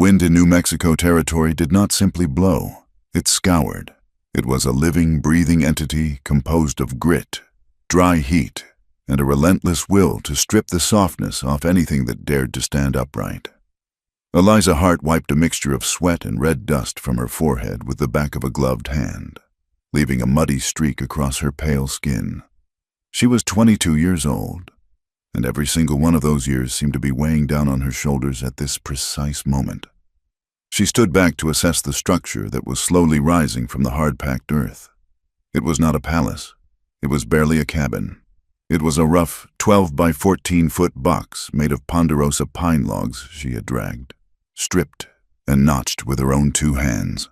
wind in New Mexico territory did not simply blow, it scoured. It was a living, breathing entity composed of grit, dry heat, and a relentless will to strip the softness off anything that dared to stand upright. Eliza Hart wiped a mixture of sweat and red dust from her forehead with the back of a gloved hand, leaving a muddy streak across her pale skin. She was 22 years old, and every single one of those years seemed to be weighing down on her shoulders at this precise moment. She stood back to assess the structure that was slowly rising from the hard-packed earth. It was not a palace. It was barely a cabin. It was a rough 12 by 14-foot box made of ponderosa pine logs she had dragged, stripped, and notched with her own 2 hands.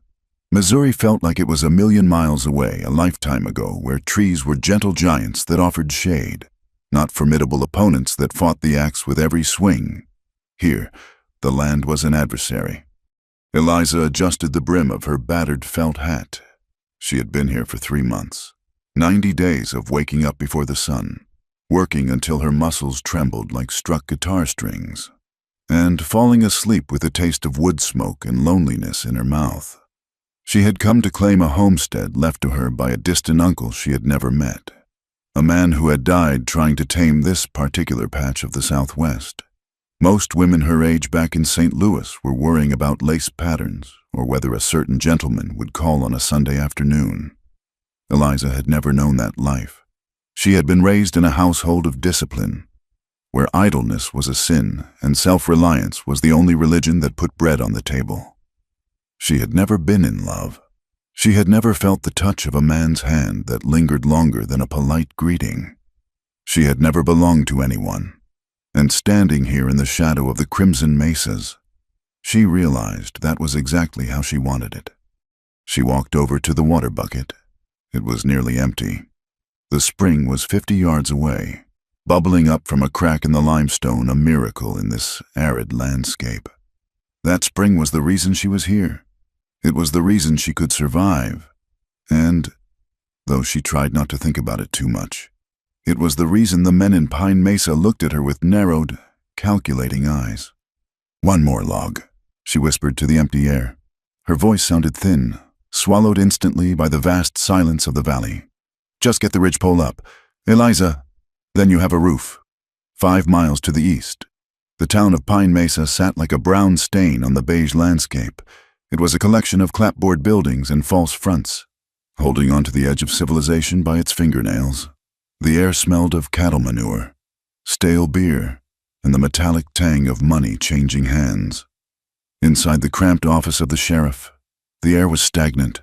Missouri felt like it was a million miles away, a lifetime ago, where trees were gentle giants that offered shade, not formidable opponents that fought the axe with every swing. Here, the land was an adversary. Eliza adjusted the brim of her battered felt hat. She had been here for 3 months, 90 days of waking up before the sun, working until her muscles trembled like struck guitar strings, and falling asleep with a taste of wood smoke and loneliness in her mouth. She had come to claim a homestead left to her by a distant uncle she had never met, a man who had died trying to tame this particular patch of the Southwest. Most women her age back in St. Louis were worrying about lace patterns or whether a certain gentleman would call on a Sunday afternoon. Eliza had never known that life. She had been raised in a household of discipline, where idleness was a sin and self-reliance was the only religion that put bread on the table. She had never been in love. She had never felt the touch of a man's hand that lingered longer than a polite greeting. She had never belonged to anyone. And standing here in the shadow of the crimson mesas, she realized that was exactly how she wanted it. She walked over to the water bucket. It was nearly empty. The spring was 50 yards away, bubbling up from a crack in the limestone, a miracle in this arid landscape. That spring was the reason she was here. It was the reason she could survive. And, though she tried not to think about it too much, it was the reason the men in Pine Mesa looked at her with narrowed, calculating eyes. "One more log," she whispered to the empty air. Her voice sounded thin, swallowed instantly by the vast silence of the valley. "Just get the ridgepole up. Eliza, then you have a roof." 5 miles to the east, the town of Pine Mesa sat like a brown stain on the beige landscape. It was a collection of clapboard buildings and false fronts, holding onto the edge of civilization by its fingernails. The air smelled of cattle manure, stale beer, and the metallic tang of money changing hands. Inside the cramped office of the sheriff, the air was stagnant.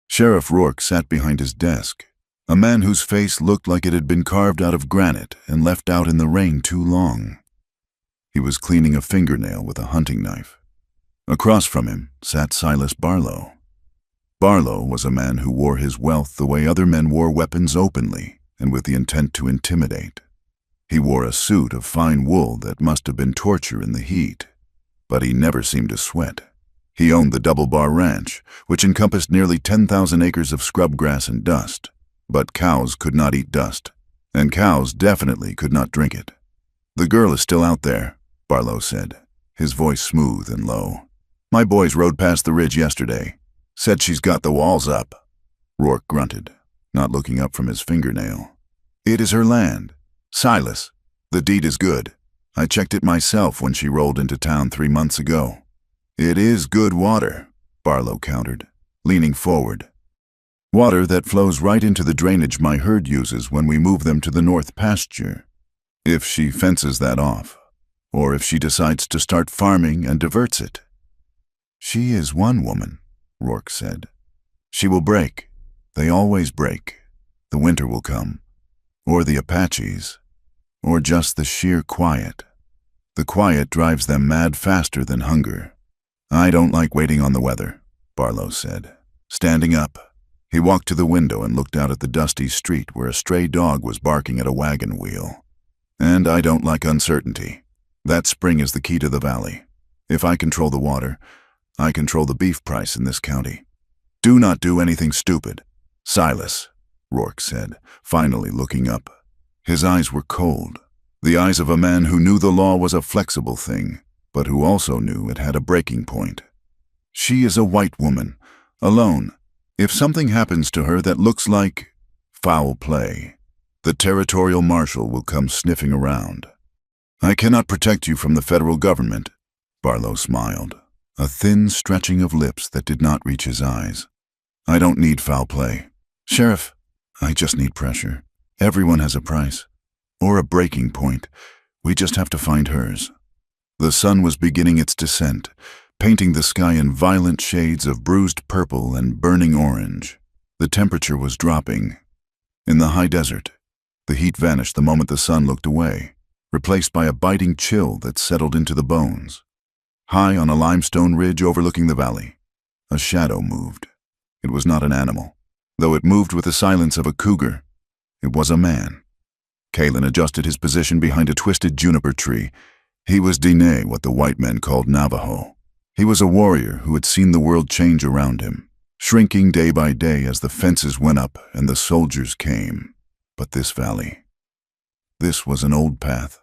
Sheriff Rourke sat behind his desk, a man whose face looked like it had been carved out of granite and left out in the rain too long. He was cleaning a fingernail with a hunting knife. Across from him sat Silas Barlow. Barlow was a man who wore his wealth the way other men wore weapons, openly and with the intent to intimidate. He wore a suit of fine wool that must have been torture in the heat, but he never seemed to sweat. He owned the Double Bar Ranch, which encompassed nearly 10,000 acres of scrub grass and dust, but cows could not eat dust, and cows definitely could not drink it. "The girl is still out there," Barlow said, his voice smooth and low. "My boys rode past the ridge yesterday. Said she's got the walls up." Rourke grunted, not looking up from his fingernail. "It is her land. Silas, the deed is good. I checked it myself when she rolled into town 3 months ago." "It is good water," Barlow countered, leaning forward. "Water that flows right into the drainage my herd uses when we move them to the north pasture. If she fences that off, or if she decides to start farming and diverts it." "She is one woman," Rourke said. "She will break. They always break. The winter will come. Or the Apaches. Or just the sheer quiet. The quiet drives them mad faster than hunger." "I don't like waiting on the weather," Barlow said. Standing up, he walked to the window and looked out at the dusty street where a stray dog was barking at a wagon wheel. "And I don't like uncertainty. That spring is the key to the valley. If I control the water, I control the beef price in this county. Do not do anything stupid." "Silas," Rourke said, finally looking up. His eyes were cold, the eyes of a man who knew the law was a flexible thing, but who also knew it had a breaking point. She is a white woman, alone. If something happens to her that looks like foul play, the territorial marshal will come sniffing around. I cannot protect you from the federal government, Barlow smiled, a thin stretching of lips that did not reach his eyes. I don't need foul play. Sheriff, I just need pressure. Everyone has a price, or a breaking point. We just have to find hers. The sun was beginning its descent, painting the sky in violent shades of bruised purple and burning orange. The temperature was dropping. In the high desert, the heat vanished the moment the sun looked away, replaced by a biting chill that settled into the bones. High on a limestone ridge overlooking the valley, a shadow moved. It was not an animal, though it moved with the silence of a cougar. It was a man. Kalen adjusted his position behind a twisted juniper tree. He was Diné, what the white men called Navajo. He was a warrior who had seen the world change around him, shrinking day by day as the fences went up and the soldiers came. But this valley, this was an old path.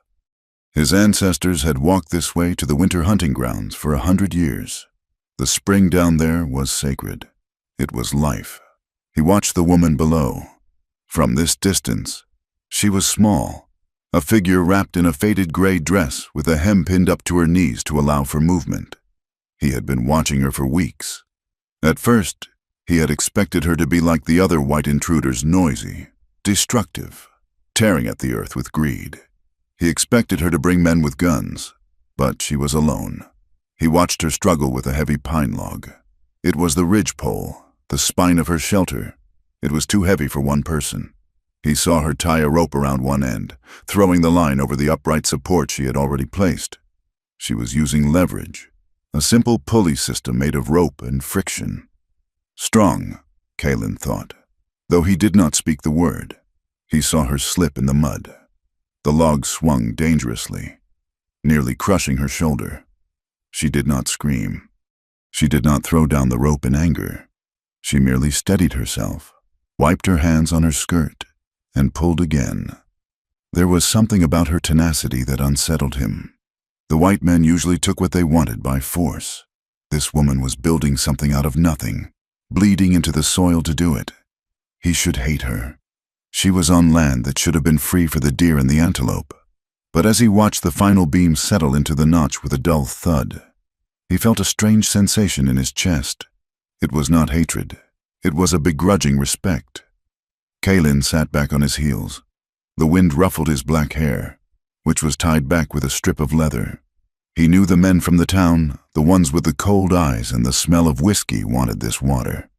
His ancestors had walked this way to the winter hunting grounds for 100 years. The spring down there was sacred. It was life. He watched the woman below. From this distance, she was small, a figure wrapped in a faded gray dress with a hem pinned up to her knees to allow for movement. He had been watching her for weeks. At first, he had expected her to be like the other white intruders, noisy, destructive, tearing at the earth with greed. He expected her to bring men with guns, but she was alone. He watched her struggle with a heavy pine log. It was the ridgepole, the spine of her shelter. It was too heavy for one person. He saw her tie a rope around one end, throwing the line over the upright support she had already placed. She was using leverage, a simple pulley system made of rope and friction. Strong, Kalen thought, though he did not speak the word. He saw her slip in the mud. The log swung dangerously, nearly crushing her shoulder. She did not scream. She did not throw down the rope in anger. She merely steadied herself, wiped her hands on her skirt, and pulled again. There was something about her tenacity that unsettled him. The white men usually took what they wanted by force. This woman was building something out of nothing, bleeding into the soil to do it. He should hate her. She was on land that should have been free for the deer and the antelope. But as he watched the final beam settle into the notch with a dull thud, he felt a strange sensation in his chest. It was not hatred. It was a begrudging respect. Kalen sat back on his heels. The wind ruffled his black hair, which was tied back with a strip of leather. He knew the men from the town, the ones with the cold eyes and the smell of whiskey, wanted this water.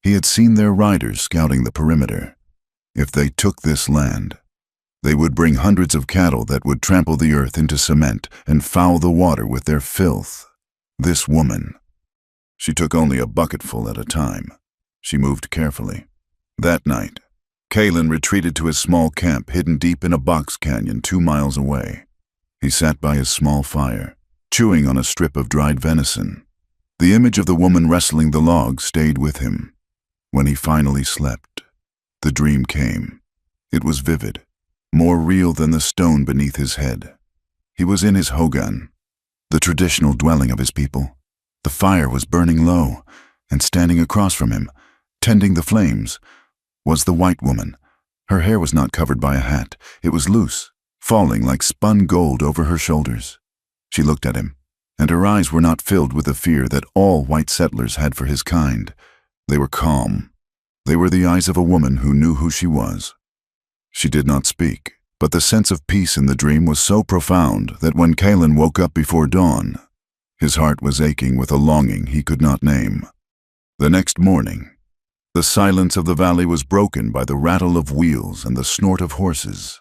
He had seen their riders scouting the perimeter. If they took this land, they would bring hundreds of cattle that would trample the earth into cement and foul the water with their filth. This woman. She took only a bucketful at a time. She moved carefully. That night, Kalen retreated to his small camp hidden deep in a box canyon 2 miles away. He sat by his small fire, chewing on a strip of dried venison. The image of the woman wrestling the log stayed with him. When he finally slept, the dream came. It was vivid, more real than the stone beneath his head. He was in his hogan, the traditional dwelling of his people. The fire was burning low, and standing across from him, tending the flames, was the white woman. Her hair was not covered by a hat. It was loose, falling like spun gold over her shoulders. She looked at him, and her eyes were not filled with the fear that all white settlers had for his kind. They were calm. They were the eyes of a woman who knew who she was. She did not speak, but the sense of peace in the dream was so profound that when Kalen woke up before dawn, his heart was aching with a longing he could not name. The next morning, the silence of the valley was broken by the rattle of wheels and the snort of horses.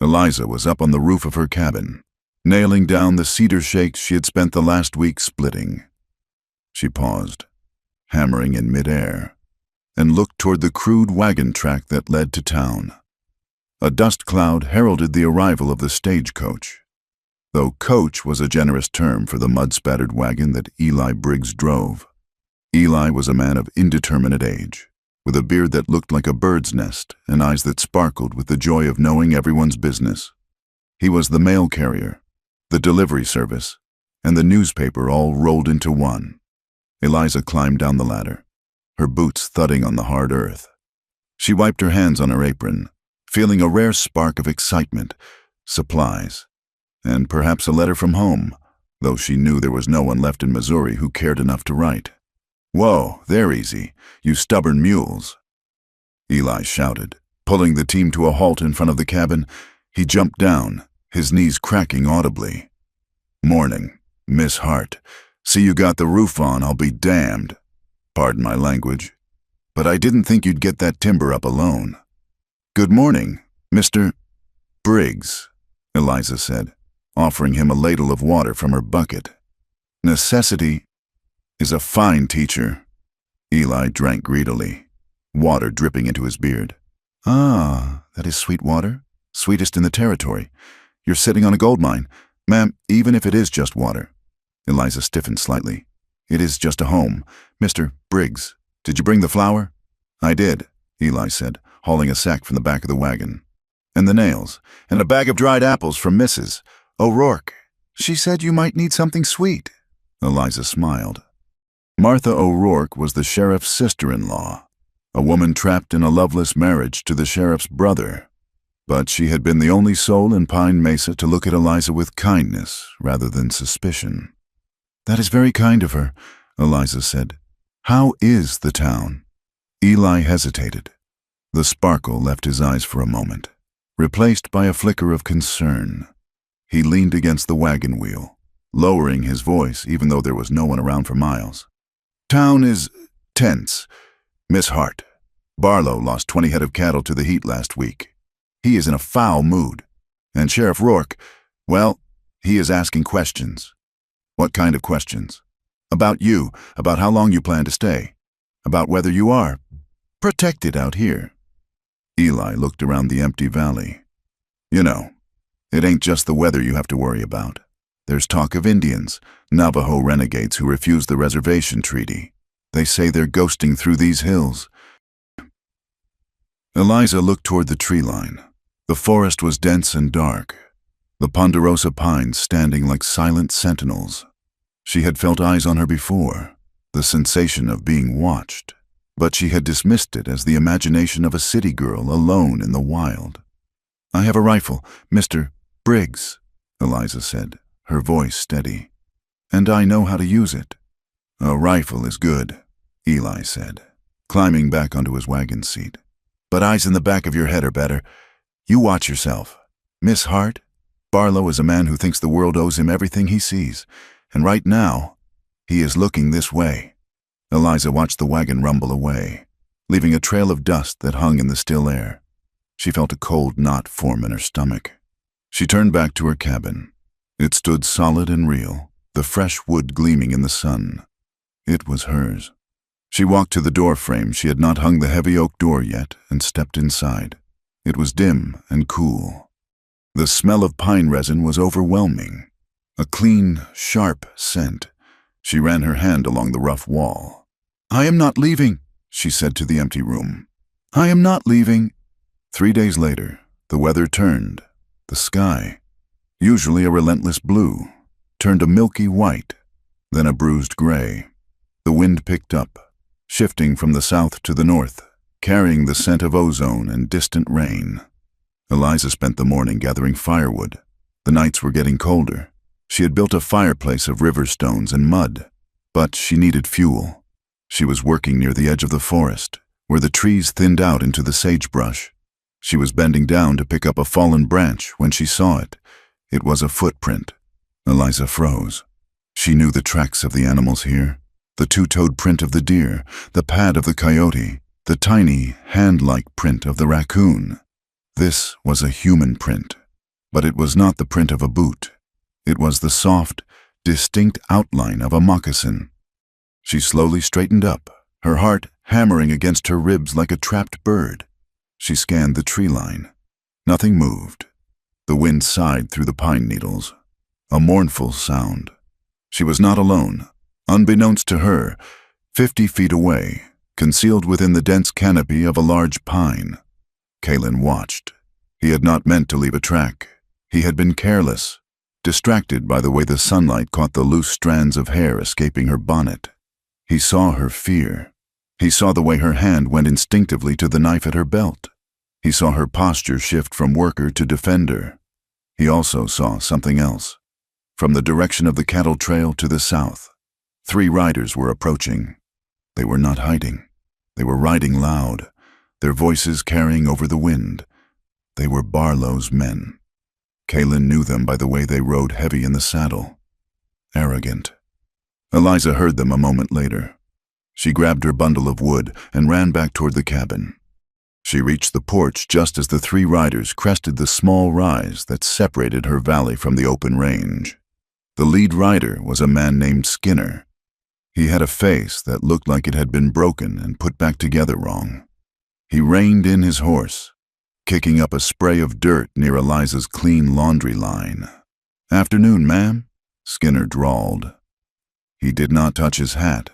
Eliza was up on the roof of her cabin, nailing down the cedar shakes she had spent the last week splitting. She paused, hammering in midair, and looked toward the crude wagon track that led to town. A dust cloud heralded the arrival of the stagecoach, though coach was a generous term for the mud-spattered wagon that Eli Briggs drove. Eli was a man of indeterminate age, with a beard that looked like a bird's nest and eyes that sparkled with the joy of knowing everyone's business. He was the mail carrier, the delivery service, and the newspaper all rolled into one. Eliza climbed down the ladder, her boots thudding on the hard earth. She wiped her hands on her apron, feeling a rare spark of excitement, supplies, and perhaps a letter from home, though she knew there was no one left in Missouri who cared enough to write. "Whoa, they're easy, you stubborn mules," Eli shouted. Pulling the team to a halt in front of the cabin, he jumped down, his knees cracking audibly. "Morning, Miss Hart. See you got the roof on, I'll be damned. Pardon my language. But I didn't think you'd get that timber up alone." "Good morning, Mr. Briggs," Eliza said, offering him a ladle of water from her bucket. "Necessity is a fine teacher." Eli drank greedily, water dripping into his beard. "Ah, that is sweet water, sweetest in the territory. You're sitting on a gold mine. Ma'am, even if it is just water." Eliza stiffened slightly. "It is just a home. Mr. Briggs, did you bring the flour?" "I did," Eli said, hauling a sack from the back of the wagon. "And the nails, and a bag of dried apples from Mrs. O'Rourke. She said you might need something sweet." Eliza smiled. Martha O'Rourke was the sheriff's sister-in-law, a woman trapped in a loveless marriage to the sheriff's brother. But she had been the only soul in Pine Mesa to look at Eliza with kindness rather than suspicion. "That is very kind of her," Eliza said. "How is the town?" Eli hesitated. The sparkle left his eyes for a moment, replaced by a flicker of concern. He leaned against the wagon wheel, lowering his voice even though there was no one around for miles. "Town is tense. Miss Hart, Barlow lost 20 head of cattle to the heat last week. He is in a foul mood. And Sheriff Rourke, well, he is asking questions." "What kind of questions?" "About you, about how long you plan to stay, about whether you are protected out here." Eli looked around the empty valley. "You know, it ain't just the weather you have to worry about. There's talk of Indians, Navajo renegades who refused the reservation treaty. They say they're ghosting through these hills." Eliza looked toward the tree line. The forest was dense and dark, the ponderosa pines standing like silent sentinels. She had felt eyes on her before, the sensation of being watched, but she had dismissed it as the imagination of a city girl alone in the wild. "I have a rifle, Mr. Briggs," Eliza said, her voice steady. "And I know how to use it." "A rifle is good," Eli said, climbing back onto his wagon seat. "But eyes in the back of your head are better. You watch yourself. Miss Hart, Barlow is a man who thinks the world owes him everything he sees, and right now, he is looking this way." Eliza watched the wagon rumble away, leaving a trail of dust that hung in the still air. She felt a cold knot form in her stomach. She turned back to her cabin. It stood solid and real, the fresh wood gleaming in the sun. It was hers. She walked to the door frame. She had not hung the heavy oak door yet, and stepped inside. It was dim and cool. The smell of pine resin was overwhelming, a clean, sharp scent. She ran her hand along the rough wall. "I am not leaving," she said to the empty room. "I am not leaving." 3 days later, the weather turned. The sky, usually a relentless blue, turned a milky white, then a bruised gray. The wind picked up, shifting from the south to the north, carrying the scent of ozone and distant rain. Eliza spent the morning gathering firewood. The nights were getting colder. She had built a fireplace of river stones and mud, but she needed fuel. She was working near the edge of the forest, where the trees thinned out into the sagebrush. She was bending down to pick up a fallen branch when she saw it. It was a footprint. Eliza froze. She knew the tracks of the animals here, the two-toed print of the deer, the pad of the coyote, the tiny, hand-like print of the raccoon. This was a human print, but it was not the print of a boot. It was the soft, distinct outline of a moccasin. She slowly straightened up, her heart hammering against her ribs like a trapped bird. She scanned the tree line. Nothing moved. The wind sighed through the pine needles, a mournful sound. She was not alone. Unbeknownst to her, 50 feet away, concealed within the dense canopy of a large pine. Kalen watched. He had not meant to leave a track. He had been careless. distracted by the way the sunlight caught the loose strands of hair escaping her bonnet. He saw her fear. He saw the way her hand went instinctively to the knife at her belt. He saw her posture shift from worker to defender. He also saw something else. From the direction of the cattle trail to the south, 3 riders were approaching. They were not hiding. They were riding loud, their voices carrying over the wind. They were Barlow's men. Kaylin knew them by the way they rode heavy in the saddle. Arrogant. Eliza heard them a moment later. She grabbed her bundle of wood and ran back toward the cabin. She reached the porch just as the 3 riders crested the small rise that separated her valley from the open range. The lead rider was a man named Skinner. He had a face that looked like it had been broken and put back together wrong. He reined in his horse, kicking up a spray of dirt near Eliza's clean laundry line. "Afternoon, ma'am," Skinner drawled. He did not touch his hat.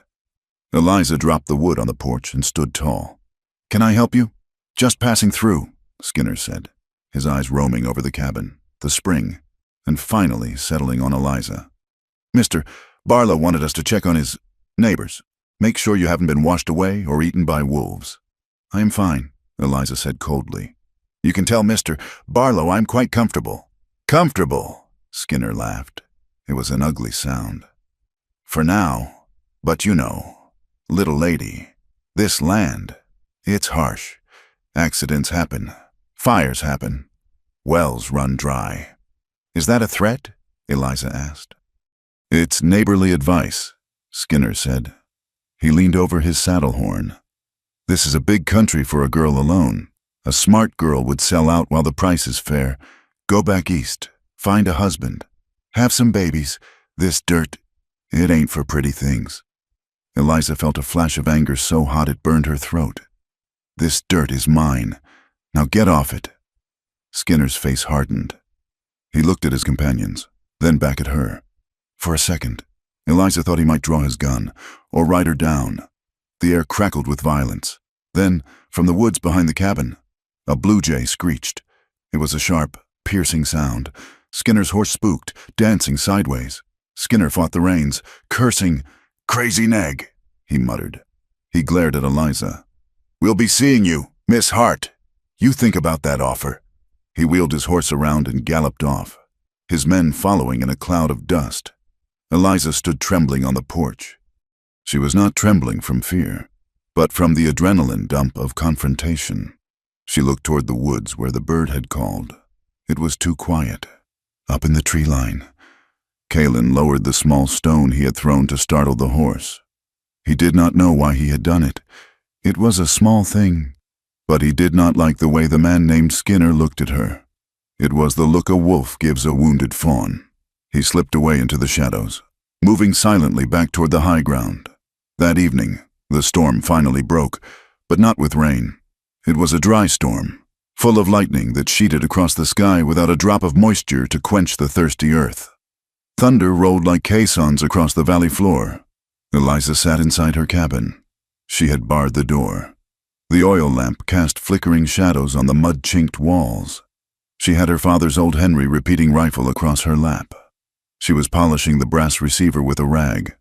Eliza dropped the wood on the porch and stood tall. "Can I help you?" "Just passing through," Skinner said, his eyes roaming over the cabin, the spring, and finally settling on Eliza. "Mr. Barlow wanted us to check on his neighbors. Make sure you haven't been washed away or eaten by wolves." "I am fine," Eliza said coldly. "You can tell Mr. Barlow I'm quite comfortable." "Comfortable," Skinner laughed. It was an ugly sound. "For now, but you know, little lady, this land, it's harsh. Accidents happen. Fires happen. Wells run dry." "Is that a threat?" Eliza asked. "It's neighborly advice," Skinner said. He leaned over his saddle horn. "This is a big country for a girl alone. A smart girl would sell out while the price is fair. Go back east. Find a husband. Have some babies. This dirt, it ain't for pretty things." Eliza felt a flash of anger so hot it burned her throat. "This dirt is mine. Now get off it." Skinner's face hardened. He looked at his companions, then back at her. For a second, Eliza thought he might draw his gun, or ride her down. The air crackled with violence. Then, from the woods behind the cabin, a blue jay screeched. It was a sharp, piercing sound. Skinner's horse spooked, dancing sideways. Skinner fought the reins, cursing. "Crazy nag," he muttered. He glared at Eliza. "We'll be seeing you, Miss Hart. You think about that offer." He wheeled his horse around and galloped off, his men following in a cloud of dust. Eliza stood trembling on the porch. She was not trembling from fear, but from the adrenaline dump of confrontation. She looked toward the woods where the bird had called. It was too quiet. Up in the tree line, Kaylin lowered the small stone he had thrown to startle the horse. He did not know why he had done it. It was a small thing, but he did not like the way the man named Skinner looked at her. It was the look a wolf gives a wounded fawn. He slipped away into the shadows, moving silently back toward the high ground. That evening, the storm finally broke, but not with rain. It was a dry storm, full of lightning that sheeted across the sky without a drop of moisture to quench the thirsty earth. Thunder rolled like caissons across the valley floor. Eliza sat inside her cabin. She had barred the door. The oil lamp cast flickering shadows on the mud-chinked walls. She had her father's old Henry repeating rifle across her lap. She was polishing the brass receiver with a rag,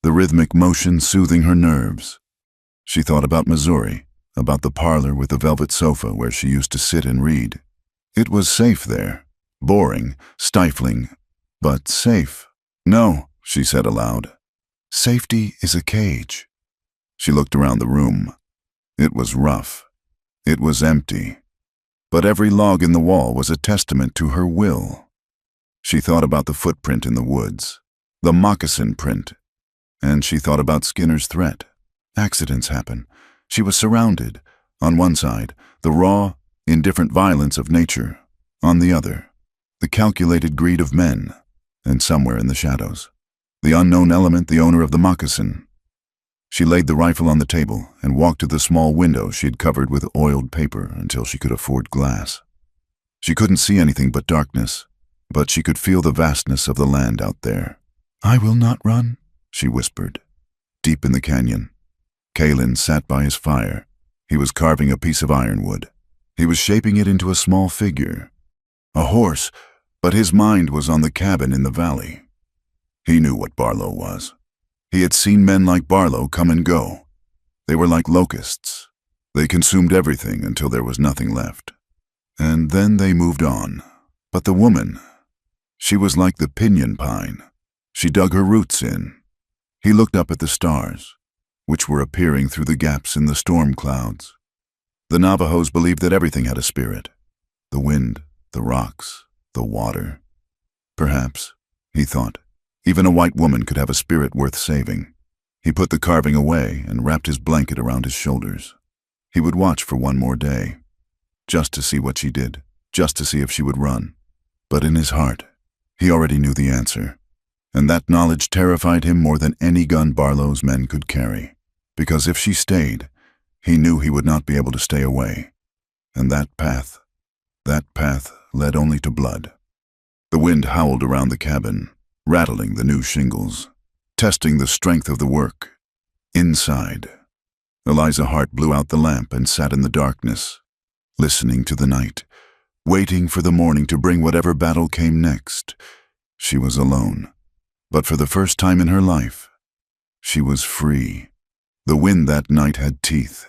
the rhythmic motion soothing her nerves. She thought about Missouri, about the parlor with the velvet sofa where she used to sit and read. It was safe there, boring, stifling, but safe. "No," she said aloud. "Safety is a cage." She looked around the room. It was rough. It was empty. But every log in the wall was a testament to her will. She thought about the footprint in the woods, the moccasin print, and she thought about Skinner's threat. Accidents happen. She was surrounded. On one side, the raw, indifferent violence of nature. On the other, the calculated greed of men. And somewhere in the shadows, the unknown element, the owner of the moccasin. She laid the rifle on the table and walked to the small window she had covered with oiled paper until she could afford glass. She couldn't see anything but darkness, but she could feel the vastness of the land out there. "I will not run," she whispered. Deep in the canyon, Kaylin sat by his fire. He was carving a piece of ironwood. He was shaping it into a small figure. A horse, But his mind was on the cabin in the valley. He knew what Barlow was. He had seen men like Barlow come and go. They were like locusts. They consumed everything until there was nothing left. And then they moved on. But the woman, she was like the pinyon pine. She dug her roots in. He looked up at the stars, which were appearing through the gaps in the storm clouds. The Navajos believed that everything had a spirit. The wind, the rocks, the water. Perhaps, he thought, even a white woman could have a spirit worth saving. He put the carving away and wrapped his blanket around his shoulders. He would watch for one more day, just to see what she did, just to see if she would run. But in his heart, he already knew the answer, and that knowledge terrified him more than any gun Barlow's men could carry, because if she stayed, he knew he would not be able to stay away. And that path led only to blood. The wind howled around the cabin, rattling the new shingles, testing the strength of the work. Inside, Eliza Hart blew out the lamp and sat in the darkness, listening to the night, waiting for the morning to bring whatever battle came next. She was alone, but for the first time in her life, she was free. The wind that night had teeth.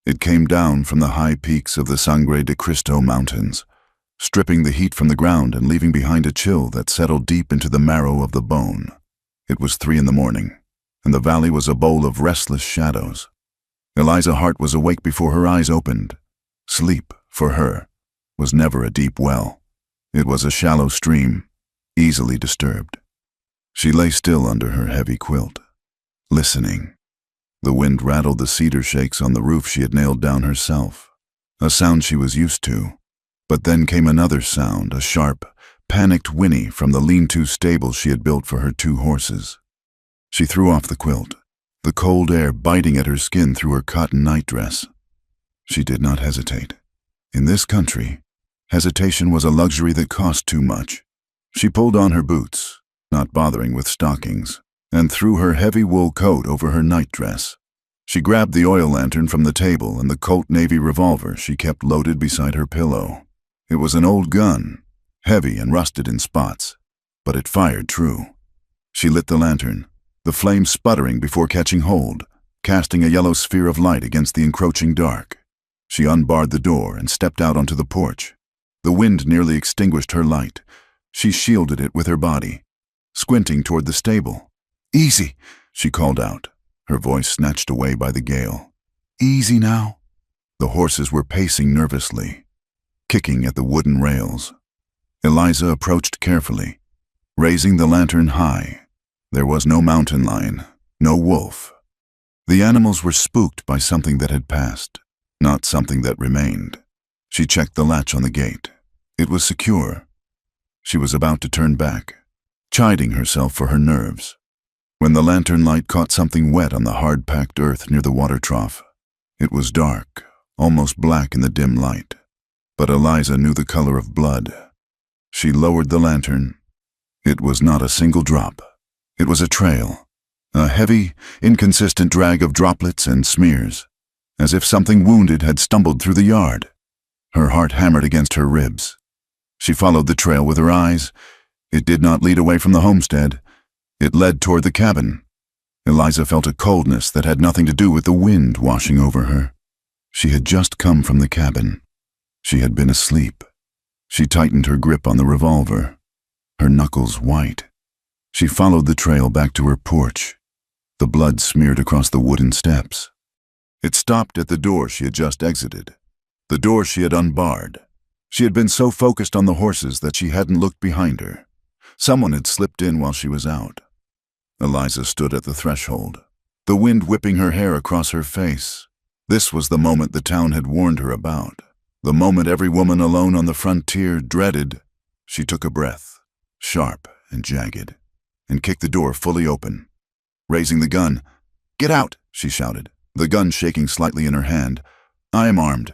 It came down from the high peaks of the Sangre de Cristo Mountains, stripping the heat from the ground and leaving behind a chill that settled deep into the marrow of the bone. It was 3 a.m, and the valley was a bowl of restless shadows. Eliza Hart was awake before her eyes opened. Sleep, for her, was never a deep well. It was a shallow stream, easily disturbed. She lay still under her heavy quilt, listening. The wind rattled the cedar shakes on the roof she had nailed down herself, a sound she was used to. But then came another sound, a sharp, panicked whinny from the lean-to stable she had built for her 2 horses. She threw off the quilt, the cold air biting at her skin through her cotton nightdress. She did not hesitate. In this country, hesitation was a luxury that cost too much. She pulled on her boots, not bothering with stockings, and threw her heavy wool coat over her nightdress. She grabbed the oil lantern from the table and the Colt Navy revolver she kept loaded beside her pillow. It was an old gun, heavy and rusted in spots, but it fired true. She lit the lantern, the flame sputtering before catching hold, casting a yellow sphere of light against the encroaching dark. She unbarred the door and stepped out onto the porch. The wind nearly extinguished her light. She shielded it with her body, squinting toward the stable. "Easy," she called out, her voice snatched away by the gale. "Easy now." The horses were pacing nervously, kicking at the wooden rails. Eliza approached carefully, raising the lantern high. There was no mountain lion, no wolf. The animals were spooked by something that had passed, not something that remained. She checked the latch on the gate. It was secure. She was about to turn back, chiding herself for her nerves, when the lantern light caught something wet on the hard-packed earth near the water trough. It was dark, almost black in the dim light, but Eliza knew the color of blood. She lowered the lantern. It was not a single drop. It was a trail, a heavy, inconsistent drag of droplets and smears, as if something wounded had stumbled through the yard. Her heart hammered against her ribs. She followed the trail with her eyes. It did not lead away from the homestead. It led toward the cabin. Eliza felt a coldness that had nothing to do with the wind washing over her. She had just come from the cabin. She had been asleep. She tightened her grip on the revolver, her knuckles white. She followed the trail back to her porch. The blood smeared across the wooden steps. It stopped at the door she had just exited, the door she had unbarred. She had been so focused on the horses that she hadn't looked behind her. Someone had slipped in while she was out. Eliza stood at the threshold, the wind whipping her hair across her face. This was the moment the town had warned her about, the moment every woman alone on the frontier dreaded. She took a breath, sharp and jagged, and kicked the door fully open. Raising the gun, "Get out!" she shouted, the gun shaking slightly in her hand. "I am armed."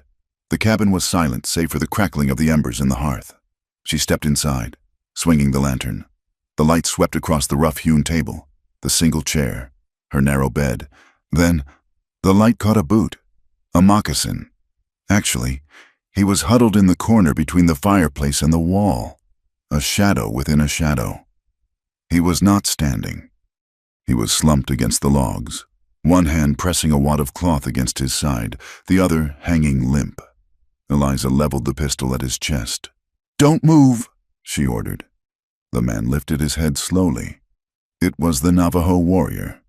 The cabin was silent save for the crackling of the embers in the hearth. She stepped inside, swinging the lantern. The light swept across the rough-hewn table, the single chair, her narrow bed. Then, the light caught a boot, a moccasin. Actually, he was huddled in the corner between the fireplace and the wall. a shadow within a shadow. He was not standing. He was slumped against the logs, one hand pressing a wad of cloth against his side, the other hanging limp. Eliza leveled the pistol at his chest. "Don't move," she ordered. The man lifted his head slowly. It was the Navajo warrior.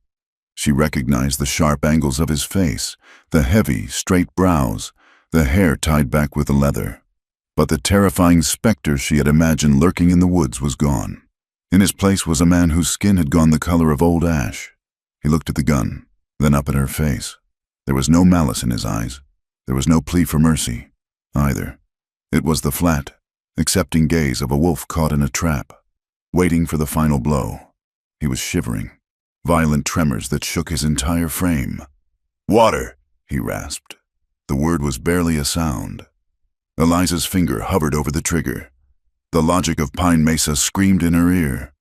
She recognized the sharp angles of his face, the heavy, straight brows, the hair tied back with leather. But the terrifying specter she had imagined lurking in the woods was gone. In his place was a man whose skin had gone the color of old ash. He looked at the gun, then up at her face. There was no malice in his eyes. There was no plea for mercy, either. It was the flat, accepting gaze of a wolf caught in a trap, waiting for the final blow. He was shivering, violent tremors that shook his entire frame. "Water," he rasped. The word was barely a sound. Eliza's finger hovered over the trigger. The logic of Pine Mesa screamed in her ear.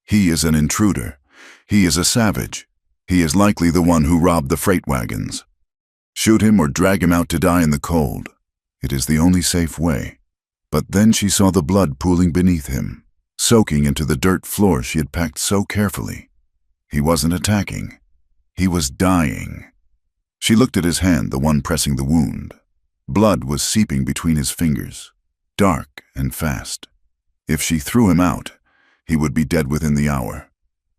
He is an intruder. He is a savage. He is likely the one who robbed the freight wagons. Shoot him or drag him out to die in the cold. It is the only safe way. But then she saw the blood pooling beneath him, soaking into the dirt floor she had packed so carefully. He wasn't attacking. He was dying. She looked at his hand, the one pressing the wound. Blood was seeping between his fingers, dark and fast. If she threw him out, he would be dead within the hour.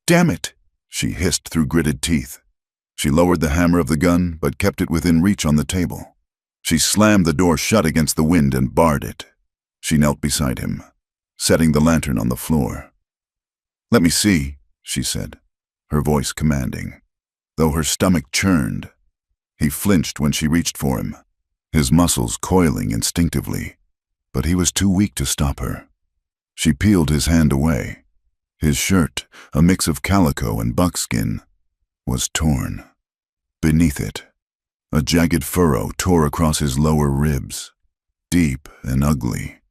"Damn it!" she hissed through gritted teeth. She lowered the hammer of the gun, but kept it within reach on the table. She slammed the door shut against the wind and barred it. She knelt beside him, setting the lantern on the floor. "Let me see," she said, her voice commanding, though her stomach churned. He flinched when she reached for him, his muscles coiling instinctively, but he was too weak to stop her. She peeled his hand away. His shirt, a mix of calico and buckskin, was torn. Beneath it, a jagged furrow tore across his lower ribs, deep and ugly.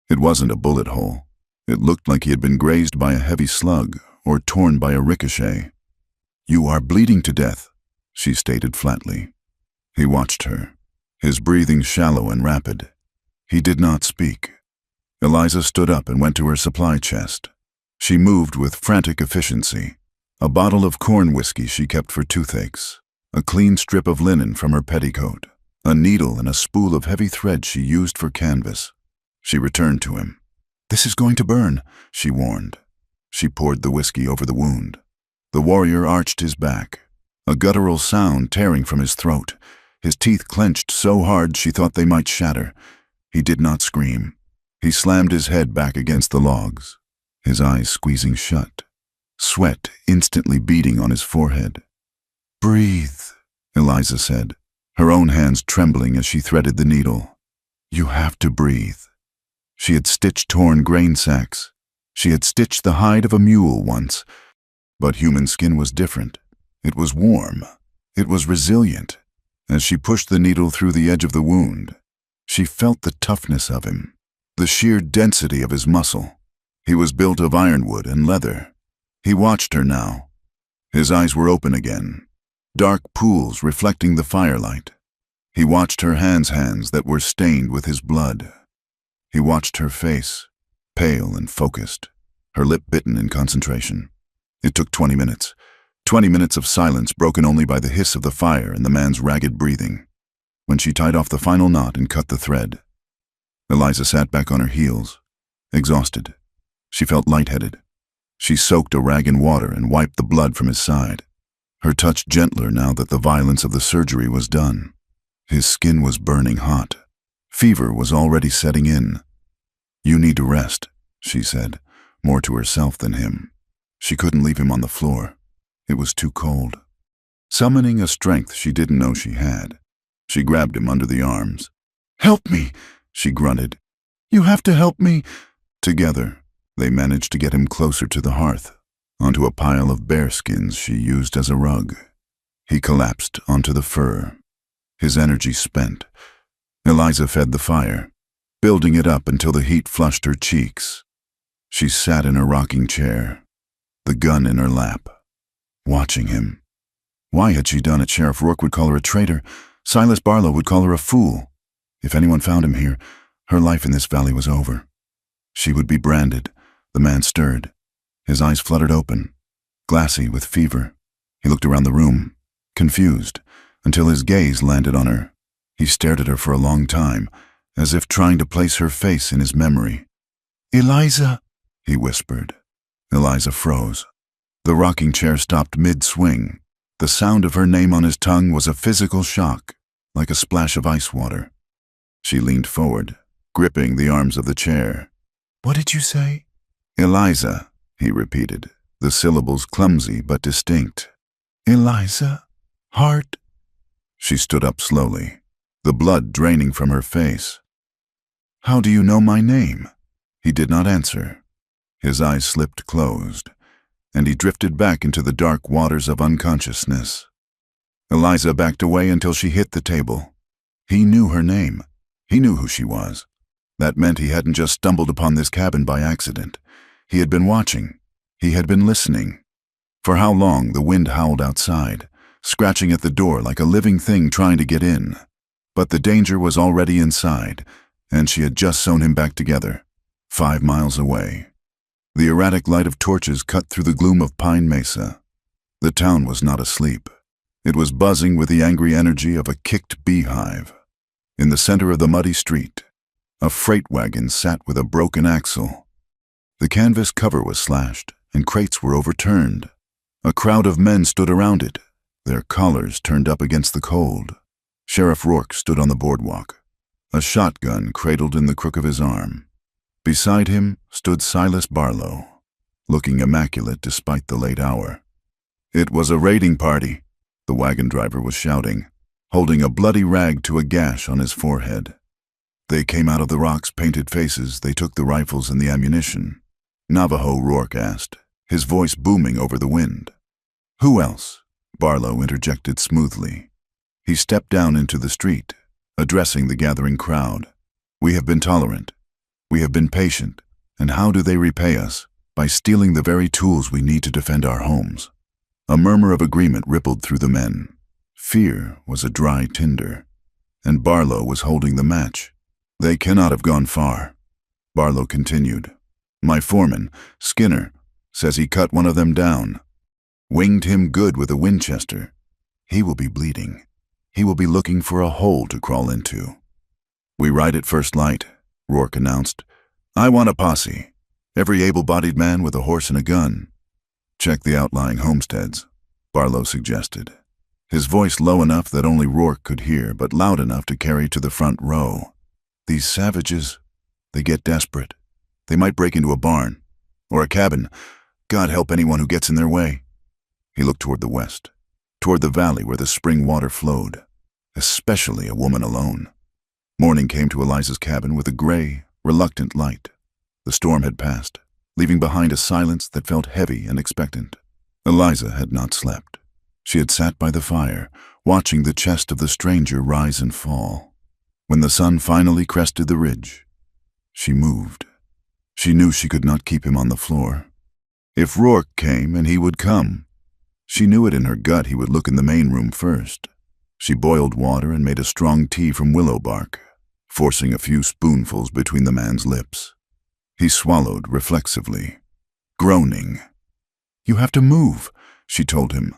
It wasn't a bullet hole. It looked like he had been grazed by a heavy slug or torn by a ricochet. "You are bleeding to death," she stated flatly. He watched her, his breathing shallow and rapid. He did not speak. Eliza stood up and went to her supply chest. She moved with frantic efficiency. A bottle of corn whiskey she kept for toothaches, a clean strip of linen from her petticoat, a needle and a spool of heavy thread she used for canvas. She returned to him. "This is going to burn," she warned. She poured the whiskey over the wound. The warrior arched his back, a guttural sound tearing from his throat. His teeth clenched so hard she thought they might shatter. He did not scream. He slammed his head back against the logs, his eyes squeezing shut, sweat instantly beading on his forehead. "Breathe," Eliza said, her own hands trembling as she threaded the needle. "You have to breathe." She had stitched torn grain sacks. She had stitched the hide of a mule once. But human skin was different. It was warm. It was resilient. As she pushed the needle through the edge of the wound, she felt the toughness of him, the sheer density of his muscle. He was built of ironwood and leather. He watched her now. His eyes were open again, dark pools reflecting the firelight. He watched her hands that were stained with his blood. He watched her face, pale and focused, her lip bitten in concentration. It took 20 minutes. 20 minutes of silence broken only by the hiss of the fire and the man's ragged breathing. When she tied off the final knot and cut the thread, Eliza sat back on her heels, exhausted. She felt lightheaded. She soaked a rag in water and wiped the blood from his side, her touch gentler now that the violence of the surgery was done. His skin was burning hot. Fever was already setting in. "You need to rest," she said, more to herself than him. She couldn't leave him on the floor. It was too cold. Summoning a strength she didn't know she had, she grabbed him under the arms. "Help me," she grunted. "You have to help me." Together, they managed to get him closer to the hearth, onto a pile of bearskins she used as a rug. He collapsed onto the fur, his energy spent. Eliza fed the fire, building it up until the heat flushed her cheeks. She sat in her rocking chair, the gun in her lap, watching him. Why had she done it? Sheriff Rourke would call her a traitor. Silas Barlow would call her a fool. If anyone found him here, her life in this valley was over. She would be branded. The man stirred. His eyes fluttered open, glassy with fever. He looked around the room, confused, until his gaze landed on her. He stared at her for a long time, as if trying to place her face in his memory. "Eliza," he whispered. Eliza froze. The rocking chair stopped mid-swing. The sound of her name on his tongue was a physical shock, like a splash of ice water. She leaned forward, gripping the arms of the chair. "What did you say?" "Eliza," he repeated, the syllables clumsy but distinct. "Eliza? Hart?" She stood up slowly, the blood draining from her face. "How do you know my name?" He did not answer. His eyes slipped closed, and he drifted back into the dark waters of unconsciousness. Eliza backed away until she hit the table. He knew her name. He knew who she was. That meant he hadn't just stumbled upon this cabin by accident. He had been watching. He had been listening. For how long the wind howled outside, scratching at the door like a living thing trying to get in. But the danger was already inside, and she had just sewn him back together, 5 miles away. The erratic light of torches cut through the gloom of Pine Mesa. The town was not asleep. It was buzzing with the angry energy of a kicked beehive. In the center of the muddy street, a freight wagon sat with a broken axle. The canvas cover was slashed, and crates were overturned. A crowd of men stood around it, their collars turned up against the cold. Sheriff Rourke stood on the boardwalk, a shotgun cradled in the crook of his arm. Beside him stood Silas Barlow, looking immaculate despite the late hour. "It was a raiding party," the wagon driver was shouting, holding a bloody rag to a gash on his forehead. "They came out of the rocks, painted faces. They took the rifles and the ammunition." "Navajo," Rourke asked, his voice booming over the wind. "Who else?" Barlow interjected smoothly. He stepped down into the street, addressing the gathering crowd. "We have been tolerant. We have been patient. And how do they repay us? By stealing the very tools we need to defend our homes." A murmur of agreement rippled through the men. Fear was a dry tinder, and Barlow was holding the match. "They cannot have gone far." Barlow continued. "My foreman, Skinner, says he cut one of them down. Winged him good with a Winchester. He will be bleeding. He will be looking for a hole to crawl into." "We ride at first light," Rourke announced. "I want a posse. Every able-bodied man with a horse and a gun." "Check the outlying homesteads," Barlow suggested, his voice low enough that only Rourke could hear, but loud enough to carry to the front row. "These savages, they get desperate. They might break into a barn, or a cabin. God help anyone who gets in their way." He looked toward the west, toward the valley where the spring water flowed, especially a woman alone. Morning came to Eliza's cabin with a gray, reluctant light. The storm had passed, leaving behind a silence that felt heavy and expectant. Eliza had not slept. She had sat by the fire, watching the chest of the stranger rise and fall. When the sun finally crested the ridge, she moved. She knew she could not keep him on the floor. If Rourke came, and he would come. She knew it in her gut he would look in the main room first. She boiled water and made a strong tea from willow bark, forcing a few spoonfuls between the man's lips. He swallowed reflexively, groaning. "You have to move," she told him.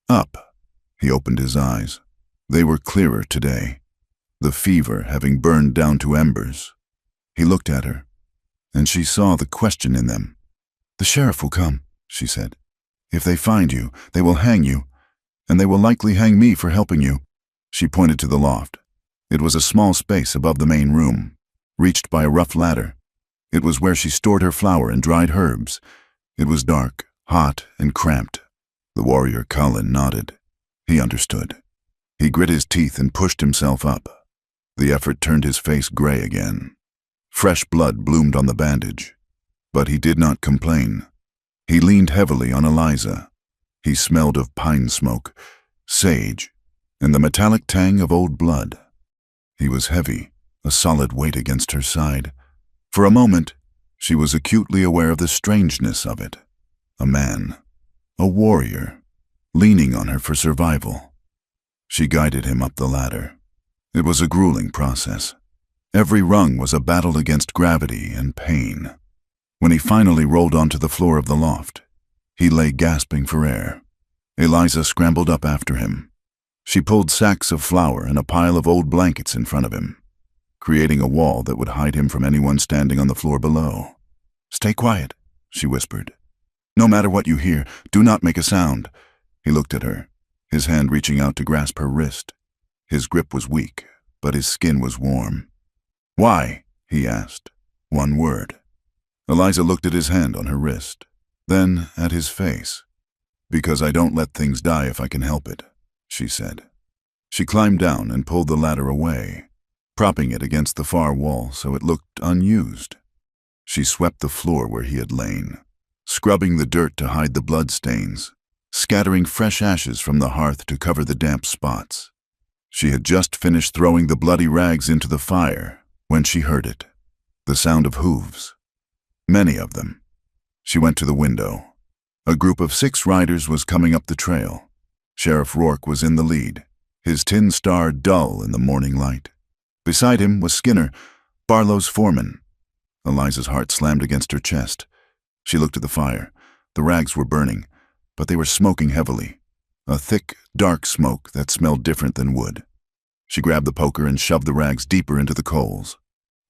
"Up." He opened his eyes. They were clearer today, the fever having burned down to embers. He looked at her, and she saw the question in them. "The sheriff will come," she said. "If they find you, they will hang you, and they will likely hang me for helping you." She pointed to the loft. It was a small space above the main room, reached by a rough ladder. It was where she stored her flour and dried herbs. It was dark, hot, and cramped. The warrior Cullen nodded. He understood. He grit his teeth and pushed himself up. The effort turned his face gray again. Fresh blood bloomed on the bandage, but he did not complain. He leaned heavily on Eliza. He smelled of pine smoke, sage, and the metallic tang of old blood. He was heavy, a solid weight against her side. For a moment, she was acutely aware of the strangeness of it. A man, a warrior, leaning on her for survival. She guided him up the ladder. It was a grueling process. Every rung was a battle against gravity and pain. When he finally rolled onto the floor of the loft, he lay gasping for air. Eliza scrambled up after him. She pulled sacks of flour and a pile of old blankets in front of him, creating a wall that would hide him from anyone standing on the floor below. "Stay quiet," she whispered. "No matter what you hear, do not make a sound." He looked at her, his hand reaching out to grasp her wrist. His grip was weak, but his skin was warm. "Why?" he asked. One word. Eliza looked at his hand on her wrist, then at his face. "Because I don't let things die if I can help it," she said. She climbed down and pulled the ladder away, propping it against the far wall so it looked unused. She swept the floor where he had lain, scrubbing the dirt to hide the blood stains, scattering fresh ashes from the hearth to cover the damp spots. She had just finished throwing the bloody rags into the fire when she heard it, the sound of hooves. Many of them. She went to the window. A group of 6 riders was coming up the trail. Sheriff Rourke was in the lead, his tin star dull in the morning light. Beside him was Skinner, Barlow's foreman. Eliza's heart slammed against her chest. She looked at the fire. The rags were burning, but they were smoking heavily, a thick, dark smoke that smelled different than wood. She grabbed the poker and shoved the rags deeper into the coals,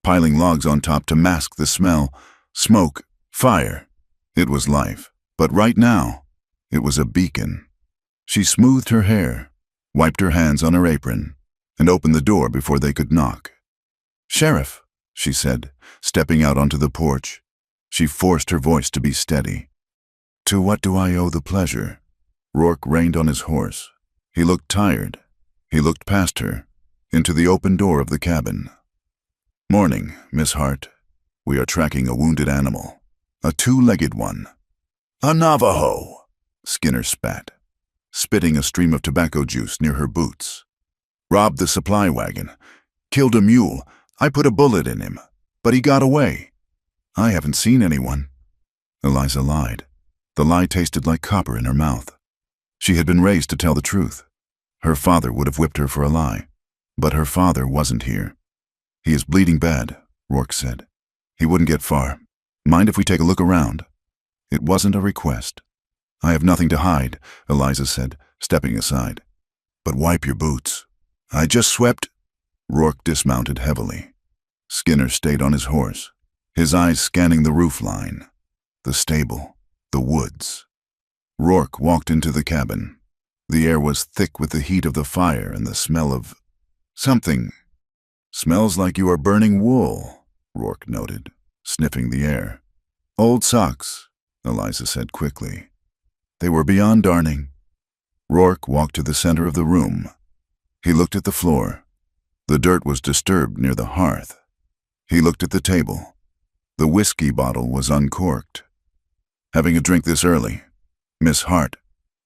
piling logs on top to mask the smell. Smoke, fire. It was life, but right now, it was a beacon. She smoothed her hair, wiped her hands on her apron, and opened the door before they could knock. "Sheriff," she said, stepping out onto the porch. She forced her voice to be steady. "To what do I owe the pleasure?" Rourke reined on his horse. He looked tired. He looked past her, into the open door of the cabin. "Morning, Miss Hart. We are tracking a wounded animal, a 2-legged one." "A Navajo," Skinner spat, spitting a stream of tobacco juice near her boots. "Robbed the supply wagon. Killed a mule. I put a bullet in him, but he got away." "I haven't seen anyone." Eliza lied. The lie tasted like copper in her mouth. She had been raised to tell the truth. Her father would have whipped her for a lie, but her father wasn't here. "He is bleeding bad," Rourke said. "He wouldn't get far. Mind if we take a look around?" It wasn't a request. "I have nothing to hide," Eliza said, stepping aside. "But wipe your boots." "I just swept." Rourke dismounted heavily. Skinner stayed on his horse, his eyes scanning the roofline, the stable, the woods. Rourke walked into the cabin. The air was thick with the heat of the fire and the smell of something. "Smells like you are burning wool," Rourke noted, sniffing the air. "Old socks," Eliza said quickly. "They were beyond darning." Rourke walked to the center of the room. He looked at the floor. The dirt was disturbed near the hearth. He looked at the table. The whiskey bottle was uncorked. "Having a drink this early, Miss Hart?"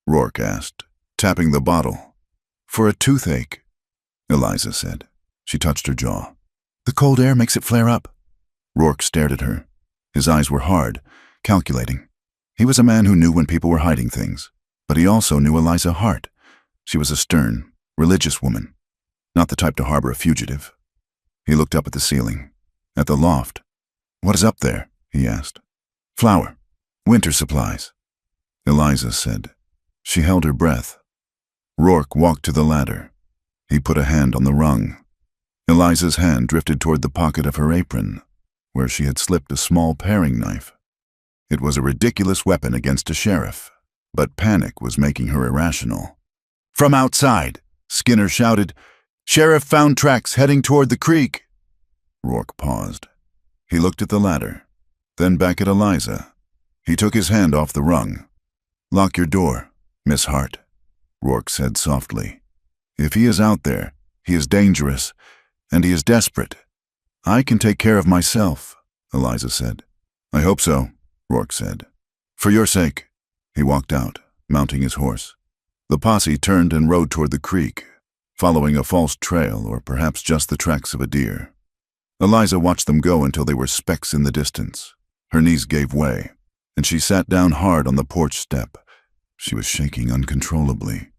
Rourke asked, tapping the bottle. "For a toothache," Eliza said. She touched her jaw. "The cold air makes it flare up." Rourke stared at her. His eyes were hard, calculating. He was a man who knew when people were hiding things, but he also knew Eliza Hart. She was a stern, religious woman, not the type to harbor a fugitive. He looked up at the ceiling, at the loft. "What is up there?" he asked. "Flour. Winter supplies," Eliza said. She held her breath. Rourke walked to the ladder. He put a hand on the rung. Eliza's hand drifted toward the pocket of her apron, where she had slipped a small paring knife. It was a ridiculous weapon against a sheriff, but panic was making her irrational. "From outside," Skinner shouted. "Sheriff found tracks heading toward the creek." Rourke paused. He looked at the ladder, then back at Eliza. He took his hand off the rung. "Lock your door, Miss Hart," Rourke said softly. "If he is out there, he is dangerous, and he is desperate." "I can take care of myself," Eliza said. "I hope so," Rourke said. "For your sake." He walked out, mounting his horse. The posse turned and rode toward the creek, following a false trail or perhaps just the tracks of a deer. Eliza watched them go until they were specks in the distance. Her knees gave way, and she sat down hard on the porch step. She was shaking uncontrollably.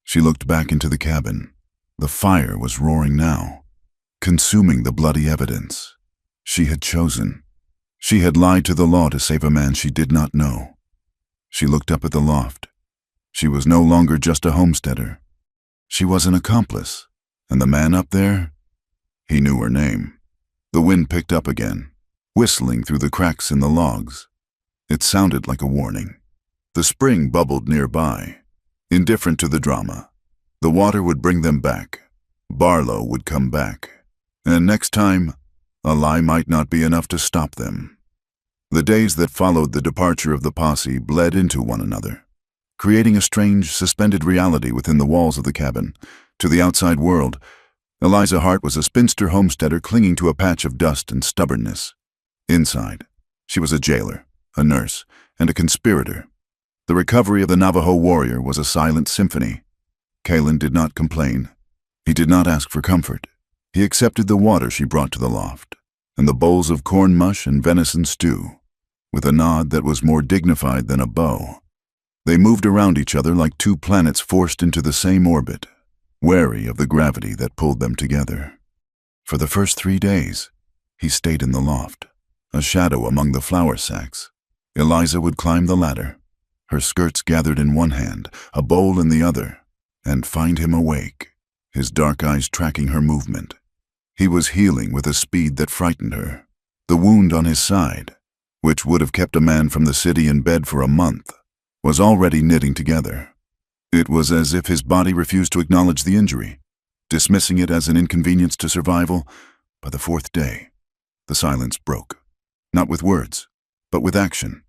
She looked back into the cabin. The fire was roaring now, consuming the bloody evidence. She had chosen. She had lied to the law to save a man she did not know. She looked up at the loft. She was no longer just a homesteader. She was an accomplice. And the man up there? He knew her name. The wind picked up again, whistling through the cracks in the logs. It sounded like a warning. The spring bubbled nearby, indifferent to the drama. The water would bring them back. Barlow would come back. And next time, a lie might not be enough to stop them. The days that followed the departure of the posse bled into one another, creating a strange, suspended reality within the walls of the cabin. To the outside world, Eliza Hart was a spinster homesteader clinging to a patch of dust and stubbornness. Inside, she was a jailer, a nurse, and a conspirator. The recovery of the Navajo warrior was a silent symphony. Kalen did not complain. He did not ask for comfort. He accepted the water she brought to the loft, and the bowls of corn mush and venison stew, with a nod that was more dignified than a bow. They moved around each other like two planets forced into the same orbit, wary of the gravity that pulled them together. For the first 3 days, he stayed in the loft, a shadow among the flour sacks. Eliza would climb the ladder, her skirts gathered in one hand, a bowl in the other, and find him awake, his dark eyes tracking her movement. He was healing with a speed that frightened her. The wound on his side, which would have kept a man from the city in bed for a month, was already knitting together. It was as if his body refused to acknowledge the injury, dismissing it as an inconvenience to survival. By the 4th day, the silence broke, not with words, but with action.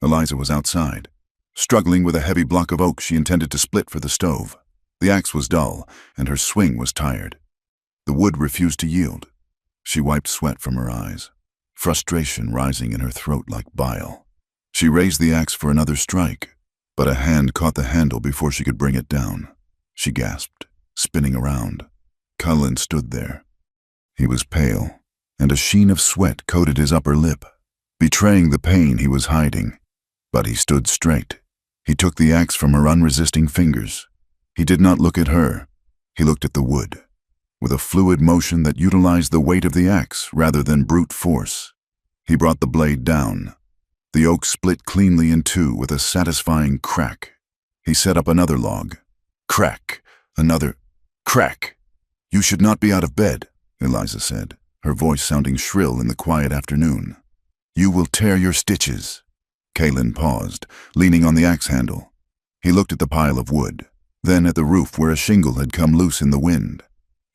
Eliza was outside, struggling with a heavy block of oak she intended to split for the stove. The axe was dull, and her swing was tired. The wood refused to yield. She wiped sweat from her eyes, frustration rising in her throat like bile. She raised the axe for another strike, but a hand caught the handle before she could bring it down. She gasped, spinning around. Cullen stood there. He was pale, and a sheen of sweat coated his upper lip, betraying the pain he was hiding. But he stood straight. He took the axe from her unresisting fingers. He did not look at her. He looked at the wood, with a fluid motion that utilized the weight of the axe rather than brute force. He brought the blade down. The oak split cleanly in two with a satisfying crack. He set up another log. Crack. Another. Crack. "You should not be out of bed," Eliza said, her voice sounding shrill in the quiet afternoon. "You will tear your stitches." Kalen paused, leaning on the axe handle. He looked at the pile of wood, then at the roof where a shingle had come loose in the wind,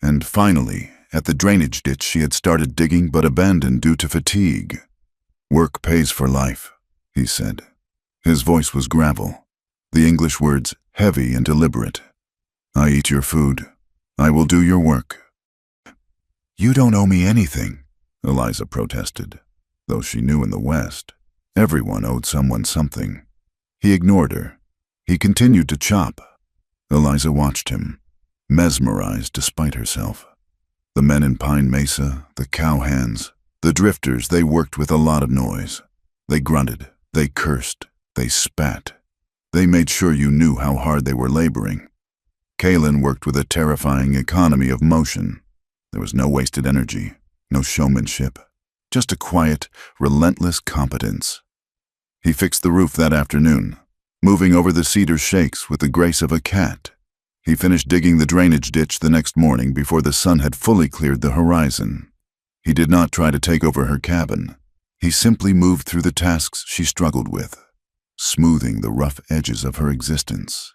and finally at the drainage ditch she had started digging but abandoned due to fatigue. "Work pays for life," he said. His voice was gravel, the English words heavy and deliberate. "I eat your food. I will do your work." "You don't owe me anything," Eliza protested, though she knew in the West, everyone owed someone something. He ignored her. He continued to chop. Eliza watched him, mesmerized despite herself. The men in Pine Mesa, the cowhands, the drifters, they worked with a lot of noise. They grunted, they cursed, they spat. They made sure you knew how hard they were laboring. Kalen worked with a terrifying economy of motion. There was no wasted energy, no showmanship, just a quiet, relentless competence. He fixed the roof that afternoon, moving over the cedar shakes with the grace of a cat. He finished digging the drainage ditch the next morning before the sun had fully cleared the horizon. He did not try to take over her cabin. He simply moved through the tasks she struggled with, smoothing the rough edges of her existence.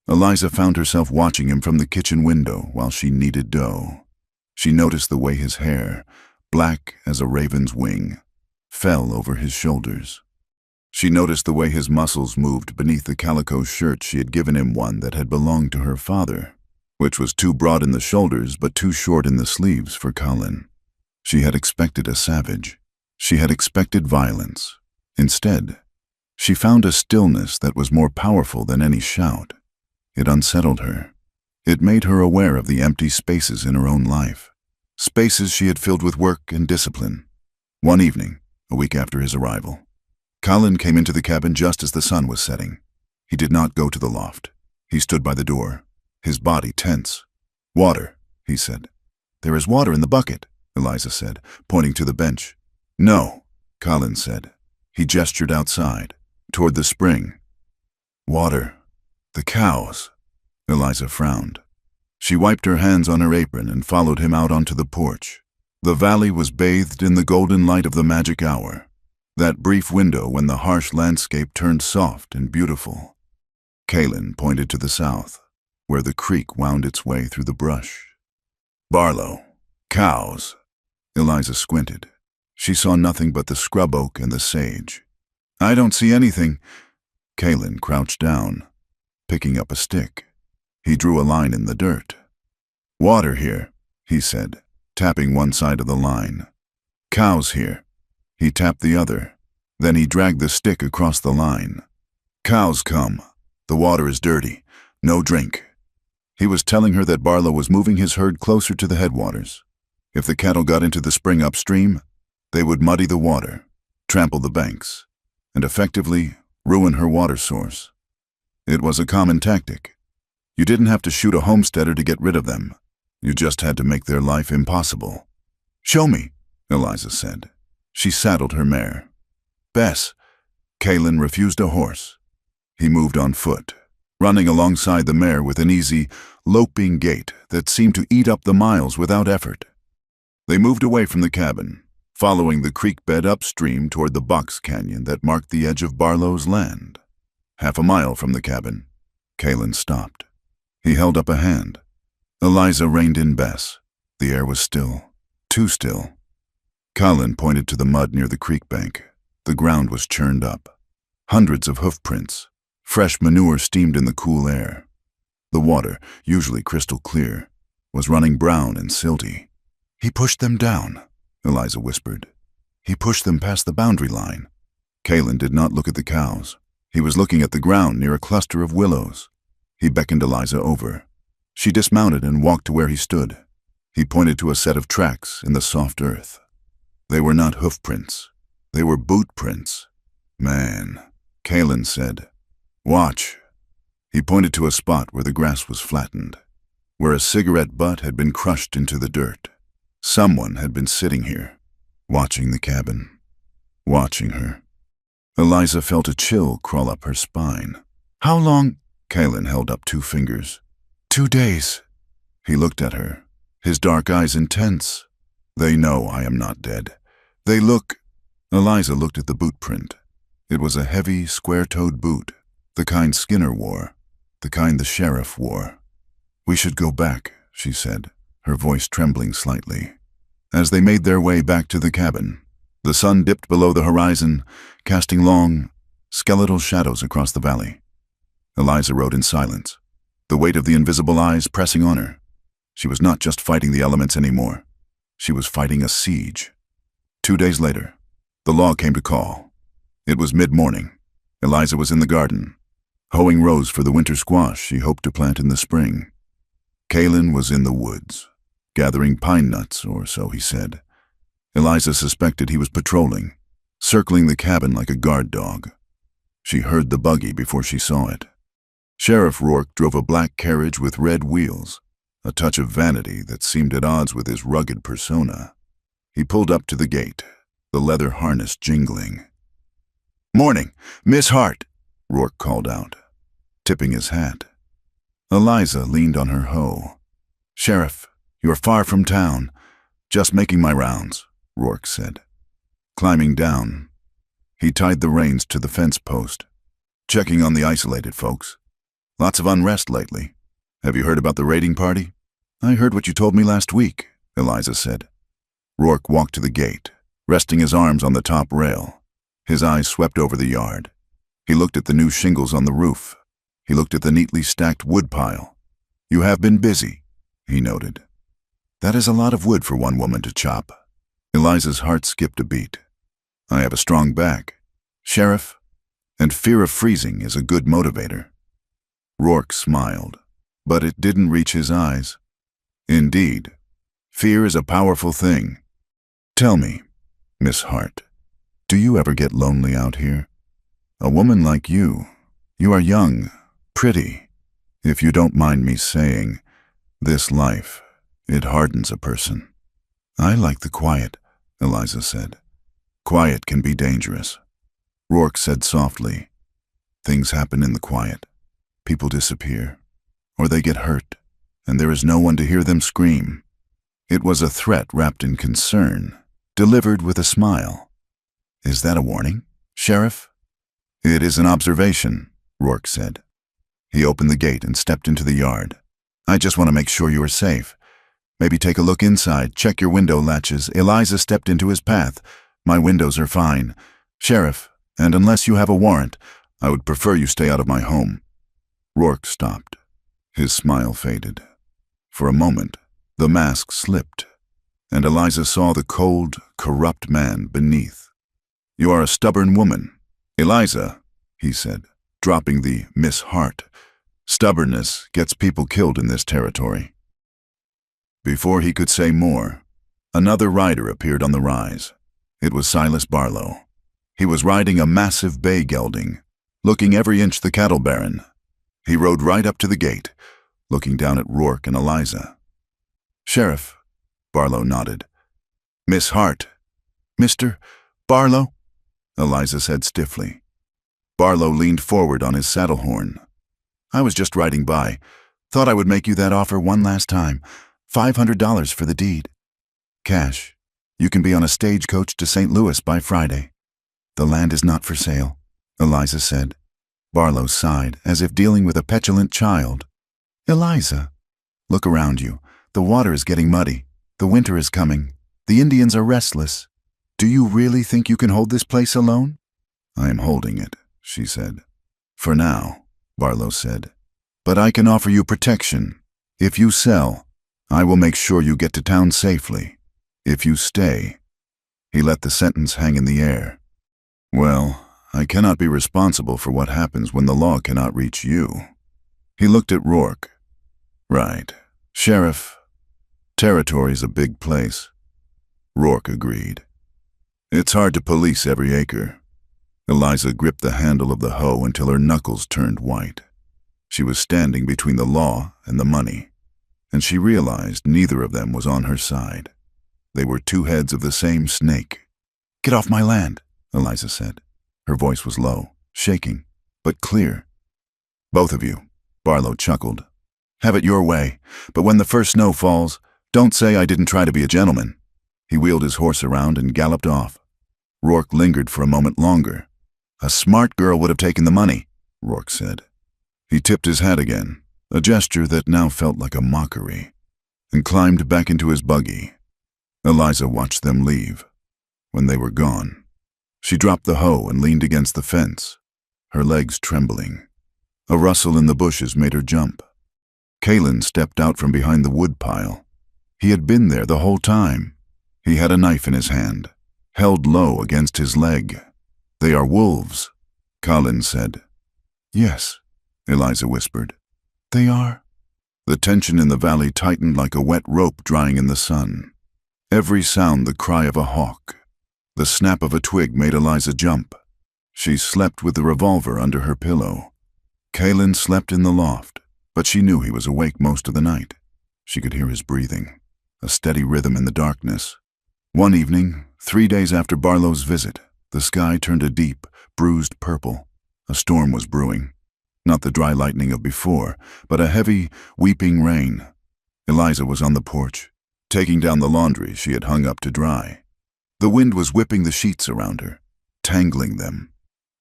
Eliza found herself watching him from the kitchen window while she kneaded dough. She noticed the way his hair, black as a raven's wing, fell over his shoulders. She noticed the way his muscles moved beneath the calico shirt she had given him, one that had belonged to her father, which was too broad in the shoulders but too short in the sleeves for Cullen. She had expected a savage. She had expected violence. Instead, she found a stillness that was more powerful than any shout. It unsettled her. It made her aware of the empty spaces in her own life, spaces she had filled with work and discipline. One evening, a week after his arrival, Cullen came into the cabin just as the sun was setting. He did not go to the loft. He stood by the door, his body tense. "Water," he said. "There is water in the bucket," Eliza said, pointing to the bench. "No," Colin said. He gestured outside, toward the spring. Water. The cows. Eliza frowned. She wiped her hands on her apron and followed him out onto the porch. The valley was bathed in the golden light of the magic hour, that brief window when the harsh landscape turned soft and beautiful. Kalin pointed to the south, where the creek wound its way through the brush. Barlow. Cows. Eliza squinted. She saw nothing but the scrub oak and the sage. I don't see anything. Kalin crouched down, picking up a stick. He drew a line in the dirt. Water here, he said, tapping one side of the line. Cows here. He tapped the other. Then he dragged the stick across the line. Cows come. The water is dirty. No drink. He was telling her that Barlow was moving his herd closer to the headwaters. If the cattle got into the spring upstream, they would muddy the water, trample the banks, and effectively ruin her water source. It was a common tactic. You didn't have to shoot a homesteader to get rid of them. You just had to make their life impossible. Show me, Eliza said. She saddled her mare. Bess. Kalin refused a horse. He moved on foot, running alongside the mare with an easy, loping gait that seemed to eat up the miles without effort. They moved away from the cabin, following the creek bed upstream toward the box canyon that marked the edge of Barlow's land. Half a mile from the cabin, Kalin stopped. He held up a hand. Eliza reined in Bess. The air was still, too still. Colin pointed to the mud near the creek bank. The ground was churned up. Hundreds of hoof prints. Fresh manure steamed in the cool air. The water, usually crystal clear, was running brown and silty. He pushed them down, Eliza whispered. He pushed them past the boundary line. Kalin did not look at the cows. He was looking at the ground near a cluster of willows. He beckoned Eliza over. She dismounted and walked to where he stood. He pointed to a set of tracks in the soft earth. They were not hoof prints. They were boot prints. Man, Kalin said. Watch. He pointed to a spot where the grass was flattened, where a cigarette butt had been crushed into the dirt. Someone had been sitting here, watching the cabin, watching her. Eliza felt a chill crawl up her spine. How long? Kalin held up 2 fingers. 2 days. He looked at her, his dark eyes intense. They know I am not dead. They look. Eliza looked at the boot print. It was a heavy, square-toed boot, the kind Skinner wore, the kind the sheriff wore. We should go back, she said, her voice trembling slightly. As they made their way back to the cabin, the sun dipped below the horizon, casting long, skeletal shadows across the valley. Eliza rode in silence, the weight of the invisible eyes pressing on her. She was not just fighting the elements anymore. She was fighting a siege. 2 days later, the law came to call. It was mid-morning. Eliza was in the garden, hoeing rows for the winter squash she hoped to plant in the spring. Kalin was in the woods, gathering pine nuts, or so he said. Eliza suspected he was patrolling, circling the cabin like a guard dog. She heard the buggy before she saw it. Sheriff Rourke drove a black carriage with red wheels, a touch of vanity that seemed at odds with his rugged persona. He pulled up to the gate, the leather harness jingling. "Morning, Miss Hart," Rourke called out, tipping his hat. Eliza leaned on her hoe. "Sheriff, you're far from town. Just making my rounds," Rourke said. Climbing down, he tied the reins to the fence post. "Checking on the isolated folks. Lots of unrest lately. Have you heard about the raiding party?" "I heard what you told me last week," Eliza said. Rourke walked to the gate, resting his arms on the top rail. His eyes swept over the yard. He looked at the new shingles on the roof. He looked at the neatly stacked wood pile. "You have been busy," he noted. "That is a lot of wood for one woman to chop." Eliza's heart skipped a beat. "I have a strong back, Sheriff, and fear of freezing is a good motivator." Rourke smiled, but it didn't reach his eyes. "Indeed, fear is a powerful thing. Tell me, Miss Hart, do you ever get lonely out here? A woman like you are young, pretty. If you don't mind me saying, this life, it hardens a person." "I like the quiet," Eliza said. Quiet can be dangerous. Rourke said softly. Things happen in the quiet. People disappear, or they get hurt, and there is no one to hear them scream. It was a threat wrapped in concern, delivered with a smile. Is that a warning, Sheriff? It is an observation, Rourke said. He opened the gate and stepped into the yard. I just want to make sure you are safe. Maybe take a look inside, check your window latches. Eliza stepped into his path. My windows are fine. Sheriff, and unless you have a warrant, I would prefer you stay out of my home. Rourke stopped. His smile faded. For a moment, the mask slipped, and Eliza saw the cold, corrupt man beneath. You are a stubborn woman. Eliza, he said, dropping the Miss Hart. Stubbornness gets people killed in this territory. Before he could say more, another rider appeared on the rise. It was Silas Barlow. He was riding a massive bay gelding, looking every inch the cattle baron. He rode right up to the gate, looking down at Rourke and Eliza. Sheriff, Barlow nodded. Miss Hart. Mr. Barlow? Eliza said stiffly. Barlow leaned forward on his saddle horn. I was just riding by. Thought I would make you that offer one last time. $500 for the deed. Cash. You can be on a stagecoach to St. Louis by Friday. The land is not for sale, Eliza said. Barlow sighed, as if dealing with a petulant child. Eliza, look around you. The water is getting muddy. The winter is coming. The Indians are restless. Do you really think you can hold this place alone? I am holding it, she said. For now, Barlow said. But I can offer you protection. If you sell, I will make sure you get to town safely. If you stay. He let the sentence hang in the air. Well, I cannot be responsible for what happens when the law cannot reach you. He looked at Rourke. Right. Sheriff, territory's a big place. Rourke agreed. It's hard to police every acre. Eliza gripped the handle of the hoe until her knuckles turned white. She was standing between the law and the money, and she realized neither of them was on her side. They were two heads of the same snake. Get off my land, Eliza said. Her voice was low, shaking, but clear. Both of you, Barlow chuckled. Have it your way, but when the first snow falls, don't say I didn't try to be a gentleman. He wheeled his horse around and galloped off. Rourke lingered for a moment longer. A smart girl would have taken the money, Rourke said. He tipped his hat again, a gesture that now felt like a mockery, and climbed back into his buggy. Eliza watched them leave. When they were gone, she dropped the hoe and leaned against the fence, her legs trembling. A rustle in the bushes made her jump. Kalen stepped out from behind the wood pile. He had been there the whole time. He had a knife in his hand, held low against his leg. They are wolves, Colin said. Yes, Eliza whispered. They are. The tension in the valley tightened like a wet rope drying in the sun. Every sound the cry of a hawk. The snap of a twig made Eliza jump. She slept with the revolver under her pillow. Kalen slept in the loft, but she knew he was awake most of the night. She could hear his breathing, a steady rhythm in the darkness. One evening, 3 days after Barlow's visit, the sky turned a deep, bruised purple. A storm was brewing. Not the dry lightning of before, but a heavy, weeping rain. Eliza was on the porch, taking down the laundry she had hung up to dry. The wind was whipping the sheets around her, tangling them.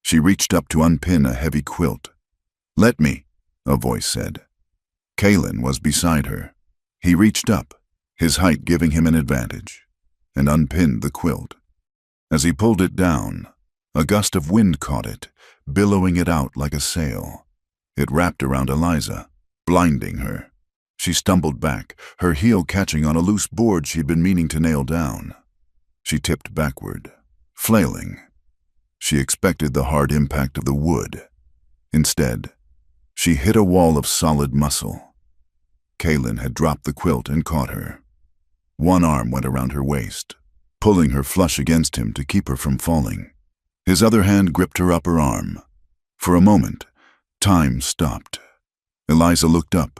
She reached up to unpin a heavy quilt. Let me, a voice said. Kalen was beside her. He reached up, his height giving him an advantage, and unpinned the quilt. As he pulled it down, a gust of wind caught it, billowing it out like a sail. It wrapped around Eliza, blinding her. She stumbled back, her heel catching on a loose board she'd been meaning to nail down. She tipped backward, flailing. She expected the hard impact of the wood. Instead, she hit a wall of solid muscle. Kalen had dropped the quilt and caught her. One arm went around her waist, pulling her flush against him to keep her from falling. His other hand gripped her upper arm. For a moment, time stopped. Eliza looked up.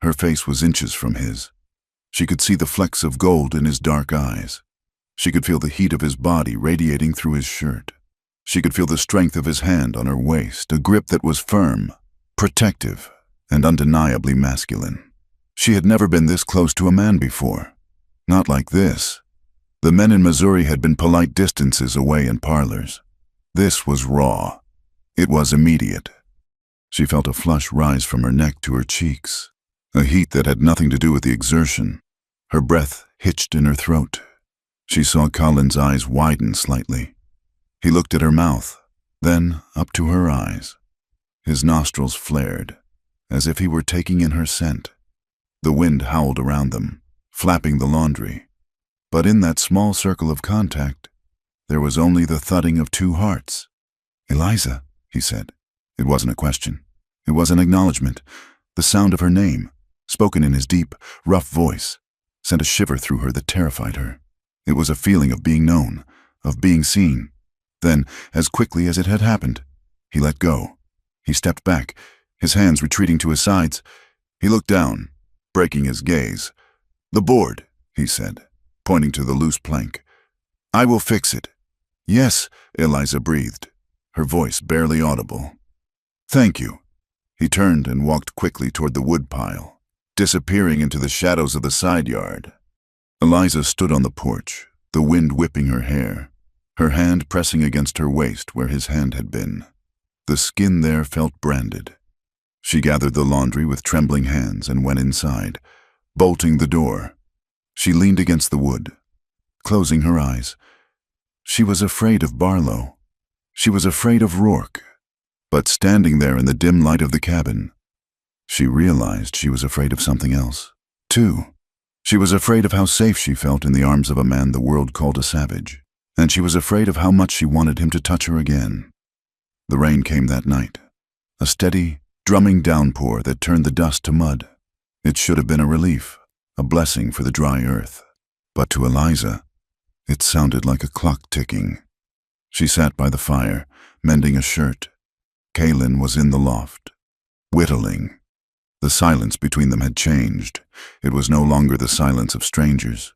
Her face was inches from his. She could see the flecks of gold in his dark eyes. She could feel the heat of his body radiating through his shirt. She could feel the strength of his hand on her waist, a grip that was firm, protective, and undeniably masculine. She had never been this close to a man before. Not like this. The men in Missouri had been polite distances away in parlors. This was raw. It was immediate. She felt a flush rise from her neck to her cheeks, a heat that had nothing to do with the exertion. Her breath hitched in her throat. She saw Colin's eyes widen slightly. He looked at her mouth, then up to her eyes. His nostrils flared, as if he were taking in her scent. The wind howled around them, flapping the laundry. But in that small circle of contact, there was only the thudding of two hearts. "Eliza," he said. It wasn't a question. It was an acknowledgement. The sound of her name, spoken in his deep, rough voice, sent a shiver through her that terrified her. It was a feeling of being known, of being seen. Then, as quickly as it had happened, he let go. He stepped back, his hands retreating to his sides. He looked down, breaking his gaze. "The board," he said, pointing to the loose plank. "I will fix it." "Yes," Eliza breathed, her voice barely audible. "Thank you." He turned and walked quickly toward the woodpile, disappearing into the shadows of the side yard. Eliza stood on the porch, the wind whipping her hair, her hand pressing against her waist where his hand had been. The skin there felt branded. She gathered the laundry with trembling hands and went inside, bolting the door. She leaned against the wood, closing her eyes. She was afraid of Barlow. She was afraid of Rourke. But standing there in the dim light of the cabin, she realized she was afraid of something else, too. She was afraid of how safe she felt in the arms of a man the world called a savage, and she was afraid of how much she wanted him to touch her again. The rain came that night, a steady, drumming downpour that turned the dust to mud. It should have been a relief, a blessing for the dry earth. But to Eliza, it sounded like a clock ticking. She sat by the fire, mending a shirt. Kaylin was in the loft, whittling. The silence between them had changed. It was no longer the silence of strangers.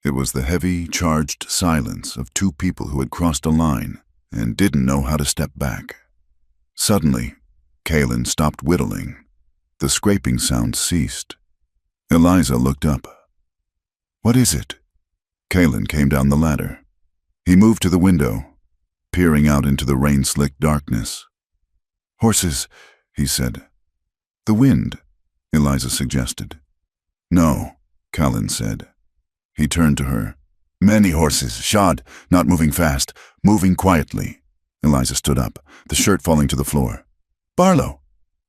It was the heavy, charged silence of two people who had crossed a line and didn't know how to step back. Suddenly, Kaylin stopped whittling. The scraping sound ceased. Eliza looked up. "What is it?" Kaylin came down the ladder. He moved to the window, peering out into the rain-slicked darkness. "Horses," he said. "The wind," Eliza suggested. "No," Kaylin said. He turned to her. "Many horses, shod, not moving fast, moving quietly." Eliza stood up, the shirt falling to the floor. "Barlow."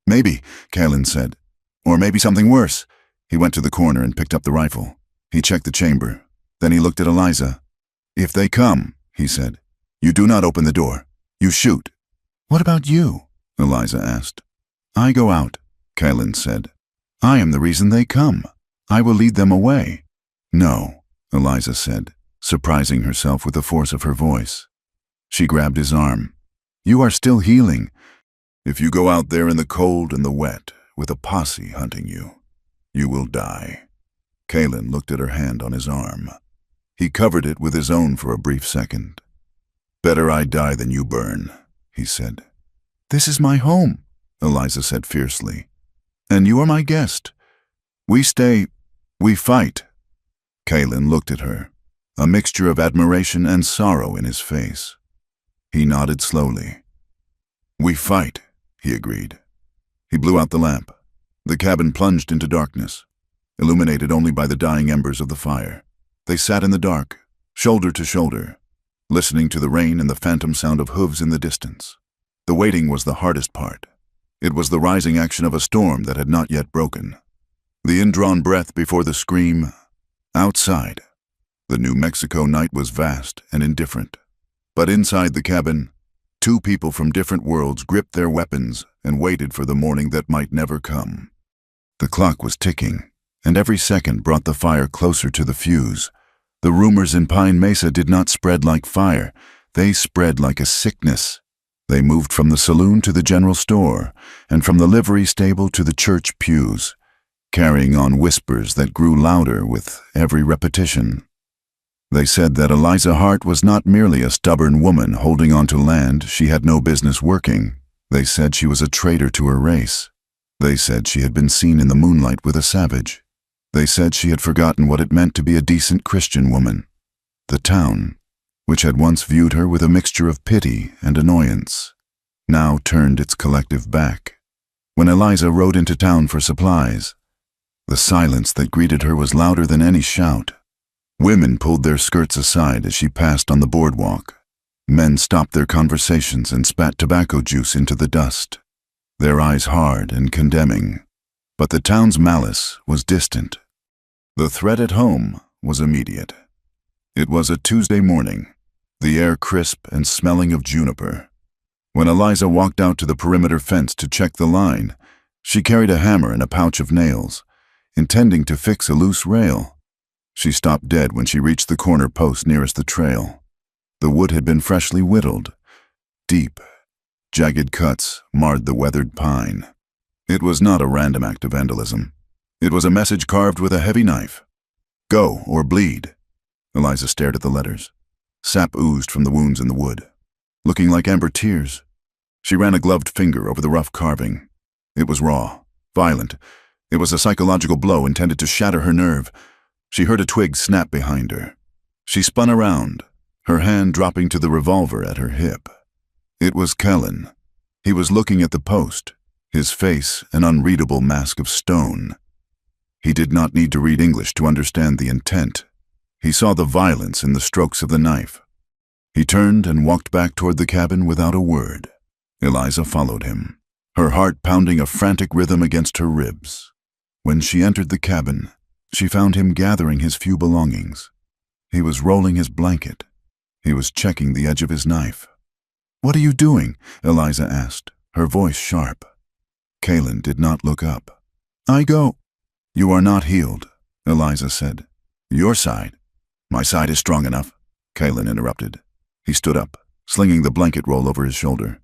"Maybe," Kaylin said. "Or maybe something worse." He went to the corner and picked up the rifle. He checked the chamber. Then he looked at Eliza. "If they come," he said, "you do not open the door. You shoot." "What about you?" Eliza asked. "I go out," Kaylin said. "I am the reason they come. I will lead them away." "No," Eliza said, surprising herself with the force of her voice. She grabbed his arm. "You are still healing. If you go out there in the cold and the wet, with a posse hunting you, you will die." Kaylin looked at her hand on his arm. He covered it with his own for a brief second. "Better I die than you burn," he said. "This is my home," Eliza said fiercely. "And you are my guest. We stay, we fight." Kaylin looked at her, a mixture of admiration and sorrow in his face. He nodded slowly. "We fight," he agreed. He blew out the lamp. The cabin plunged into darkness, illuminated only by the dying embers of the fire. They sat in the dark, shoulder to shoulder, listening to the rain and the phantom sound of hooves in the distance. The waiting was the hardest part. It was the rising action of a storm that had not yet broken. The indrawn breath before the scream. Outside, the New Mexico night was vast and indifferent. But inside the cabin, two people from different worlds gripped their weapons and waited for the morning that might never come. The clock was ticking, and every second brought the fire closer to the fuse. The rumors in Pine Mesa did not spread like fire. They spread like a sickness. They moved from the saloon to the general store, and from the livery stable to the church pews, carrying on whispers that grew louder with every repetition. They said that Eliza Hart was not merely a stubborn woman holding on to land she had no business working. They said she was a traitor to her race. They said she had been seen in the moonlight with a savage. They said she had forgotten what it meant to be a decent Christian woman. The town, which had once viewed her with a mixture of pity and annoyance, now turned its collective back. When Eliza rode into town for supplies, the silence that greeted her was louder than any shout. Women pulled their skirts aside as she passed on the boardwalk. Men stopped their conversations and spat tobacco juice into the dust, their eyes hard and condemning. But the town's malice was distant. The threat at home was immediate. It was a Tuesday morning, the air crisp and smelling of juniper. When Eliza walked out to the perimeter fence to check the line, she carried a hammer and a pouch of nails, intending to fix a loose rail. She stopped dead when she reached the corner post nearest the trail. The wood had been freshly whittled. Deep, jagged cuts marred the weathered pine. It was not a random act of vandalism. It was a message carved with a heavy knife. Go or bleed. Eliza stared at the letters. Sap oozed from the wounds in the wood, looking like amber tears. She ran a gloved finger over the rough carving. It was raw, violent. It was a psychological blow intended to shatter her nerve. She heard a twig snap behind her. She spun around, her hand dropping to the revolver at her hip. It was Kellen. He was looking at the post, his face an unreadable mask of stone. He did not need to read English to understand the intent. He saw the violence in the strokes of the knife. He turned and walked back toward the cabin without a word. Eliza followed him, her heart pounding a frantic rhythm against her ribs. When she entered the cabin, she found him gathering his few belongings. He was rolling his blanket. He was checking the edge of his knife. "What are you doing?" Eliza asked, her voice sharp. Kalen did not look up. "I go." "You are not healed," Eliza said. "Your side." "My side is strong enough," Kalen interrupted. He stood up, slinging the blanket roll over his shoulder.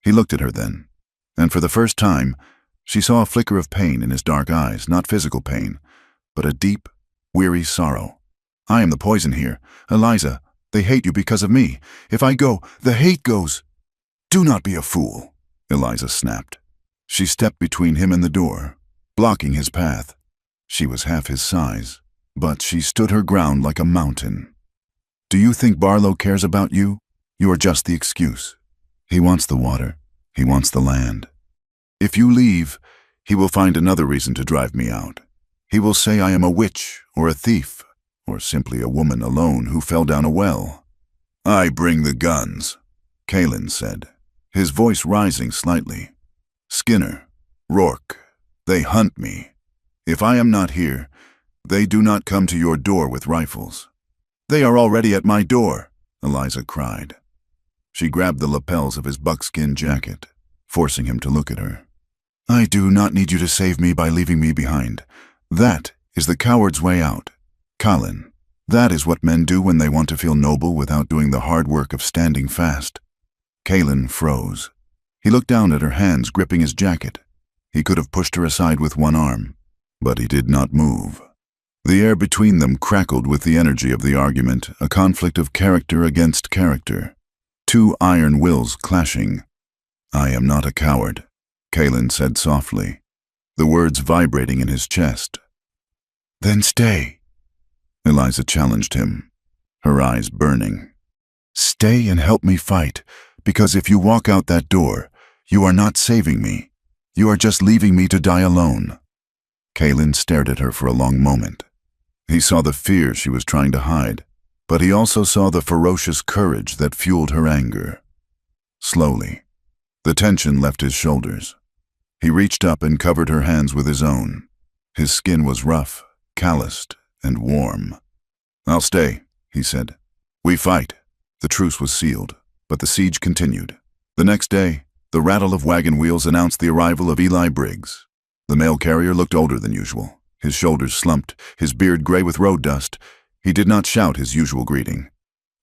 He looked at her then, and for the first time, she saw a flicker of pain in his dark eyes, not physical pain, but a deep, weary sorrow. "I am the poison here. Eliza, they hate you because of me. If I go, the hate goes." "Do not be a fool," Eliza snapped. She stepped between him and the door, blocking his path. She was half his size, but she stood her ground like a mountain. "Do you think Barlow cares about you? You are just the excuse. He wants the water. He wants the land. If you leave, he will find another reason to drive me out. He will say I am a witch or a thief, or simply a woman alone who fell down a well." "I bring the guns," Kalen said, his voice rising slightly. "Skinner, Rourke, they hunt me. If I am not here, they do not come to your door with rifles." "They are already at my door," Eliza cried. She grabbed the lapels of his buckskin jacket, forcing him to look at her. "I do not need you to save me by leaving me behind. That is the coward's way out. Colin, that is what men do when they want to feel noble without doing the hard work of standing fast." Kalen froze. He looked down at her hands gripping his jacket. He could have pushed her aside with one arm, but he did not move. The air between them crackled with the energy of the argument, a conflict of character against character. Two iron wills clashing. "I am not a coward," Kalen said softly, the words vibrating in his chest. "Then stay," Eliza challenged him, her eyes burning. "Stay and help me fight, because if you walk out that door, you are not saving me. You are just leaving me to die alone." Kalen stared at her for a long moment. He saw the fear she was trying to hide, but he also saw the ferocious courage that fueled her anger. Slowly, the tension left his shoulders. He reached up and covered her hands with his own. His skin was rough, calloused, and warm. "I'll stay," he said. "We fight." The truce was sealed, but the siege continued. The next day, the rattle of wagon wheels announced the arrival of Eli Briggs. The mail carrier looked older than usual, his shoulders slumped, his beard gray with road dust. He did not shout his usual greeting.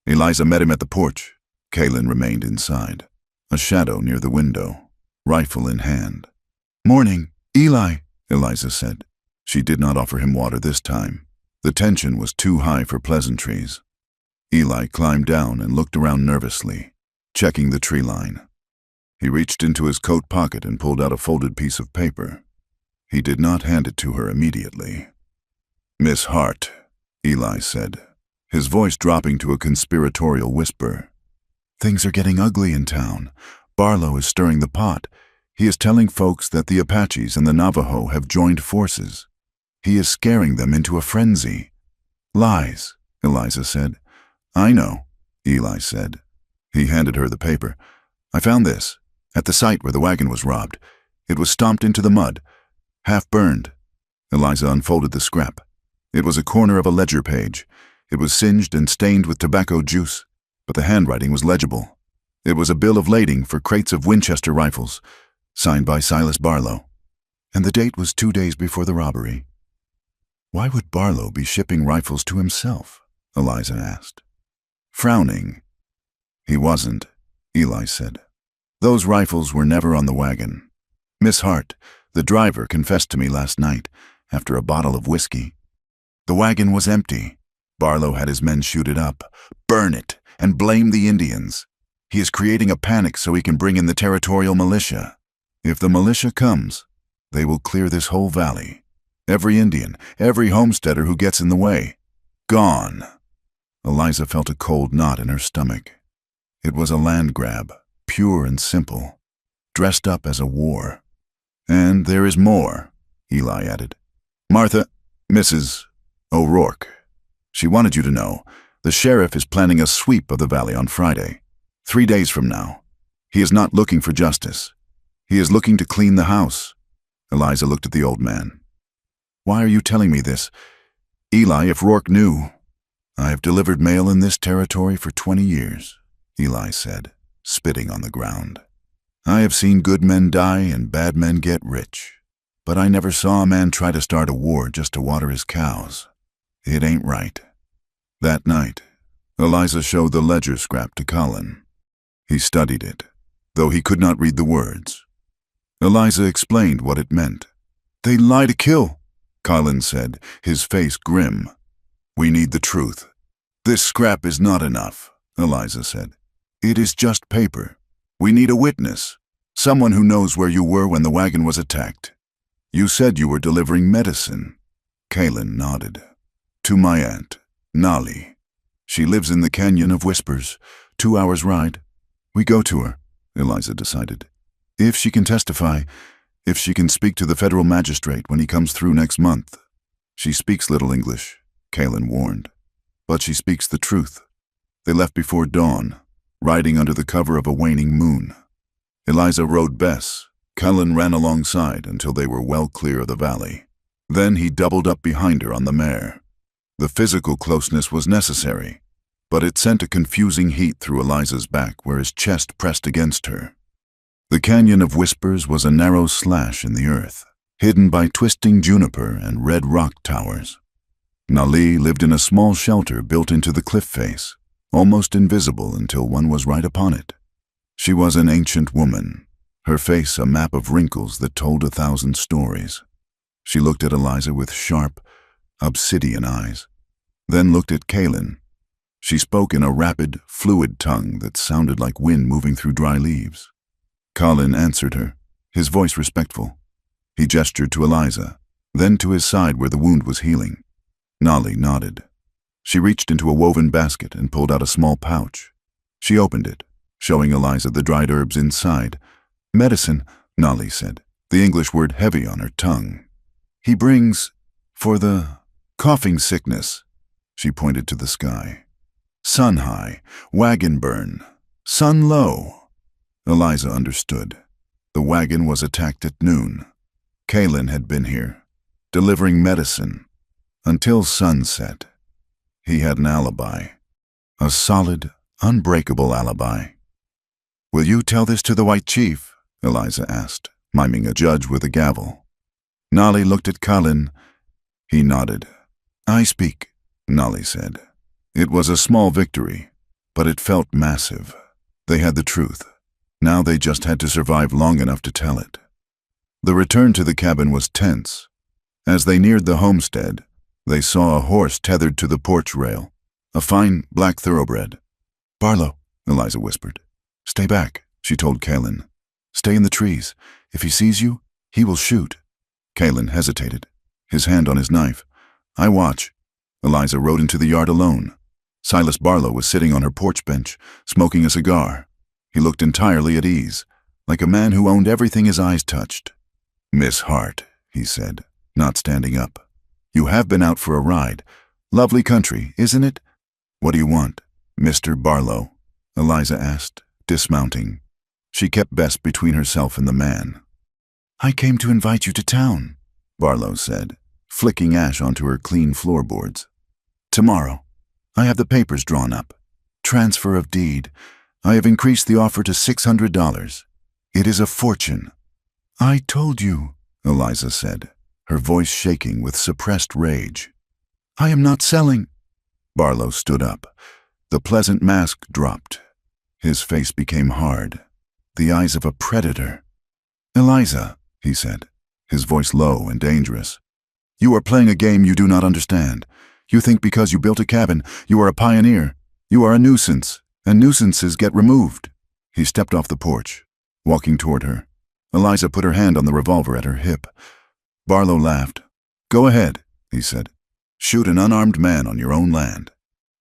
Eliza met him at the porch. Kalen remained inside, a shadow near the window, rifle in hand. "Morning, Eli," Eliza said. She did not offer him water this time. The tension was too high for pleasantries. Eli climbed down and looked around nervously, checking the tree line. He reached into his coat pocket and pulled out a folded piece of paper. He did not hand it to her immediately. "Miss Hart," Eli said, his voice dropping to a conspiratorial whisper. "Things are getting ugly in town. Barlow is stirring the pot. He is telling folks that the Apaches and the Navajo have joined forces. He is scaring them into a frenzy." "Lies," Eliza said. "I know," Eli said. He handed her the paper. "I found this, at the site where the wagon was robbed. It was stomped into the mud, half burned." Eliza unfolded the scrap. It was a corner of a ledger page. It was singed and stained with tobacco juice, but the handwriting was legible. It was a bill of lading for crates of Winchester rifles, signed by Silas Barlow. And the date was 2 days before the robbery. "Why would Barlow be shipping rifles to himself?" Eliza asked. Frowning, "He wasn't," Eli said. "Those rifles were never on the wagon. Miss Hart, the driver, confessed to me last night, after a bottle of whiskey. The wagon was empty. Barlow had his men shoot it up, burn it, and blame the Indians. He is creating a panic so he can bring in the territorial militia. If the militia comes, they will clear this whole valley. Every Indian, every homesteader who gets in the way. Gone." Eliza felt a cold knot in her stomach. It was a land grab, pure and simple, dressed up as a war. "And there is more," Eli added. "Martha, Mrs. O'Rourke, she wanted you to know, the sheriff is planning a sweep of the valley on Friday, 3 days from now. He is not looking for justice. He is looking to clean the house." Eliza looked at the old man. "Why are you telling me this? Eli, if Rourke knew—" "I have delivered mail in this territory for 20 years, Eli said, spitting on the ground. "I have seen good men die and bad men get rich, but I never saw a man try to start a war just to water his cows. It ain't right." That night, Eliza showed the ledger scrap to Colin. He studied it, though he could not read the words. Eliza explained what it meant. "They lie to kill," Colin said, his face grim. "We need the truth." "This scrap is not enough," Eliza said. "It is just paper. We need a witness, someone who knows where you were when the wagon was attacked. You said you were delivering medicine." Kalin nodded. "To my aunt, Nali. She lives in the Canyon of Whispers, 2 hours' ride. We go to her," Eliza decided. "If she can testify, if she can speak to the federal magistrate when he comes through next month." "She speaks little English," Kalin warned, "but she speaks the truth." They left before dawn, riding under the cover of a waning moon. Eliza rode Bess. Cullen ran alongside until they were well clear of the valley. Then he doubled up behind her on the mare. The physical closeness was necessary, but it sent a confusing heat through Eliza's back where his chest pressed against her. The Canyon of Whispers was a narrow slash in the earth, hidden by twisting juniper and red rock towers. Nali lived in a small shelter built into the cliff face, almost invisible until one was right upon it. She was an ancient woman, her face a map of wrinkles that told 1,000 stories. She looked at Eliza with sharp, obsidian eyes, then looked at Kalin. She spoke in a rapid, fluid tongue that sounded like wind moving through dry leaves. Colin answered her, his voice respectful. He gestured to Eliza, then to his side where the wound was healing. Nali nodded. She reached into a woven basket and pulled out a small pouch. She opened it, showing Eliza the dried herbs inside. "Medicine," Nali said, the English word heavy on her tongue. "He brings for the coughing sickness." She pointed to the sky. "Sun high, wagon burn, sun low." Eliza understood. The wagon was attacked at noon. Kalin had been here, delivering medicine, until sunset. He had an alibi, a solid, unbreakable alibi. "Will you tell this to the white chief?" Eliza asked, miming a judge with a gavel. Nali looked at Colin. He nodded. "I speak," Nali said. It was a small victory, but it felt massive. They had the truth. Now they just had to survive long enough to tell it. The return to the cabin was tense. As they neared the homestead, they saw a horse tethered to the porch rail. A fine black thoroughbred. Barlow, Eliza whispered. Stay back, she told Kaylin. Stay in the trees. If he sees you, he will shoot. Kaylin hesitated, his hand on his knife. I watch. Eliza rode into the yard alone. Silas Barlow was sitting on her porch bench, smoking a cigar. He looked entirely at ease, like a man who owned everything his eyes touched. Miss Hart, he said, not standing up. You have been out for a ride. Lovely country, isn't it? What do you want, Mr. Barlow? Eliza asked, dismounting. She kept best between herself and the man. I came to invite you to town, Barlow said, flicking ash onto her clean floorboards. Tomorrow. I have the papers drawn up. Transfer of deed. I have increased the offer to $600. It is a fortune. I told you, Eliza said, her voice shaking with suppressed rage. I am not selling. Barlow stood up. The pleasant mask dropped. His face became hard, the eyes of a predator. Eliza, he said, his voice low and dangerous. You are playing a game you do not understand. You think because you built a cabin, you are a pioneer. You are a nuisance, and nuisances get removed. He stepped off the porch, walking toward her. Eliza put her hand on the revolver at her hip. Barlow laughed. Go ahead, he said. Shoot an unarmed man on your own land.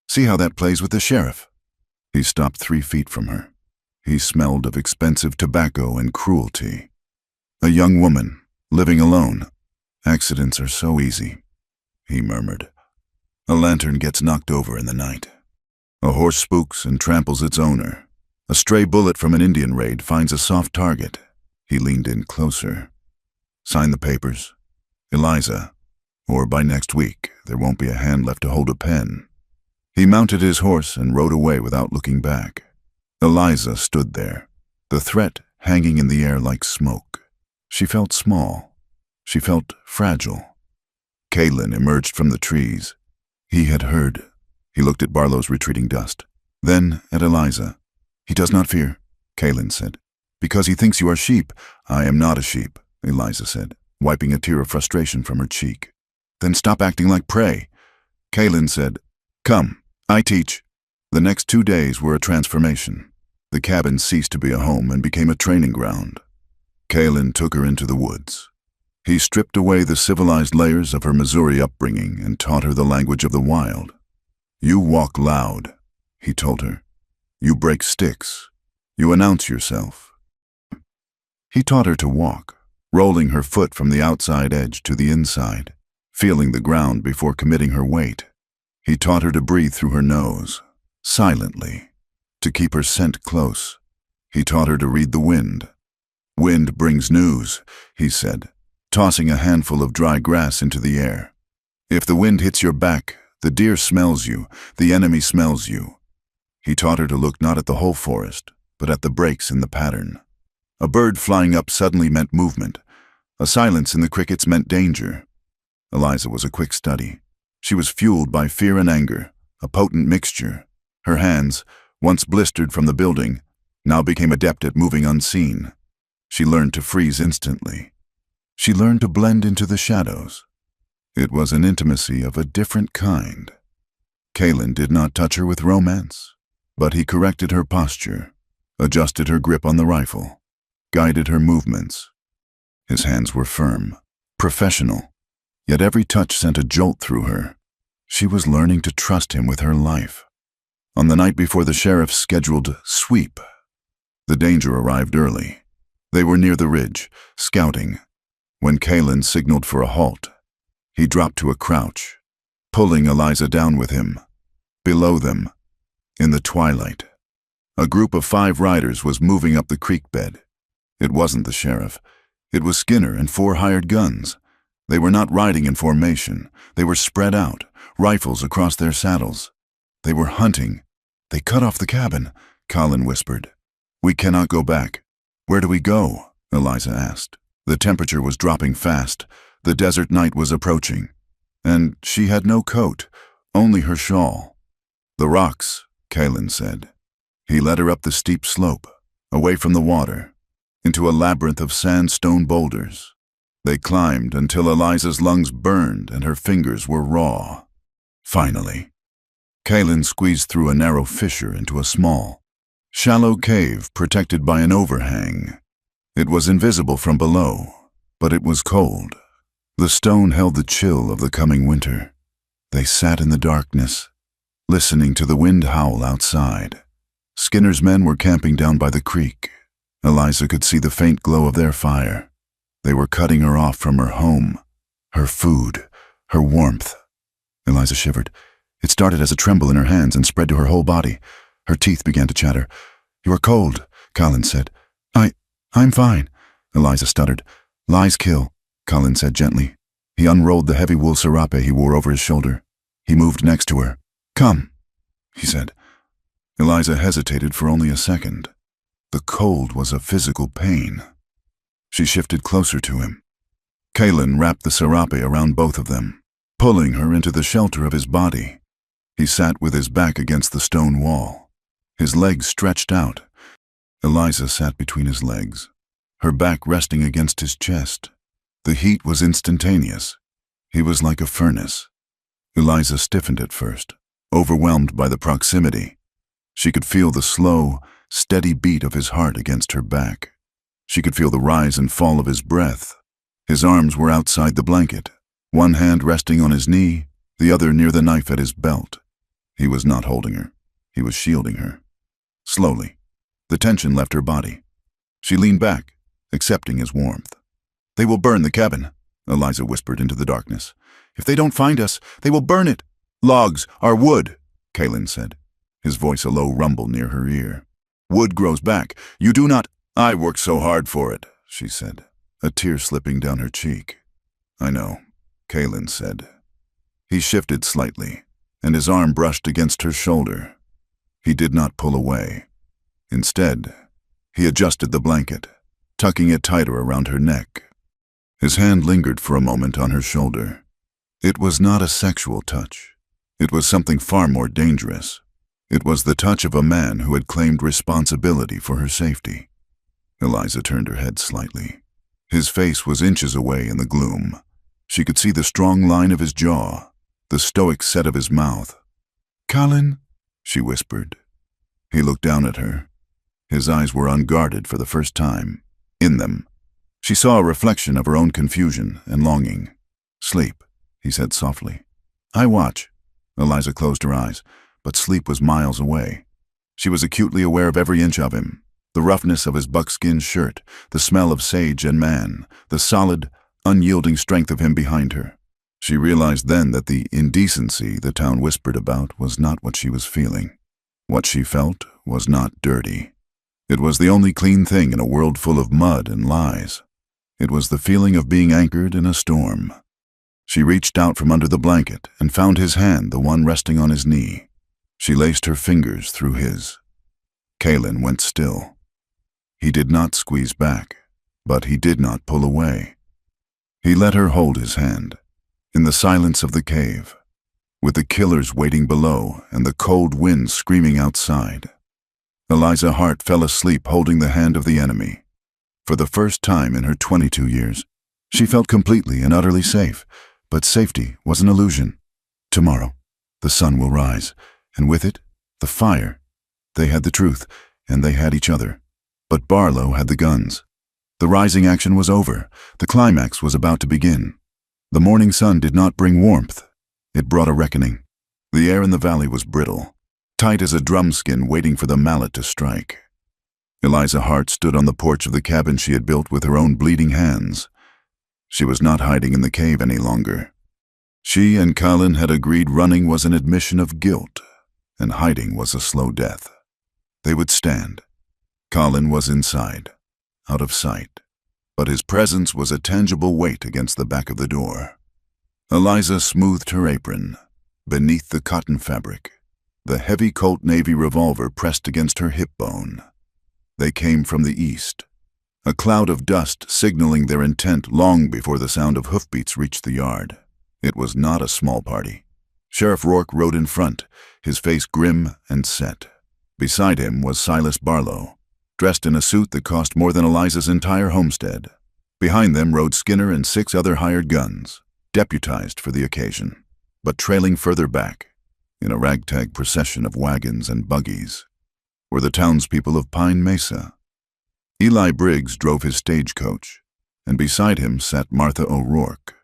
See how that plays with the sheriff. He stopped 3 feet from her. He smelled of expensive tobacco and cruelty. A young woman, living alone. Accidents are so easy, he murmured. A lantern gets knocked over in the night. A horse spooks and tramples its owner. A stray bullet from an Indian raid finds a soft target. He leaned in closer. Sign the papers, Eliza, or by next week there won't be a hand left to hold a pen. He mounted his horse and rode away without looking back. Eliza stood there, the threat hanging in the air like smoke. She felt small. She felt fragile. Kaylin emerged from the trees. He had heard. He looked at Barlow's retreating dust, then at Eliza. He does not fear, Kaylin said. Because he thinks you are sheep. I am not a sheep, Eliza said, wiping a tear of frustration from her cheek. Then stop acting like prey. Kaylin said, Come, I teach. The next 2 days were a transformation. The cabin ceased to be a home and became a training ground. Kaylin took her into the woods. He stripped away the civilized layers of her Missouri upbringing and taught her the language of the wild. You walk loud, he told her. You break sticks. You announce yourself. He taught her to walk, rolling her foot from the outside edge to the inside, feeling the ground before committing her weight. He taught her to breathe through her nose, silently, to keep her scent close. He taught her to read the wind. Wind brings news, he said, tossing a handful of dry grass into the air. If the wind hits your back, the deer smells you, the enemy smells you. He taught her to look not at the whole forest, but at the breaks in the pattern. A bird flying up suddenly meant movement. A silence in the crickets meant danger. Eliza was a quick study. She was fueled by fear and anger, a potent mixture. Her hands, once blistered from the building, now became adept at moving unseen. She learned to freeze instantly. She learned to blend into the shadows. It was an intimacy of a different kind. Kaylin did not touch her with romance, but he corrected her posture, adjusted her grip on the rifle, guided her movements. His hands were firm, professional, yet every touch sent a jolt through her. She was learning to trust him with her life. On the night before the sheriff's scheduled sweep, the danger arrived early. They were near the ridge, scouting. When Kaylin signaled for a halt, he dropped to a crouch, pulling Eliza down with him. Below them, in the twilight, a group of 5 riders was moving up the creek bed. It wasn't the sheriff. It was Skinner and 4 hired guns. They were not riding in formation. They were spread out, rifles across their saddles. They were hunting. They cut off the cabin, Colin whispered. We cannot go back. Where do we go? Eliza asked. The temperature was dropping fast. The desert night was approaching. And she had no coat, only her shawl. The rocks, Kaylin said. He led her up the steep slope, away from the water, into a labyrinth of sandstone boulders. They climbed until Eliza's lungs burned and her fingers were raw. Finally, Kalen squeezed through a narrow fissure into a small, shallow cave protected by an overhang. It was invisible from below, but it was cold. The stone held the chill of the coming winter. They sat in the darkness, listening to the wind howl outside. Skinner's men were camping down by the creek. Eliza could see the faint glow of their fire. They were cutting her off from her home, her food, her warmth. Eliza shivered. It started as a tremble in her hands and spread to her whole body. Her teeth began to chatter. "You are cold," Colin said. I'm fine," Eliza stuttered. "Lies kill," Colin said gently. He unrolled the heavy wool serape he wore over his shoulder. He moved next to her. "Come," he said. Eliza hesitated for only a second. The cold was a physical pain. She shifted closer to him. Kalen wrapped the serape around both of them, pulling her into the shelter of his body. He sat with his back against the stone wall. His legs stretched out. Eliza sat between his legs, her back resting against his chest. The heat was instantaneous. He was like a furnace. Eliza stiffened at first, overwhelmed by the proximity. She could feel the slow, steady beat of his heart against her back. She could feel the rise and fall of his breath. His arms were outside the blanket, one hand resting on his knee, the other near the knife at his belt. He was not holding her. He was shielding her. Slowly, the tension left her body. She leaned back, accepting his warmth. "They will burn the cabin," Eliza whispered into the darkness. "If they don't find us, they will burn it." "Logs are wood," Kalen said, his voice a low rumble near her ear. "Wood grows back. You do not—" "I worked so hard for it," she said, a tear slipping down her cheek. "I know," Kalen said. He shifted slightly, and his arm brushed against her shoulder. He did not pull away. Instead, he adjusted the blanket, tucking it tighter around her neck. His hand lingered for a moment on her shoulder. It was not a sexual touch. It was something far more dangerous. It was the touch of a man who had claimed responsibility for her safety. Eliza turned her head slightly. His face was inches away in the gloom. She could see the strong line of his jaw, the stoic set of his mouth. "Colin," she whispered. He looked down at her. His eyes were unguarded for the first time. In them, she saw a reflection of her own confusion and longing. "Sleep," he said softly. "I watch." Eliza closed her eyes, but sleep was miles away. She was acutely aware of every inch of him, the roughness of his buckskin shirt, the smell of sage and man, the solid, unyielding strength of him behind her. She realized then that the indecency the town whispered about was not what she was feeling. What she felt was not dirty. It was the only clean thing in a world full of mud and lies. It was the feeling of being anchored in a storm. She reached out from under the blanket and found his hand, the one resting on his knee. She laced her fingers through his. Kalen went still. He did not squeeze back, but he did not pull away. He let her hold his hand. In the silence of the cave, with the killers waiting below and the cold wind screaming outside, Eliza Hart fell asleep holding the hand of the enemy. For the first time in her 22 years, she felt completely and utterly safe, but safety was an illusion. Tomorrow, the sun will rise, and with it, the fire. They had the truth, and they had each other. But Barlow had the guns. The rising action was over. The climax was about to begin. The morning sun did not bring warmth. It brought a reckoning. The air in the valley was brittle, tight as a drum skin waiting for the mallet to strike. Eliza Hart stood on the porch of the cabin she had built with her own bleeding hands. She was not hiding in the cave any longer. She and Colin had agreed running was an admission of guilt, and hiding was a slow death. They would stand. Colin was inside, out of sight, but his presence was a tangible weight against the back of the door. Eliza smoothed her apron. Beneath the cotton fabric, the heavy Colt Navy revolver pressed against her hip bone. They came from the east, a cloud of dust signaling their intent long before the sound of hoofbeats reached the yard. It was not a small party. Sheriff Rourke rode in front, his face grim and set. Beside him was Silas Barlow, dressed in a suit that cost more than Eliza's entire homestead. Behind them rode Skinner and 6 other hired guns, deputized for the occasion. But trailing further back, in a ragtag procession of wagons and buggies, were the townspeople of Pine Mesa. Eli Briggs drove his stagecoach, and beside him sat Martha O'Rourke,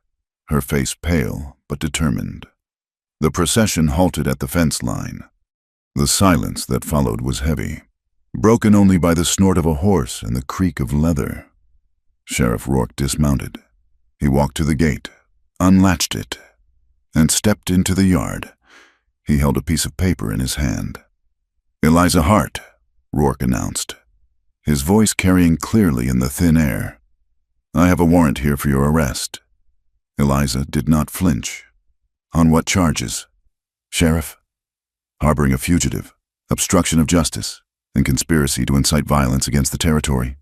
her face pale but determined. The procession halted at the fence line. The silence that followed was heavy, broken only by the snort of a horse and the creak of leather. Sheriff Rourke dismounted. He walked to the gate, unlatched it, and stepped into the yard. He held a piece of paper in his hand. "Eliza Hart," Rourke announced, his voice carrying clearly in the thin air. "I have a warrant here for your arrest." Eliza did not flinch. "On what charges?" "Sheriff, harboring a fugitive, obstruction of justice, and conspiracy to incite violence against the territory."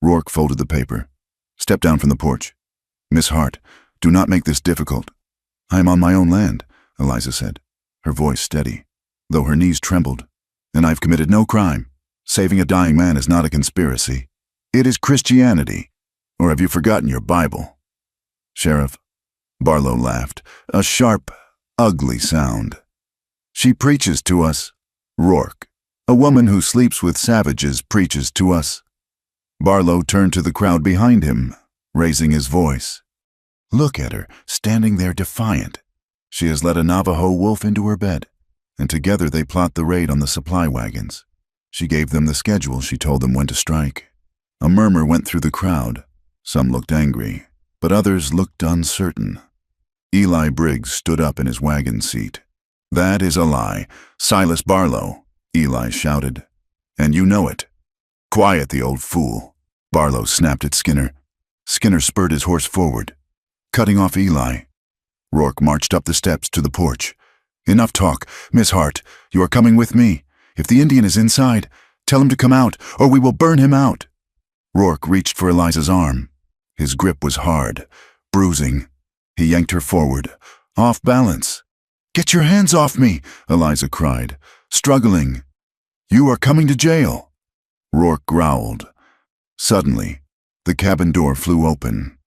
Rourke folded the paper. "Step down from the porch." "Miss Hart, do not make this difficult." "I am on my own land," Eliza said, her voice steady, though her knees trembled. "And I've committed no crime. Saving a dying man is not a conspiracy. It is Christianity. Or have you forgotten your Bible?" "Sheriff," Barlow laughed, a sharp, ugly sound. "She preaches to us, Rourke. A woman who sleeps with savages preaches to us." Barlow turned to the crowd behind him, raising his voice. "Look at her, standing there defiant. She has let a Navajo wolf into her bed, and together they plot the raid on the supply wagons. She gave them the schedule. She told them when to strike." A murmur went through the crowd. Some looked angry, but others looked uncertain. Eli Briggs stood up in his wagon seat. "That is a lie. Silas Barlow," Eli shouted. "And you know it." "Quiet, the old fool," Barlow snapped at Skinner. Skinner spurred his horse forward, cutting off Eli. Rourke marched up the steps to the porch. "Enough talk. Miss Hart, you are coming with me. If the Indian is inside, tell him to come out, or we will burn him out." Rourke reached for Eliza's arm. His grip was hard, bruising. He yanked her forward, off balance. "Get your hands off me," Eliza cried, struggling. "You are coming to jail." Rourke growled. Suddenly, the cabin door flew open.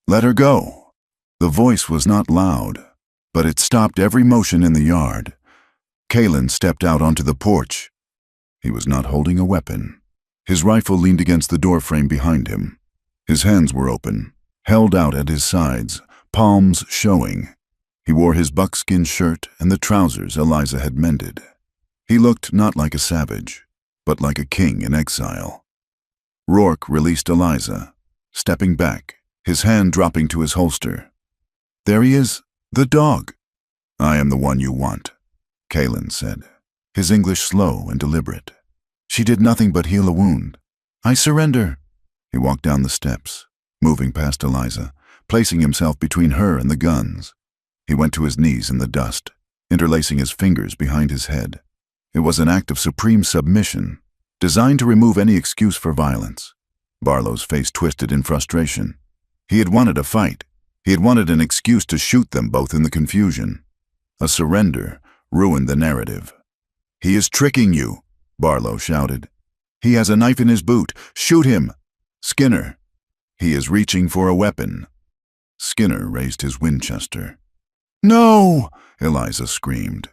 "Let her go." The voice was not loud, but it stopped every motion in the yard. Kalen stepped out onto the porch. He was not holding a weapon. His rifle leaned against the doorframe behind him. His hands were open, held out at his sides, palms showing. He wore his buckskin shirt and the trousers Eliza had mended. He looked not like a savage, but like a king in exile. Rourke released Eliza, stepping back, his hand dropping to his holster. "There he is, the dog." "I am the one you want," Kalen said, his English slow and deliberate. "She did nothing but heal a wound. I surrender." He walked down the steps, moving past Eliza, placing himself between her and the guns. He went to his knees in the dust, interlacing his fingers behind his head. It was an act of supreme submission, designed to remove any excuse for violence. Barlow's face twisted in frustration. He had wanted a fight. He had wanted an excuse to shoot them both in the confusion. A surrender ruined the narrative. "He is tricking you," Barlow shouted. "He has a knife in his boot. Shoot him." "Skinner, he is reaching for a weapon." Skinner raised his Winchester. "No!" Eliza screamed.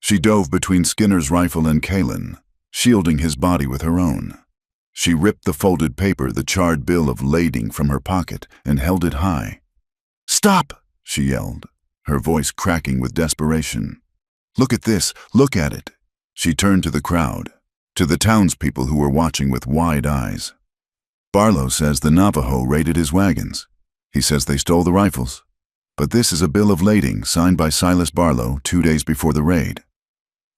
She dove between Skinner's rifle and Kalen, shielding his body with her own. She ripped the folded paper, the charred bill of lading, from her pocket and held it high. "Stop!" she yelled, her voice cracking with desperation. "Look at this, look at it." She turned to the crowd, to the townspeople who were watching with wide eyes. "Barlow says the Navajo raided his wagons. He says they stole the rifles. But this is a bill of lading signed by Silas Barlow 2 days before the raid."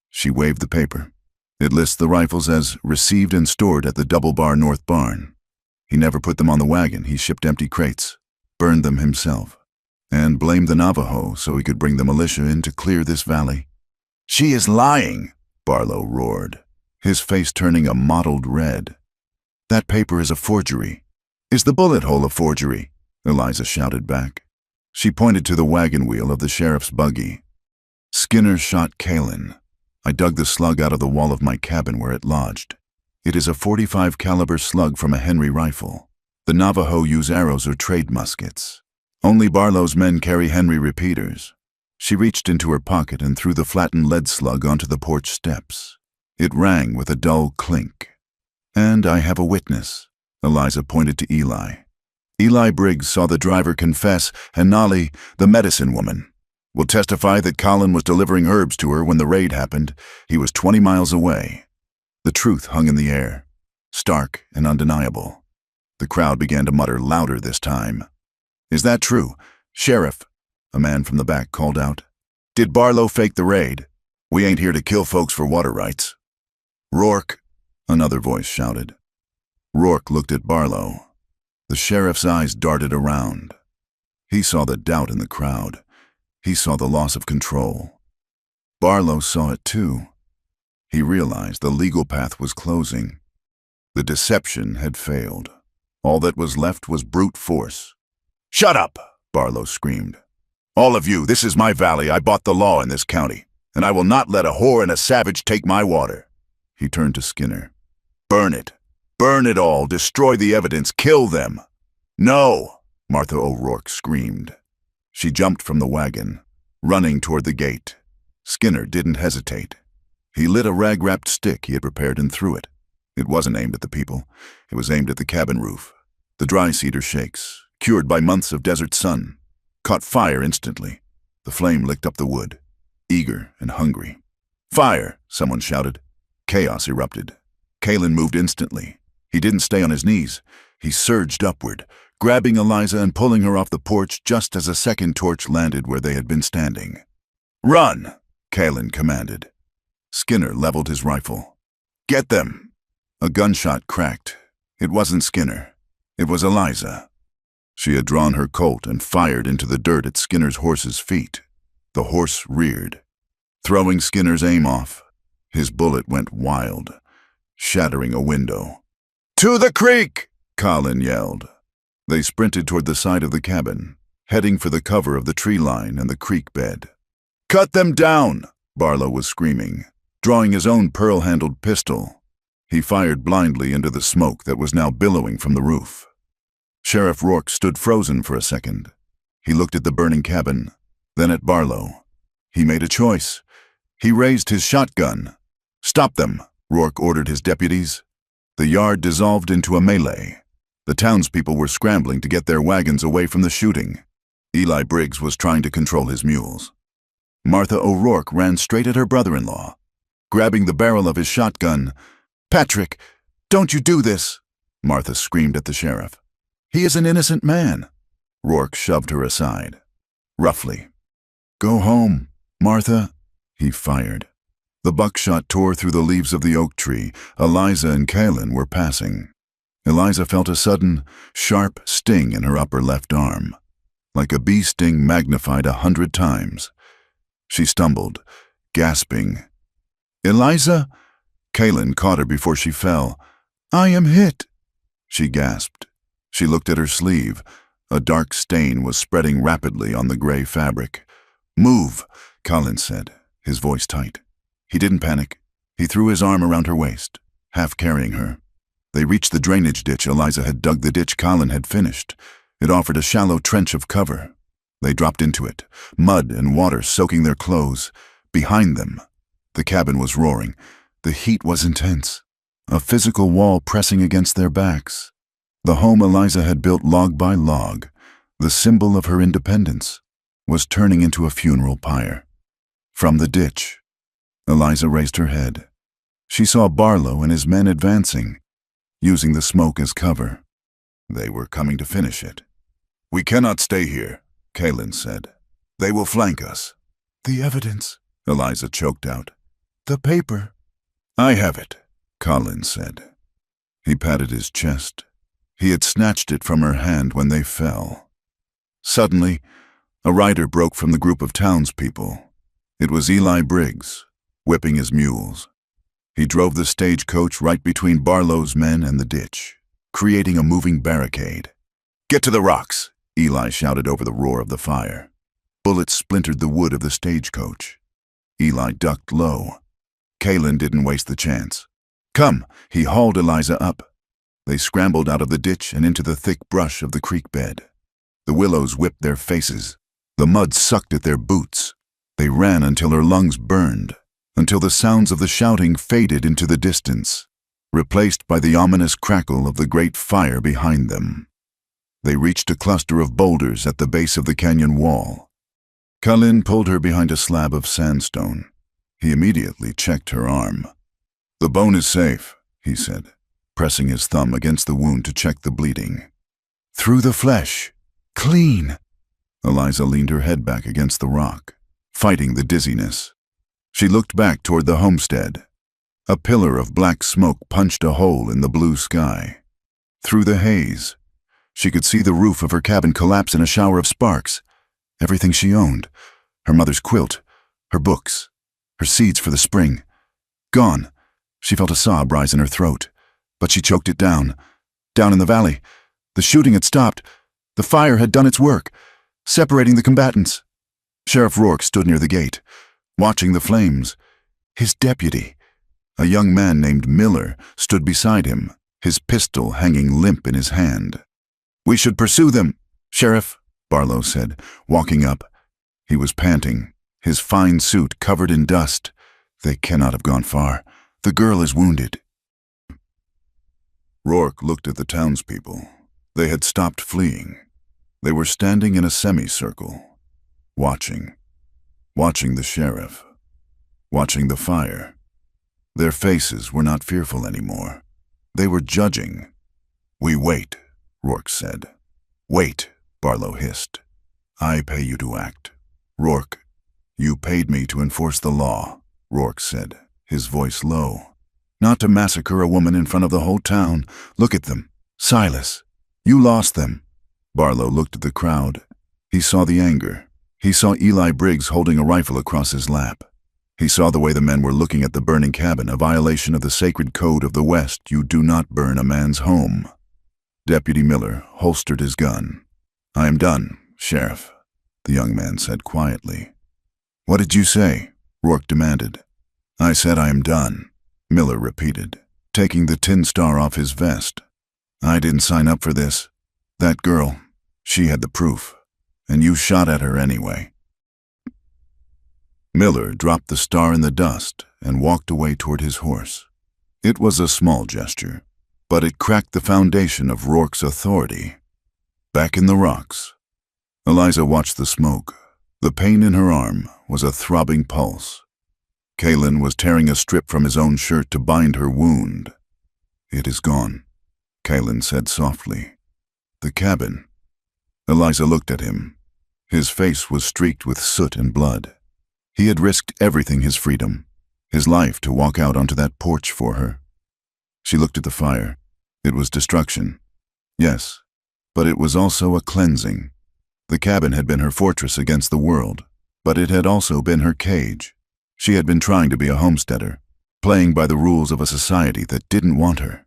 She waved the paper. It lists the rifles as received and stored at the Double Bar North Barn. He never put them on the wagon. He shipped empty crates, burned them himself, and blamed the Navajo so he could bring the militia in to clear this valley. "She is lying," Barlow roared, his face turning a mottled red. "That paper is a forgery." "Is the bullet hole a forgery?" Eliza shouted back. She pointed to the wagon wheel of the sheriff's buggy. "Skinner shot Kalen. I dug the slug out of the wall of my cabin where it lodged. It is a .45 caliber slug from a Henry rifle. The Navajo use arrows or trade muskets. Only Barlow's men carry Henry repeaters." She reached into her pocket and threw the flattened lead slug onto the porch steps. It rang with a dull clink. "And I have a witness." Eliza pointed to Eli. Eli Briggs saw the driver confess, and Nolly, the medicine woman, will testify that Colin was delivering herbs to her when the raid happened. He was 20 miles away. The truth hung in the air, stark and undeniable. The crowd began to mutter louder this time. "Is that true? Sheriff," a man from the back called out. "Did Barlow fake the raid? We ain't here to kill folks for water rights." "Rourke," another voice shouted. Rourke looked at Barlow. The sheriff's eyes darted around. He saw the doubt in the crowd. He saw the loss of control. Barlow saw it too. He realized the legal path was closing. The deception had failed. All that was left was brute force. "Shut up!" Barlow screamed. "All of you, this is my valley. I bought the law in this county, and I will not let a whore and a savage take my water." He turned to Skinner. "Burn it. Burn it all. Destroy the evidence. Kill them." "No!" Martha O'Rourke screamed. She jumped from the wagon, running toward the gate. Skinner didn't hesitate. He lit a rag-wrapped stick he had prepared and threw it. It wasn't aimed at the people. It was aimed at the cabin roof. The dry cedar shakes, cured by months of desert sun, caught fire instantly. The flame licked up the wood, eager and hungry. "Fire!" someone shouted. Chaos erupted. Kalen moved instantly. He didn't stay on his knees. He surged upward, grabbing Eliza and pulling her off the porch just as a second torch landed where they had been standing. "Run!" Kalen commanded. Skinner leveled his rifle. "Get them!" A gunshot cracked. It wasn't Skinner. It was Eliza. She had drawn her Colt and fired into the dirt at Skinner's horse's feet. The horse reared. Throwing Skinner's aim off, his bullet went wild, shattering a window. "To the creek!" Colin yelled. They sprinted toward the side of the cabin, heading for the cover of the tree line and the creek bed. "Cut them down!" Barlow was screaming, drawing his own pearl-handled pistol. He fired blindly into the smoke that was now billowing from the roof. Sheriff Rourke stood frozen for a second. He looked at the burning cabin, then at Barlow. He made a choice. He raised his shotgun. "Stop them," Rourke ordered his deputies. The yard dissolved into a melee. The townspeople were scrambling to get their wagons away from the shooting. Eli Briggs was trying to control his mules. Martha O'Rourke ran straight at her brother-in-law. Grabbing the barrel of his shotgun, "Patrick, don't you do this!" Martha screamed at the sheriff. "He is an innocent man." Rourke shoved her aside. Roughly. "Go home, Martha," he fired. The buckshot tore through the leaves of the oak tree. Eliza and Kalen were passing. Eliza felt a sudden, sharp sting in her upper left arm, like a bee sting magnified 100 times. She stumbled, gasping. "Eliza?" Kalen caught her before she fell. "I am hit," she gasped. She looked at her sleeve. A dark stain was spreading rapidly on the gray fabric. "Move," Colin said, his voice tight. He didn't panic. He threw his arm around her waist, half carrying her. They reached the drainage ditch. Eliza had dug the ditch Colin had finished. It offered a shallow trench of cover. They dropped into it, mud and water soaking their clothes. Behind them, the cabin was roaring. The heat was intense, a physical wall pressing against their backs. The home Eliza had built log by log, the symbol of her independence, was turning into a funeral pyre. From the ditch, Eliza raised her head. She saw Barlow and his men advancing, using the smoke as cover. They were coming to finish it. "We cannot stay here," Kalen said. "They will flank us." "The evidence," Eliza choked out. "The paper." "I have it," Colin said. He patted his chest. He had snatched it from her hand when they fell. Suddenly, a rider broke from the group of townspeople. It was Eli Briggs, whipping his mules. He drove the stagecoach right between Barlow's men and the ditch, creating a moving barricade. "Get to the rocks," Eli shouted over the roar of the fire. Bullets splintered the wood of the stagecoach. Eli ducked low. Kalen didn't waste the chance. "Come," he hauled Eliza up. They scrambled out of the ditch and into the thick brush of the creek bed. The willows whipped their faces. The mud sucked at their boots. They ran until her lungs burned, until the sounds of the shouting faded into the distance, replaced by the ominous crackle of the great fire behind them. They reached a cluster of boulders at the base of the canyon wall. Kalin pulled her behind a slab of sandstone. He immediately checked her arm. "The bone is safe," he said, pressing his thumb against the wound to check the bleeding. "Through the flesh. Clean." Eliza leaned her head back against the rock, fighting the dizziness. She looked back toward the homestead. A pillar of black smoke punched a hole in the blue sky. Through the haze, she could see the roof of her cabin collapse in a shower of sparks. Everything she owned, her mother's quilt, her books, her seeds for the spring, gone. She felt a sob rise in her throat, but she choked it down. Down in the valley, the shooting had stopped. The fire had done its work, separating the combatants. Sheriff Rourke stood near the gate, watching the flames. His deputy, a young man named Miller, stood beside him, his pistol hanging limp in his hand. "We should pursue them, Sheriff," Barlow said, walking up. He was panting, his fine suit covered in dust. "They cannot have gone far. The girl is wounded." Rourke looked at the townspeople. They had stopped fleeing. They were standing in a semicircle, watching the sheriff, watching the fire. Their faces were not fearful anymore. They were judging. "We wait," Rourke said. "Wait," Barlow hissed. "I pay you to act." "Rourke, you paid me to enforce the law," Rourke said, his voice low. "Not to massacre a woman in front of the whole town. Look at them. Silas, you lost them." Barlow looked at the crowd. He saw the anger. He saw Eli Briggs holding a rifle across his lap. He saw the way the men were looking at the burning cabin, a violation of the sacred code of the West. You do not burn a man's home. Deputy Miller holstered his gun. "I am done, Sheriff," the young man said quietly. "What did you say?" Rourke demanded. "I said I am done," Miller repeated, taking the tin star off his vest. "I didn't sign up for this. That girl, she had the proof, and you shot at her anyway." Miller dropped the star in the dust and walked away toward his horse. It was a small gesture, but it cracked the foundation of Rourke's authority. Back in the rocks, Eliza watched the smoke. The pain in her arm was a throbbing pulse. Kalin was tearing a strip from his own shirt to bind her wound. "It is gone," Kalin said softly. "The cabin." Eliza looked at him. His face was streaked with soot and blood. He had risked everything, his freedom, his life, to walk out onto that porch for her. She looked at the fire. It was destruction. Yes, but it was also a cleansing. The cabin had been her fortress against the world, but it had also been her cage. She had been trying to be a homesteader, playing by the rules of a society that didn't want her.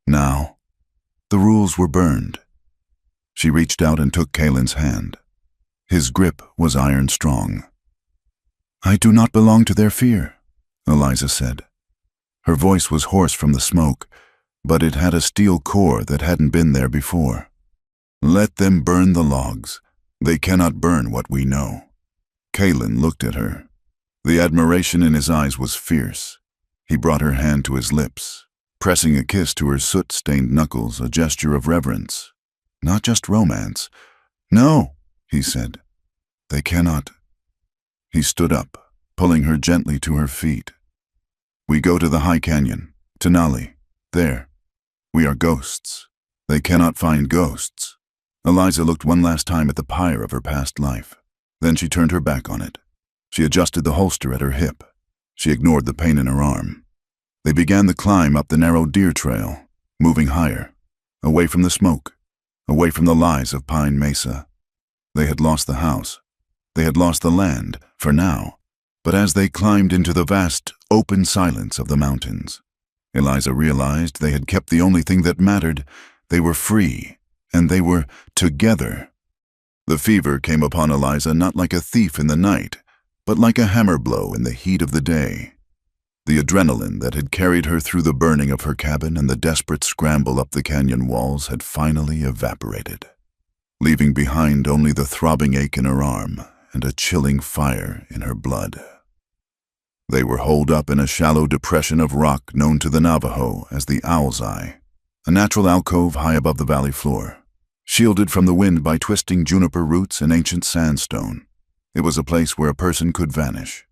Now, the rules were burned. She reached out and took Kalin's hand. His grip was iron strong. "I do not belong to their fear," Eliza said. Her voice was hoarse from the smoke, but it had a steel core that hadn't been there before. "Let them burn the logs. They cannot burn what we know." Kalin looked at her. The admiration in his eyes was fierce. He brought her hand to his lips, pressing a kiss to her soot-stained knuckles, a gesture of reverence. Not just romance. "No," he said. "They cannot." He stood up, pulling her gently to her feet. "We go to the high canyon, to Nali. There. We are ghosts. They cannot find ghosts." Eliza looked one last time at the pyre of her past life. Then she turned her back on it. She adjusted the holster at her hip. She ignored the pain in her arm. They began the climb up the narrow deer trail, moving higher, away from the smoke, away from the lies of Pine Mesa. They had lost the house. They had lost the land, for now. But as they climbed into the vast, open silence of the mountains, Eliza realized they had kept the only thing that mattered. They were free, and they were together. The fever came upon Eliza not like a thief in the night, but like a hammer blow in the heat of the day. The adrenaline that had carried her through the burning of her cabin and the desperate scramble up the canyon walls had finally evaporated, leaving behind only the throbbing ache in her arm and a chilling fire in her blood. They were holed up in a shallow depression of rock known to the Navajo as the Owl's Eye, a natural alcove high above the valley floor, shielded from the wind by twisting juniper roots and ancient sandstone. It was a place where a person could vanish.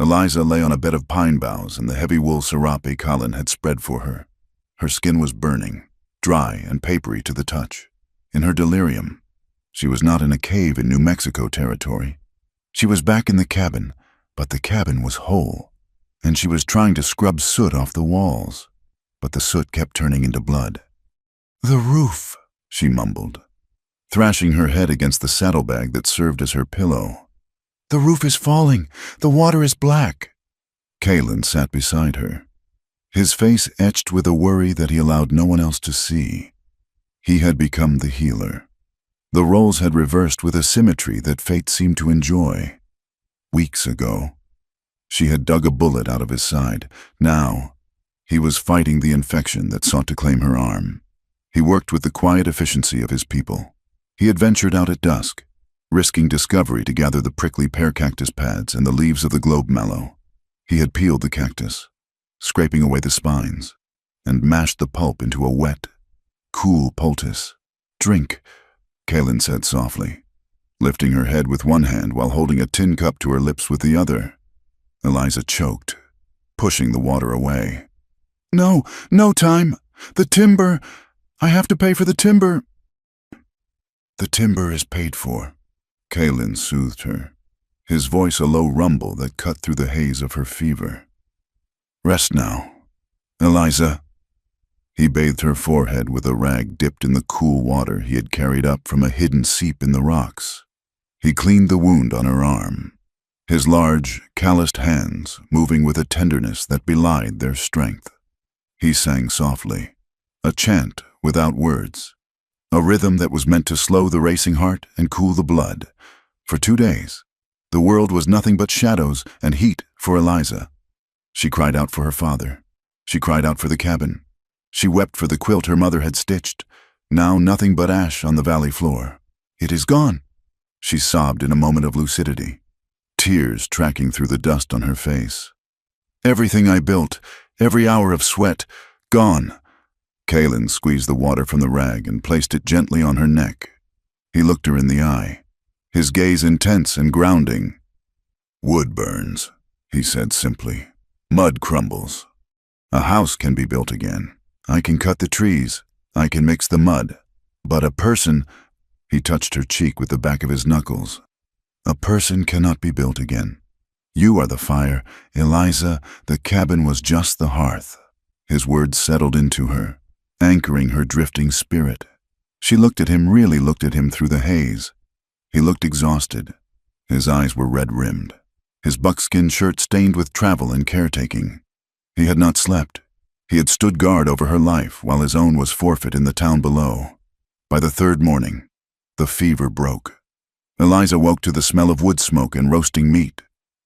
Eliza lay on a bed of pine boughs in the heavy wool serape Colin had spread for her. Her skin was burning, dry and papery to the touch. In her delirium, she was not in a cave in New Mexico territory. She was back in the cabin, but the cabin was whole, and she was trying to scrub soot off the walls, but the soot kept turning into blood. "The roof," she mumbled, thrashing her head against the saddlebag that served as her pillow. "The roof is falling. The water is black." Kalen sat beside her, his face etched with a worry that he allowed no one else to see. He had become the healer. The roles had reversed with a symmetry that fate seemed to enjoy. Weeks ago, she had dug a bullet out of his side. Now, he was fighting the infection that sought to claim her arm. He worked with the quiet efficiency of his people. He had ventured out at dusk, risking discovery to gather the prickly pear cactus pads and the leaves of the globe mallow. He had peeled the cactus, scraping away the spines, and mashed the pulp into a wet, cool poultice. "Drink," Kalen said softly, lifting her head with one hand while holding a tin cup to her lips with the other. Eliza choked, pushing the water away. "No, no time. The timber. I have to pay for the timber." "The timber is paid for," Kalen soothed her, his voice a low rumble that cut through the haze of her fever. "Rest now, Eliza." He bathed her forehead with a rag dipped in the cool water he had carried up from a hidden seep in the rocks. He cleaned the wound on her arm, his large, calloused hands moving with a tenderness that belied their strength. He sang softly, a chant without words, a rhythm that was meant to slow the racing heart and cool the blood. For 2 days, the world was nothing but shadows and heat for Eliza. She cried out for her father. She cried out for the cabin. She wept for the quilt her mother had stitched, now nothing but ash on the valley floor. "It is gone," she sobbed in a moment of lucidity, tears tracking through the dust on her face. "Everything I built, every hour of sweat, gone." Kalen squeezed the water from the rag and placed it gently on her neck. He looked her in the eye, his gaze intense and grounding. "Wood burns," he said simply. "Mud crumbles. A house can be built again. I can cut the trees. I can mix the mud. But a person," he touched her cheek with the back of his knuckles, "a person cannot be built again. You are the fire, Eliza. The cabin was just the hearth." His words settled into her, anchoring her drifting spirit. She looked at him, really looked at him through the haze. He looked exhausted. His eyes were red-rimmed, his buckskin shirt stained with travel and caretaking. He had not slept. He had stood guard over her life while his own was forfeit in the town below. By the 3rd morning, the fever broke. Eliza woke to the smell of wood smoke and roasting meat.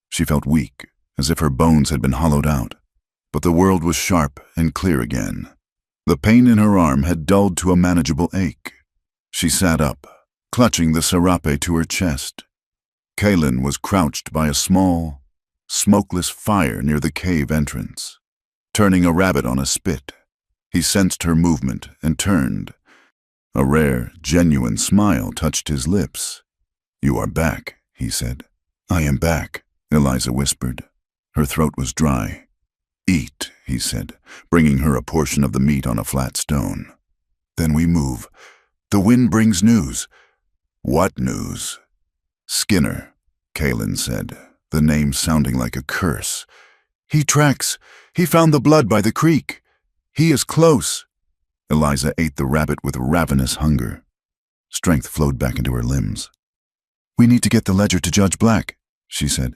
She felt weak, as if her bones had been hollowed out. But the world was sharp and clear again. The pain in her arm had dulled to a manageable ache. She sat up, clutching the serape to her chest. Kalen was crouched by a small, smokeless fire near the cave entrance, turning a rabbit on a spit. He sensed her movement and turned. A rare, genuine smile touched his lips. "You are back," he said. "I am back," Eliza whispered. Her throat was dry. "Eat," he said, bringing her a portion of the meat on a flat stone. "Then we move. The wind brings news." "What news?" "Skinner," Kalen said, the name sounding like a curse. "He tracks. He found the blood by the creek. He is close." Eliza ate the rabbit with ravenous hunger. Strength flowed back into her limbs. "We need to get the ledger to Judge Black," she said.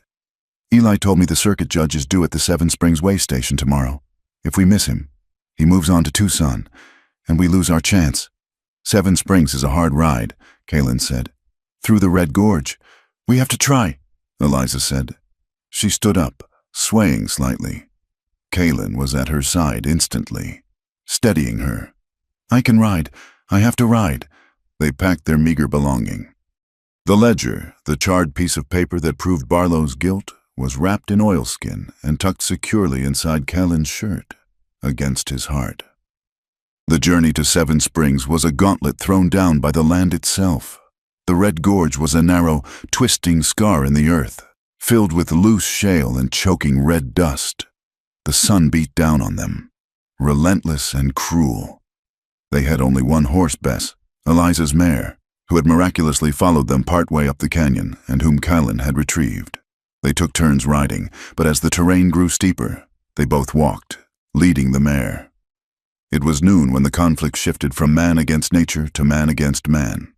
"Eli told me the circuit judge is due at the Seven Springs way station tomorrow. If we miss him, he moves on to Tucson, and we lose our chance." "Seven Springs is a hard ride," Kalen said. "Through the Red Gorge. We have to try," Eliza said. She stood up, swaying slightly. Kalen was at her side instantly, steadying her. "I can ride. I have to ride." They packed their meager belonging. The ledger, the charred piece of paper that proved Barlow's guilt, was wrapped in oilskin and tucked securely inside Callan's shirt, against his heart. The journey to Seven Springs was a gauntlet thrown down by the land itself. The Red Gorge was a narrow, twisting scar in the earth, filled with loose shale and choking red dust. The sun beat down on them, relentless and cruel. They had only one horse, Bess, Eliza's mare, who had miraculously followed them partway up the canyon and whom Callan had retrieved. They took turns riding, but as the terrain grew steeper, they both walked, leading the mare. It was noon when the conflict shifted from man against nature to man against man.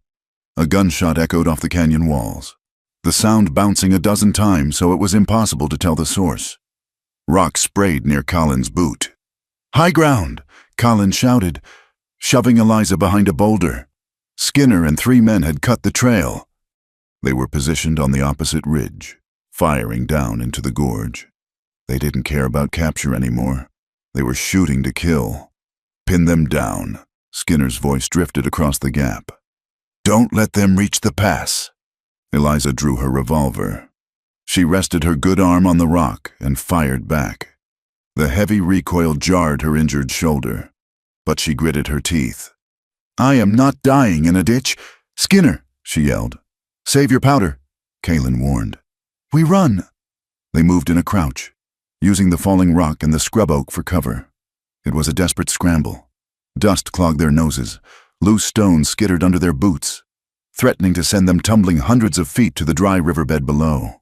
A gunshot echoed off the canyon walls, the sound bouncing a dozen times so it was impossible to tell the source. Rocks sprayed near Callan's boot. "High ground!" Callan shouted, shoving Eliza behind a boulder. Skinner and 3 men had cut the trail. They were positioned on the opposite ridge, firing down into the gorge. They didn't care about capture anymore. They were shooting to kill. "Pin them down," Skinner's voice drifted across the gap. "Don't let them reach the pass." Eliza drew her revolver. She rested her good arm on the rock and fired back. The heavy recoil jarred her injured shoulder, but she gritted her teeth. "I am not dying in a ditch." "Skinner," she yelled. "Save your powder," Callan warned. "We run." They moved in a crouch, using the falling rock and the scrub oak for cover. It was a desperate scramble. Dust clogged their noses. Loose stones skittered under their boots, threatening to send them tumbling hundreds of feet to the dry riverbed below.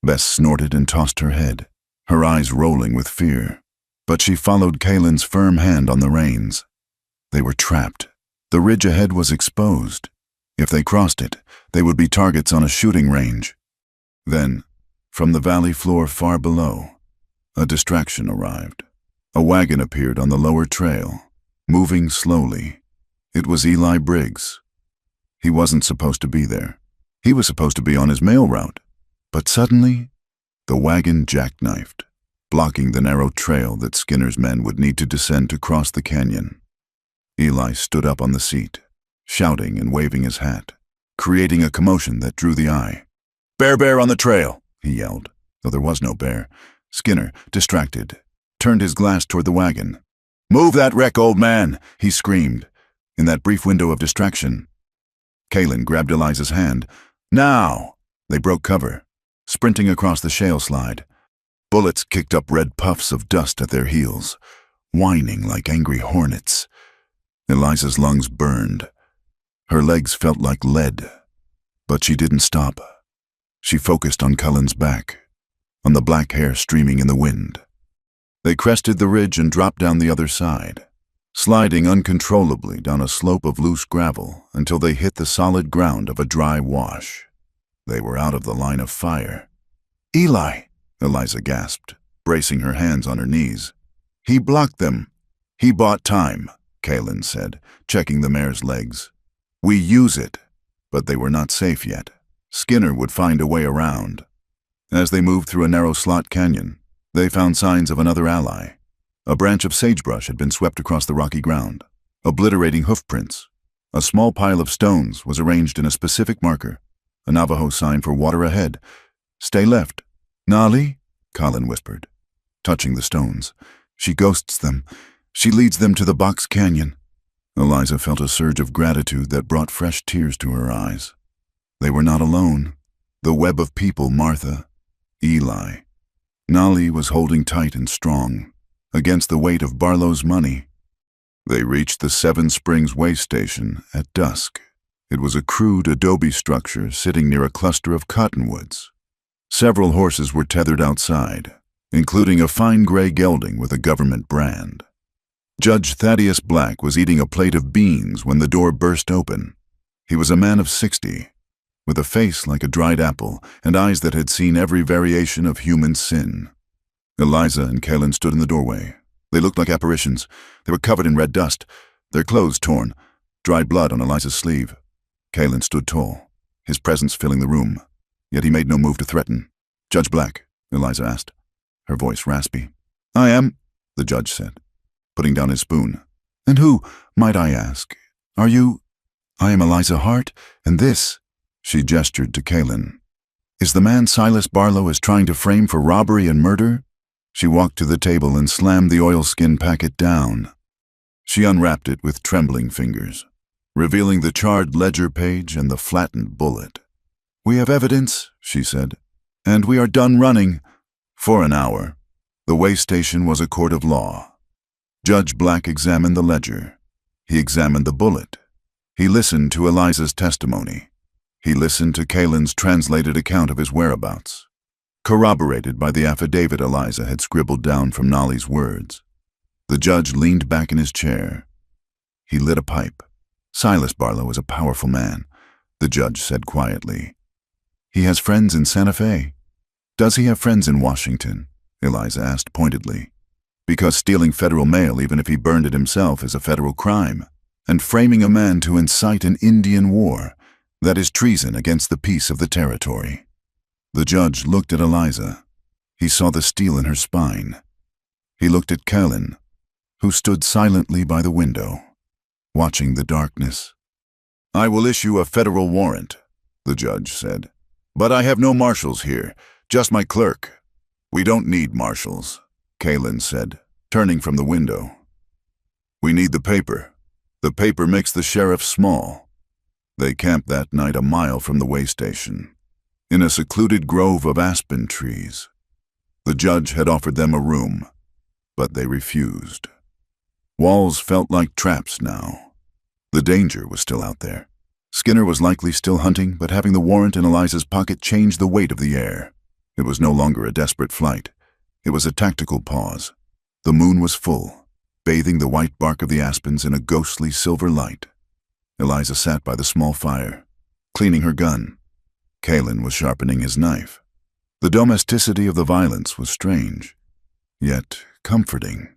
Bess snorted and tossed her head, her eyes rolling with fear. But she followed Callan's firm hand on the reins. They were trapped. The ridge ahead was exposed. If they crossed it, they would be targets on a shooting range. Then, from the valley floor far below, a distraction arrived. A wagon appeared on the lower trail, moving slowly. It was Eli Briggs. He wasn't supposed to be there. He was supposed to be on his mail route. But suddenly, the wagon jackknifed, blocking the narrow trail that Skinner's men would need to descend to cross the canyon. Eli stood up on the seat, shouting and waving his hat, creating a commotion that drew the eye. Bear on the trail," he yelled, though there was no bear. Skinner, distracted, turned his glass toward the wagon. "Move that wreck, old man," he screamed. In that brief window of distraction, Callan grabbed Eliza's hand. "Now!" They broke cover, sprinting across the shale slide. Bullets kicked up red puffs of dust at their heels, whining like angry hornets. Eliza's lungs burned. Her legs felt like lead, but she didn't stop. She focused on Cullen's back, on the black hair streaming in the wind. They crested the ridge and dropped down the other side, sliding uncontrollably down a slope of loose gravel until they hit the solid ground of a dry wash. They were out of the line of fire. "Eli," Eliza gasped, bracing her hands on her knees. "He blocked them." "He bought time," Callan said, checking the mare's legs. "We use it." But they were not safe yet. Skinner would find a way around. As they moved through a narrow slot canyon, they found signs of another ally. A branch of sagebrush had been swept across the rocky ground, obliterating hoofprints. A small pile of stones was arranged in a specific marker, a Navajo sign for water ahead. "Stay left." "Nali?" Callan whispered, touching the stones. "She ghosts them. She leads them to the box canyon." Eliza felt a surge of gratitude that brought fresh tears to her eyes. They were not alone. The web of people, Martha, Eli. Nali was holding tight and strong, against the weight of Barlow's money. They reached the Seven Springs way station at dusk. It was a crude adobe structure sitting near a cluster of cottonwoods. Several horses were tethered outside, including a fine gray gelding with a government brand. Judge Thaddeus Black was eating a plate of beans when the door burst open. He was a man of 60, with a face like a dried apple and eyes that had seen every variation of human sin. Eliza and Callan stood in the doorway. They looked like apparitions. They were covered in red dust, their clothes torn, dried blood on Eliza's sleeve. Callan stood tall, his presence filling the room, yet he made no move to threaten. "Judge Black?" Eliza asked, her voice raspy. "I am," the judge said, putting down his spoon. "And who, might I ask, are you?" "I am Eliza Hart, and this She gestured to Kalen. Is the man Silas Barlow is trying to frame for robbery and murder? She walked to the table and slammed the oilskin packet down. She unwrapped it with trembling fingers, revealing the charred ledger page and the flattened bullet. We have evidence, she said, and we are done running. For an hour, the way station was a court of law. Judge Black examined the ledger. He examined the bullet. He listened to Eliza's testimony. He listened to Kalen's translated account of his whereabouts, corroborated by the affidavit Eliza had scribbled down from Nolly's words. The judge leaned back in his chair. He lit a pipe. Silas Barlow is a powerful man, the judge said quietly. He has friends in Santa Fe. Does he have friends in Washington? Eliza asked pointedly. Because stealing federal mail, even if he burned it himself, is a federal crime, and framing a man to incite an Indian war, that is treason against the peace of the territory. The judge looked at Eliza. He saw the steel in her spine. He looked at Kalen, who stood silently by the window, watching the darkness. I will issue a federal warrant, the judge said. But I have no marshals here, just my clerk. We don't need marshals, Kalen said, turning from the window. We need the paper. The paper makes the sheriff small. They camped that night a mile from the way station, in a secluded grove of aspen trees. The judge had offered them a room, but they refused. Walls felt like traps now. The danger was still out there. Skinner was likely still hunting, but having the warrant in Eliza's pocket changed the weight of the air. It was no longer a desperate flight. It was a tactical pause. The moon was full, bathing the white bark of the aspens in a ghostly silver light. Eliza sat by the small fire, cleaning her gun. Kalen was sharpening his knife. The domesticity of the violence was strange, yet comforting.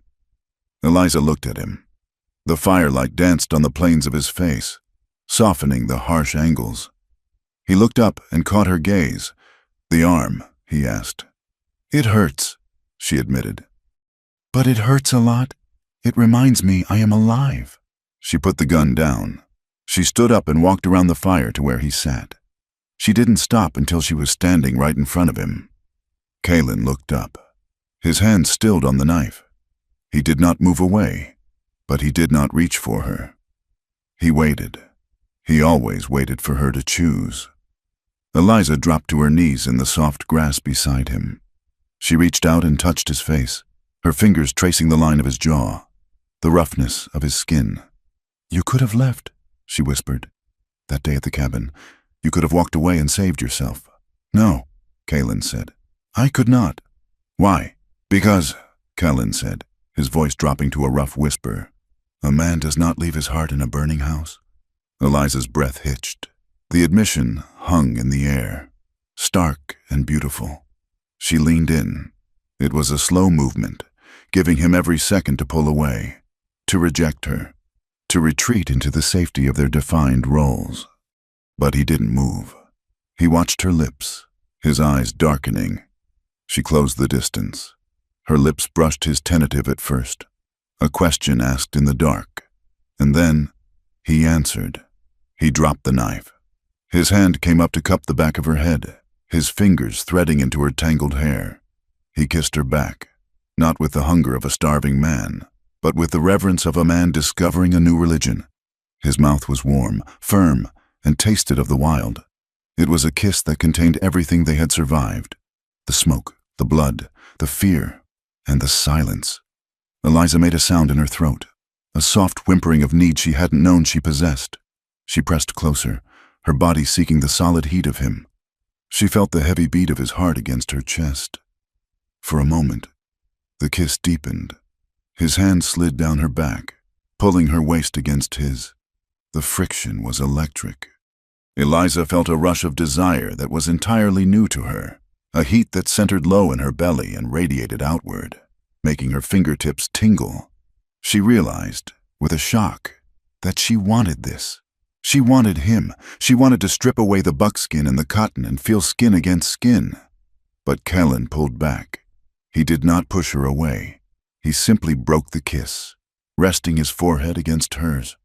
Eliza looked at him. The firelight danced on the planes of his face, softening the harsh angles. He looked up and caught her gaze. The arm, he asked. It hurts, she admitted. But it hurts a lot. It reminds me I am alive. She put the gun down. She stood up and walked around the fire to where he sat. She didn't stop until she was standing right in front of him. Kalen looked up. His hand stilled on the knife. He did not move away, but he did not reach for her. He waited. He always waited for her to choose. Eliza dropped to her knees in the soft grass beside him. She reached out and touched his face, her fingers tracing the line of his jaw, the roughness of his skin. You could have left, she whispered. That day at the cabin, you could have walked away and saved yourself. No, Kalen said. I could not. Why? Because, Kalen said, his voice dropping to a rough whisper, a man does not leave his heart in a burning house. Eliza's breath hitched. The admission hung in the air, stark and beautiful. She leaned in. It was a slow movement, giving him every second to pull away, to reject her, to retreat into the safety of their defined roles. But he didn't move. He watched her lips, his eyes darkening. She closed the distance. Her lips brushed his tentative at first, a question asked in the dark. And then he answered. He dropped the knife. His hand came up to cup the back of her head, his fingers threading into her tangled hair. He kissed her back, not with the hunger of a starving man, but with the reverence of a man discovering a new religion. His mouth was warm, firm, and tasted of the wild. It was a kiss that contained everything they had survived. The smoke, the blood, the fear, and the silence. Eliza made a sound in her throat, a soft whimpering of need she hadn't known she possessed. She pressed closer, her body seeking the solid heat of him. She felt the heavy beat of his heart against her chest. For a moment, the kiss deepened. His hand slid down her back, pulling her waist against his. The friction was electric. Eliza felt a rush of desire that was entirely new to her, a heat that centered low in her belly and radiated outward, making her fingertips tingle. She realized, with a shock, that she wanted this. She wanted him. She wanted to strip away the buckskin and the cotton and feel skin against skin. But Kalen pulled back. He did not push her away. He simply broke the kiss, resting his forehead against hers.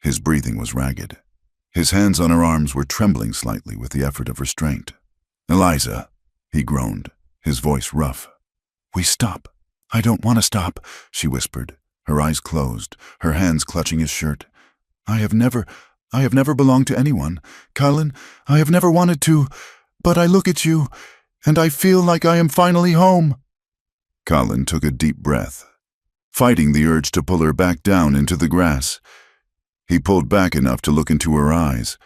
His breathing was ragged. His hands on her arms were trembling slightly with the effort of restraint. "Eliza," he groaned, his voice rough. "We stop." "I don't want to stop," she whispered, her eyes closed, her hands clutching his shirt. I have never belonged to anyone. Colin, I have never wanted to, but I look at you, and I feel like I am finally home." Colin took a deep breath, fighting the urge to pull her back down into the grass. He pulled back enough to look into her eyes.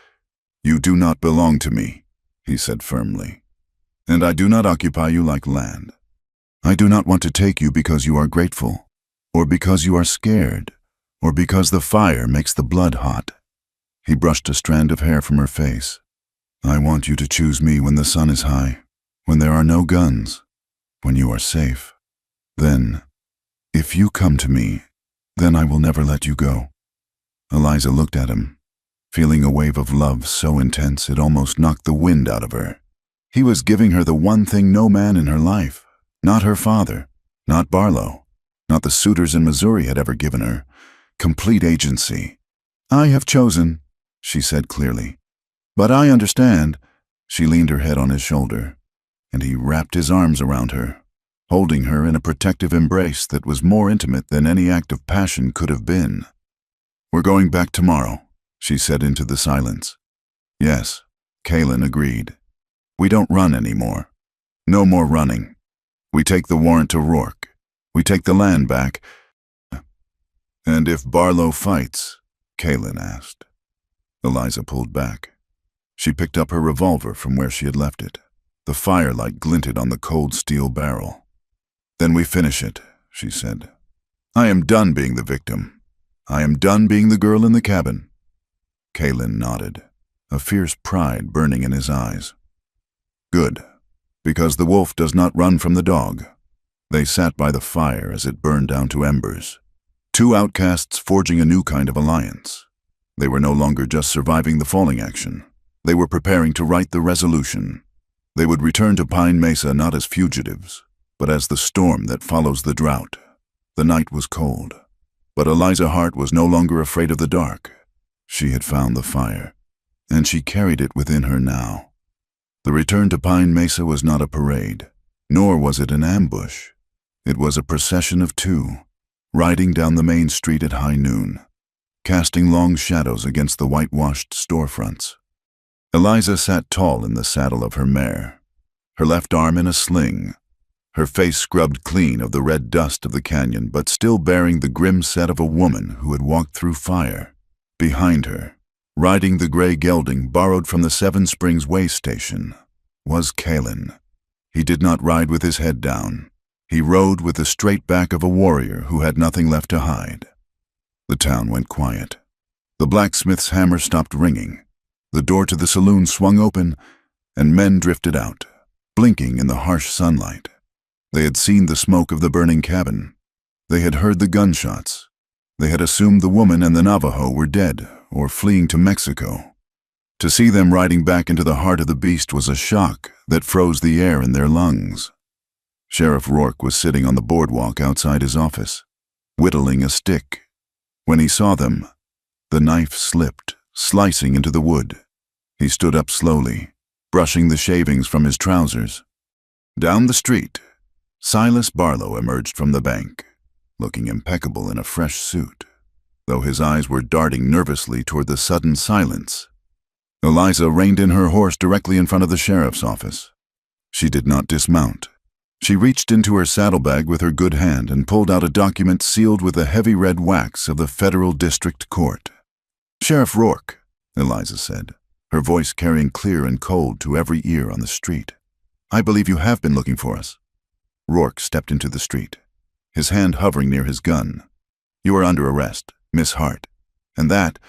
"You do not belong to me," he said firmly, "and I do not occupy you like land. I do not want to take you because you are grateful, or because you are scared, or because the fire makes the blood hot." He brushed a strand of hair from her face. "I want you to choose me when the sun is high, when there are no guns, when you are safe. Then, if you come to me, then I will never let you go." Eliza looked at him, feeling a wave of love so intense it almost knocked the wind out of her. He was giving her the one thing no man in her life, not her father, not Barlow, not the suitors in Missouri had ever given her, complete agency. "I have chosen," she said clearly. "But I understand." She leaned her head on his shoulder, and he wrapped his arms around her, holding her in a protective embrace that was more intimate than any act of passion could have been. "We're going back tomorrow," she said into the silence. "Yes," Kalin agreed. "We don't run anymore. No more running. We take the warrant to Rourke. We take the land back." "And if Barlow fights?" Kalin asked. Eliza pulled back. She picked up her revolver from where she had left it. The firelight glinted on the cold steel barrel. "Then we finish it," she said. "I am done being the victim. I am done being the girl in the cabin." Kalin nodded, a fierce pride burning in his eyes. "Good, because the wolf does not run from the dog." They sat by the fire as it burned down to embers. Two outcasts forging a new kind of alliance. They were no longer just surviving the falling action. They were preparing to write the resolution. They would return to Pine Mesa not as fugitives, but as the storm that follows the drought. The night was cold, but Eliza Hart was no longer afraid of the dark. She had found the fire, and she carried it within her now. The return to Pine Mesa was not a parade, nor was it an ambush. It was a procession of two, riding down the main street at high noon, casting long shadows against the whitewashed storefronts. Eliza sat tall in the saddle of her mare, her left arm in a sling, her face scrubbed clean of the red dust of the canyon, but still bearing the grim set of a woman who had walked through fire. Behind her, riding the gray gelding borrowed from the Seven Springs way station, was Kalin. He did not ride with his head down. He rode with the straight back of a warrior who had nothing left to hide. The town went quiet. The blacksmith's hammer stopped ringing. The door to the saloon swung open, and men drifted out, blinking in the harsh sunlight. They had seen the smoke of the burning cabin. They had heard the gunshots. They had assumed the woman and the Navajo were dead or fleeing to Mexico. To see them riding back into the heart of the beast was a shock that froze the air in their lungs. Sheriff Rourke was sitting on the boardwalk outside his office, whittling a stick. When he saw them, the knife slipped, slicing into the wood. He stood up slowly, brushing the shavings from his trousers. Down the street, Silas Barlow emerged from the bank, looking impeccable in a fresh suit, though his eyes were darting nervously toward the sudden silence. Eliza reined in her horse directly in front of the sheriff's office. She did not dismount. She reached into her saddlebag with her good hand and pulled out a document sealed with the heavy red wax of the Federal District Court. "Sheriff Rourke," Eliza said, her voice carrying clear and cold to every ear on the street. "I believe you have been looking for us." Rourke stepped into the street, his hand hovering near his gun. "You are under arrest, Miss Hart, and that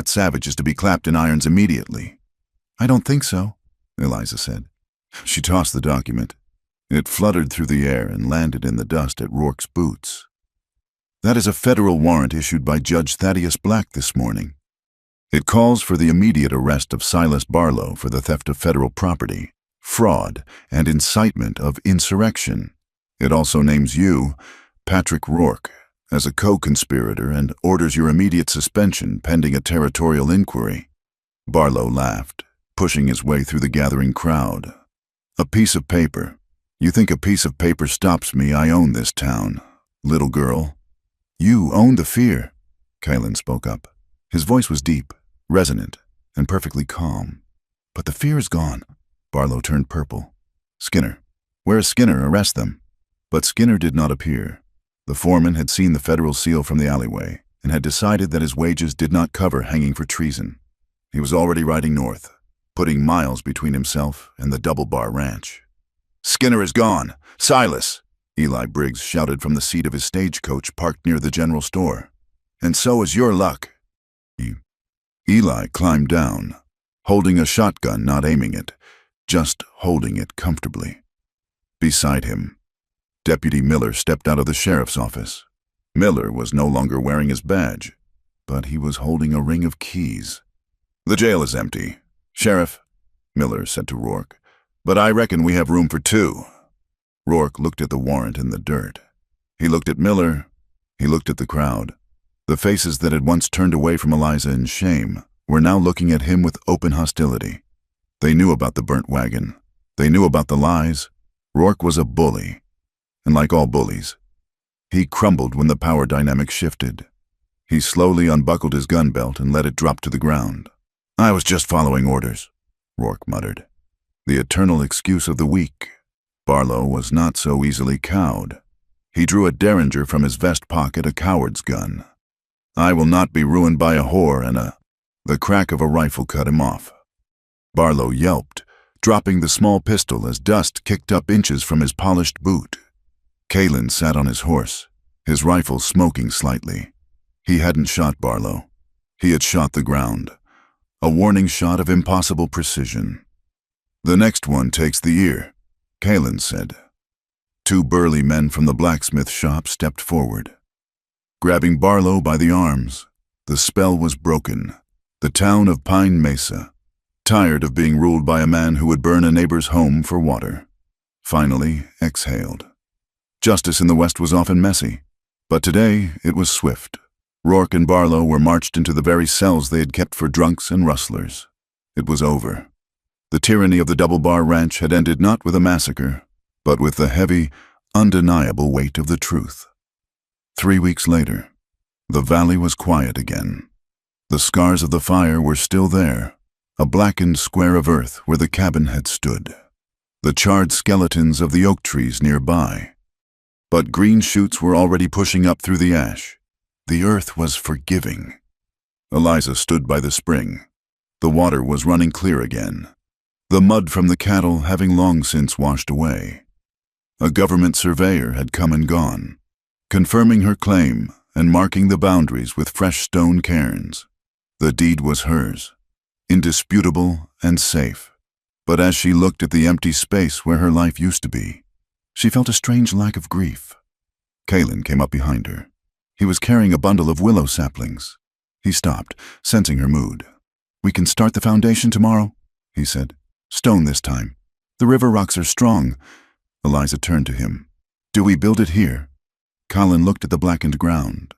savage is to be clapped in irons immediately." "I don't think so," Eliza said. She tossed the document. It fluttered through the air and landed in the dust at Rourke's boots. "That is a federal warrant issued by Judge Thaddeus Black this morning. It calls for the immediate arrest of Silas Barlow for the theft of federal property, fraud, and incitement of insurrection. It also names you, Patrick Rourke, as a co-conspirator and orders your immediate suspension pending a territorial inquiry." Barlow laughed, pushing his way through the gathering crowd. A piece of paper. You think a piece of paper stops me? I own this town, little girl. You own the fear, Kylan spoke up. His voice was deep, resonant, and perfectly calm. But the fear is gone. Barlow turned purple. Skinner. Where is Skinner? Arrest them. But Skinner did not appear. The foreman had seen the federal seal from the alleyway and had decided that his wages did not cover hanging for treason. He was already riding north, putting miles between himself and the Double Bar Ranch. Skinner is gone! Silas! Eli Briggs shouted from the seat of his stagecoach parked near the general store. And so is your luck. Eli climbed down, holding a shotgun, not aiming it, just holding it comfortably. Beside him, Deputy Miller stepped out of the sheriff's office. Miller was no longer wearing his badge, but he was holding a ring of keys. The jail is empty, Sheriff, Miller said to Rourke, but I reckon we have room for 2. Rourke looked at the warrant in the dirt. He looked at Miller. He looked at the crowd. The faces that had once turned away from Eliza in shame were now looking at him with open hostility. They knew about the burnt wagon. They knew about the lies. Rourke was a bully, and like all bullies, he crumbled when the power dynamic shifted. He slowly unbuckled his gun belt and let it drop to the ground. I was just following orders, Rourke muttered. The eternal excuse of the weak. Barlow was not so easily cowed. He drew a derringer from his vest pocket, a coward's gun. I will not be ruined by a whore and The crack of a rifle cut him off. Barlow yelped, dropping the small pistol as dust kicked up inches from his polished boot. Kylan sat on his horse, his rifle smoking slightly. He hadn't shot Barlow. He had shot the ground. A warning shot of impossible precision. The next one takes the ear, Kylan said. 2 burly men from the blacksmith shop stepped forward. Grabbing Barlow by the arms, the spell was broken. The town of Pine Mesa, tired of being ruled by a man who would burn a neighbor's home for water, finally exhaled. Justice in the West was often messy, but today it was swift. Rourke and Barlow were marched into the very cells they had kept for drunks and rustlers. It was over. The tyranny of the Double Bar Ranch had ended not with a massacre, but with the heavy, undeniable weight of the truth. 3 weeks later, the valley was quiet again. The scars of the fire were still there, a blackened square of earth where the cabin had stood, the charred skeletons of the oak trees nearby. But green shoots were already pushing up through the ash. The earth was forgiving. Eliza stood by the spring. The water was running clear again, the mud from the cattle having long since washed away. A government surveyor had come and gone, confirming her claim and marking the boundaries with fresh stone cairns. The deed was hers, indisputable and safe. But as she looked at the empty space where her life used to be, she felt a strange lack of grief. Kylan came up behind her. He was carrying a bundle of willow saplings. He stopped, sensing her mood. We can start the foundation tomorrow, he said. Stone this time. The river rocks are strong. Eliza turned to him. Do we build it here? Kylan looked at the blackened ground.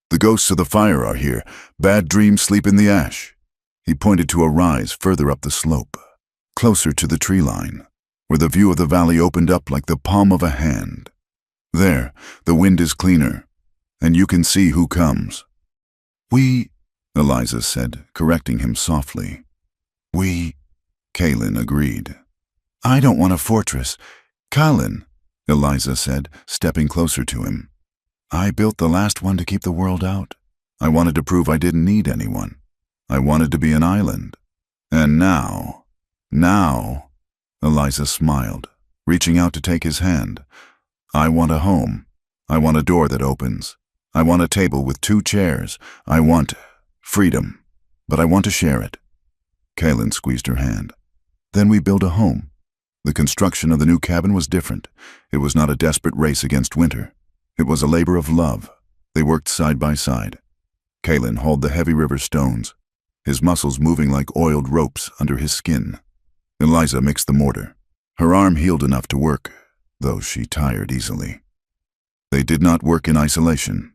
The ghosts of the fire are here. Bad dreams sleep in the ash. He pointed to a rise further up the slope, closer to the tree line, where the view of the valley opened up like the palm of a hand. There, the wind is cleaner, and you can see who comes. We, Eliza said, correcting him softly. We, Kylan agreed. I don't want a fortress. Kylan, Eliza said, stepping closer to him. I built the last one to keep the world out. I wanted to prove I didn't need anyone. I wanted to be an island. And now, Eliza smiled, reaching out to take his hand. I want a home. I want a door that opens. I want a table with 2 chairs. I want freedom, but I want to share it. Kylan squeezed her hand. Then we build a home. The construction of the new cabin was different. It was not a desperate race against winter. It was a labor of love. They worked side by side. Kylan hauled the heavy river stones, his muscles moving like oiled ropes under his skin. Eliza mixed the mortar. Her arm healed enough to work, though she tired easily. They did not work in isolation.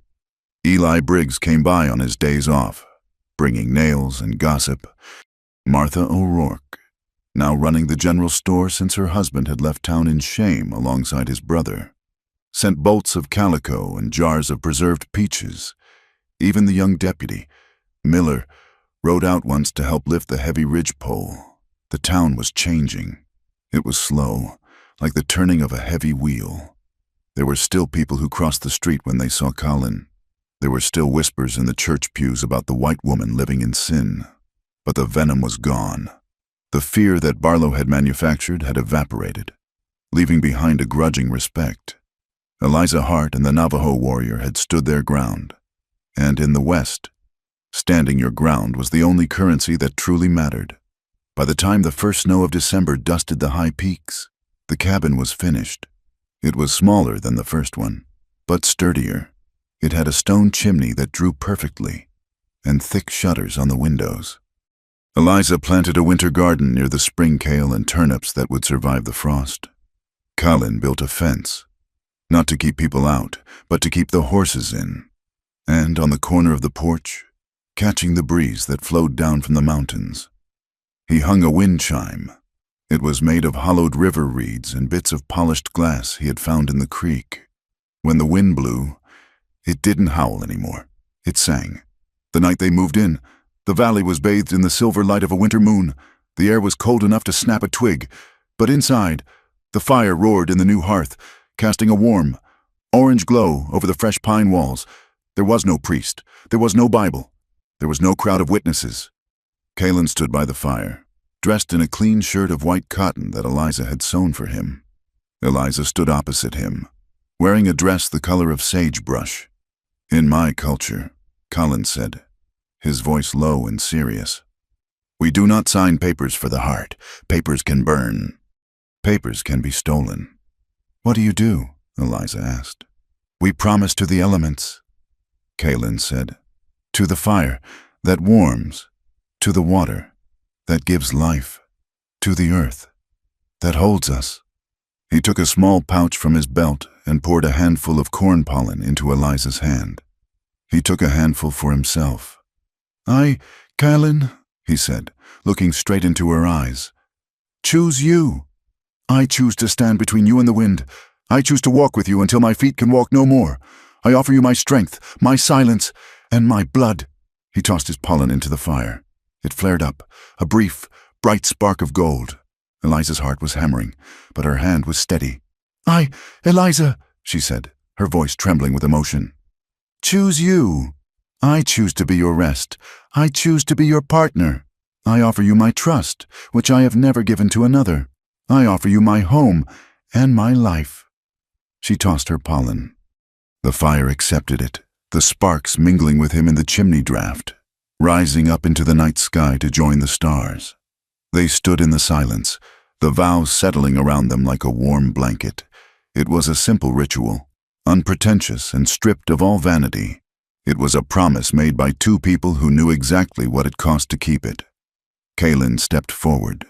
Eli Briggs came by on his days off, bringing nails and gossip. Martha O'Rourke, now running the general store since her husband had left town in shame alongside his brother, sent bolts of calico and jars of preserved peaches. Even the young deputy, Miller, rode out once to help lift the heavy ridgepole. The town was changing. It was slow, like the turning of a heavy wheel. There were still people who crossed the street when they saw Colin. There were still whispers in the church pews about the white woman living in sin. But the venom was gone. The fear that Barlow had manufactured had evaporated, leaving behind a grudging respect. Eliza Hart and the Navajo warrior had stood their ground. And in the West, standing your ground was the only currency that truly mattered. By the time the first snow of December dusted the high peaks, the cabin was finished. It was smaller than the first one, but sturdier. It had a stone chimney that drew perfectly, and thick shutters on the windows. Eliza planted a winter garden near the spring kale and turnips that would survive the frost. Colin built a fence, not to keep people out, but to keep the horses in. And on the corner of the porch, catching the breeze that flowed down from the mountains, he hung a wind chime. It was made of hollowed river reeds and bits of polished glass he had found in the creek. When the wind blew, it didn't howl anymore. It sang. The night they moved in, the valley was bathed in the silver light of a winter moon. The air was cold enough to snap a twig, but inside, the fire roared in the new hearth, casting a warm, orange glow over the fresh pine walls. There was no priest. There was no Bible. There was no crowd of witnesses. Colin stood by the fire, dressed in a clean shirt of white cotton that Eliza had sewn for him. Eliza stood opposite him, wearing a dress the color of sagebrush. "In my culture," Colin said, his voice low and serious, "we do not sign papers for the heart. Papers can burn. Papers can be stolen." "What do you do?" Eliza asked. "We promise to the elements," Colin said. "To the fire that warms, to the water that gives life, to the earth that holds us." He took a small pouch from his belt and poured a handful of corn pollen into Eliza's hand. He took a handful for himself. Colin," he said, looking straight into her eyes, "choose you. I choose to stand between you and the wind. I choose to walk with you until my feet can walk no more. I offer you my strength, my silence, and my blood." He tossed his pollen into the fire. It flared up, a brief, bright spark of gold. Eliza's heart was hammering, but her hand was steady. Eliza," she said, her voice trembling with emotion. "Choose you. I choose to be your rest. I choose to be your partner. I offer you my trust, which I have never given to another. I offer you my home and my life." She tossed her pollen. The fire accepted it, the sparks mingling with him in the chimney draft, rising up into the night sky to join the stars. They stood in the silence, the vows settling around them like a warm blanket. It was a simple ritual, unpretentious and stripped of all vanity. It was a promise made by two people who knew exactly what it cost to keep it. Colin stepped forward.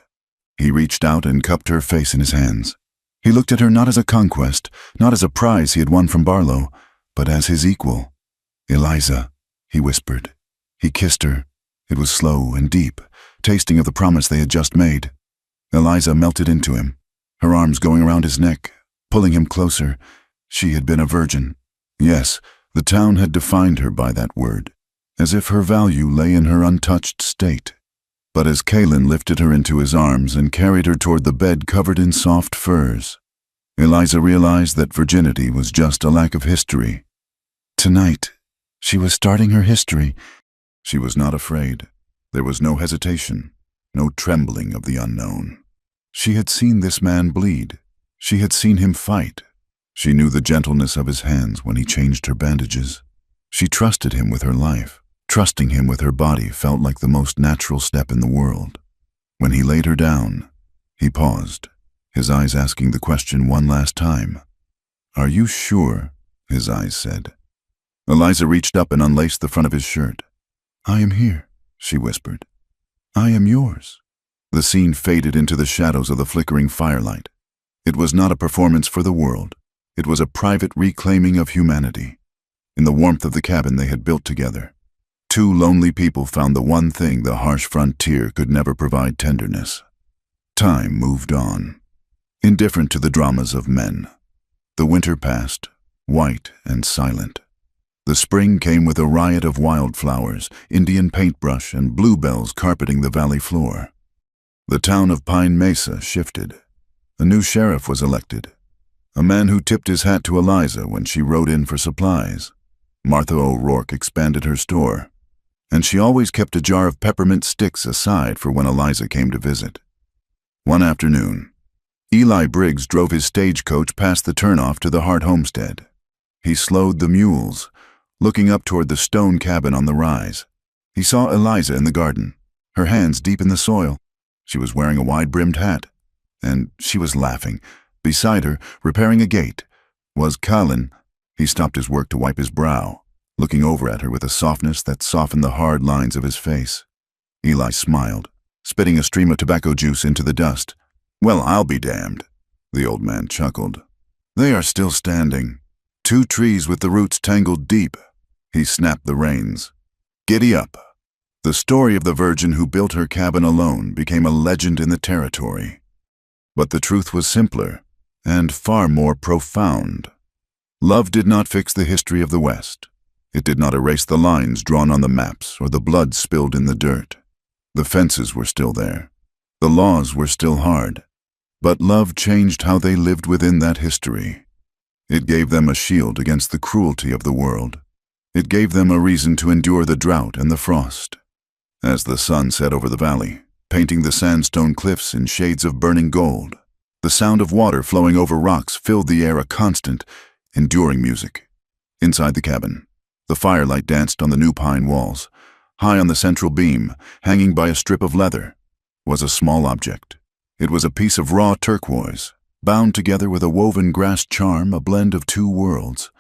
He reached out and cupped her face in his hands. He looked at her not as a conquest, not as a prize he had won from Barlow, but as his equal. "Eliza," he whispered. He kissed her. It was slow and deep, tasting of the promise they had just made. Eliza melted into him, her arms going around his neck, pulling him closer. She had been a virgin. Yes, the town had defined her by that word, as if her value lay in her untouched state. But as Colin lifted her into his arms and carried her toward the bed covered in soft furs, Eliza realized that virginity was just a lack of history. Tonight, she was starting her history. She was not afraid. There was no hesitation, no trembling of the unknown. She had seen this man bleed. She had seen him fight. She knew the gentleness of his hands when he changed her bandages. She trusted him with her life. Trusting him with her body felt like the most natural step in the world. When he laid her down, he paused, his eyes asking the question one last time. "Are you sure?" his eyes said. Eliza reached up and unlaced the front of his shirt. "I am here," she whispered. "I am yours." The scene faded into the shadows of the flickering firelight. It was not a performance for the world. It was a private reclaiming of humanity. In the warmth of the cabin they had built together, Two lonely people found the one thing the harsh frontier could never provide: tenderness. Time moved on, indifferent to the dramas of men. The winter passed, white and silent. The spring came with a riot of wildflowers, Indian paintbrush, and bluebells carpeting the valley floor. The town of Pine Mesa shifted. A new sheriff was elected, a man who tipped his hat to Eliza when she rode in for supplies. Martha O'Rourke expanded her store, and she always kept a jar of peppermint sticks aside for when Eliza came to visit. One afternoon, Eli Briggs drove his stagecoach past the turnoff to the Hart homestead. He slowed the mules, looking up toward the stone cabin on the rise. He saw Eliza in the garden, her hands deep in the soil. She was wearing a wide-brimmed hat, and she was laughing. Beside her, repairing a gate, was Colin. He stopped his work to wipe his brow, looking over at her with a softness that softened the hard lines of his face. Eli smiled, spitting a stream of tobacco juice into the dust. "Well, I'll be damned," the old man chuckled. "They are still standing. Two trees with the roots tangled deep." He snapped the reins. "Giddy up." The story of the virgin who built her cabin alone became a legend in the territory. But the truth was simpler and far more profound. Love did not fix the history of the West. It did not erase the lines drawn on the maps or the blood spilled in the dirt. The fences were still there. The laws were still hard. But love changed how they lived within that history. It gave them a shield against the cruelty of the world. It gave them a reason to endure the drought and the frost. As the sun set over the valley, painting the sandstone cliffs in shades of burning gold, the sound of water flowing over rocks filled the air, a constant, enduring music. Inside the cabin, the firelight danced on the new pine walls. High on the central beam, hanging by a strip of leather, was a small object. It was a piece of raw turquoise, bound together with a woven grass charm, a blend of two worlds.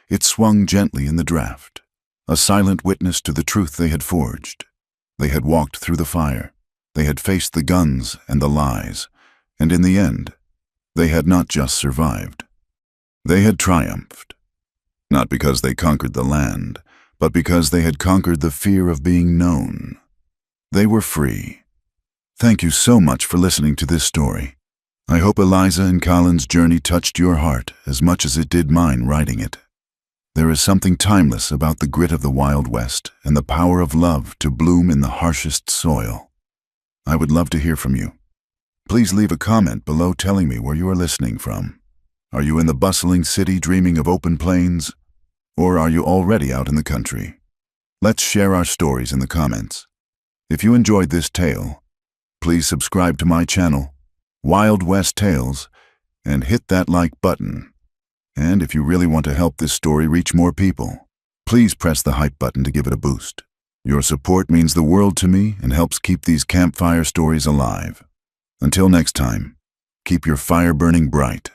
It swung gently in the draft, a silent witness to the truth they had forged. They had walked through the fire. They had faced the guns and the lies. And in the end, they had not just survived. They had triumphed. Not because they conquered the land, but because they had conquered the fear of being known. They were free. Thank you so much for listening to this story. I hope Eliza and Colin's journey touched your heart as much as it did mine writing it. There is something timeless about the grit of the Wild West and the power of love to bloom in the harshest soil. I would love to hear from you. Please leave a comment below telling me where you are listening from. Are you in the bustling city dreaming of open plains? Or are you already out in the country? Let's share our stories in the comments. If you enjoyed this tale, please subscribe to my channel, Wild West Tales, and hit that like button. And if you really want to help this story reach more people, please press the hype button to give it a boost. Your support means the world to me and helps keep these campfire stories alive. Until next time, keep your fire burning bright.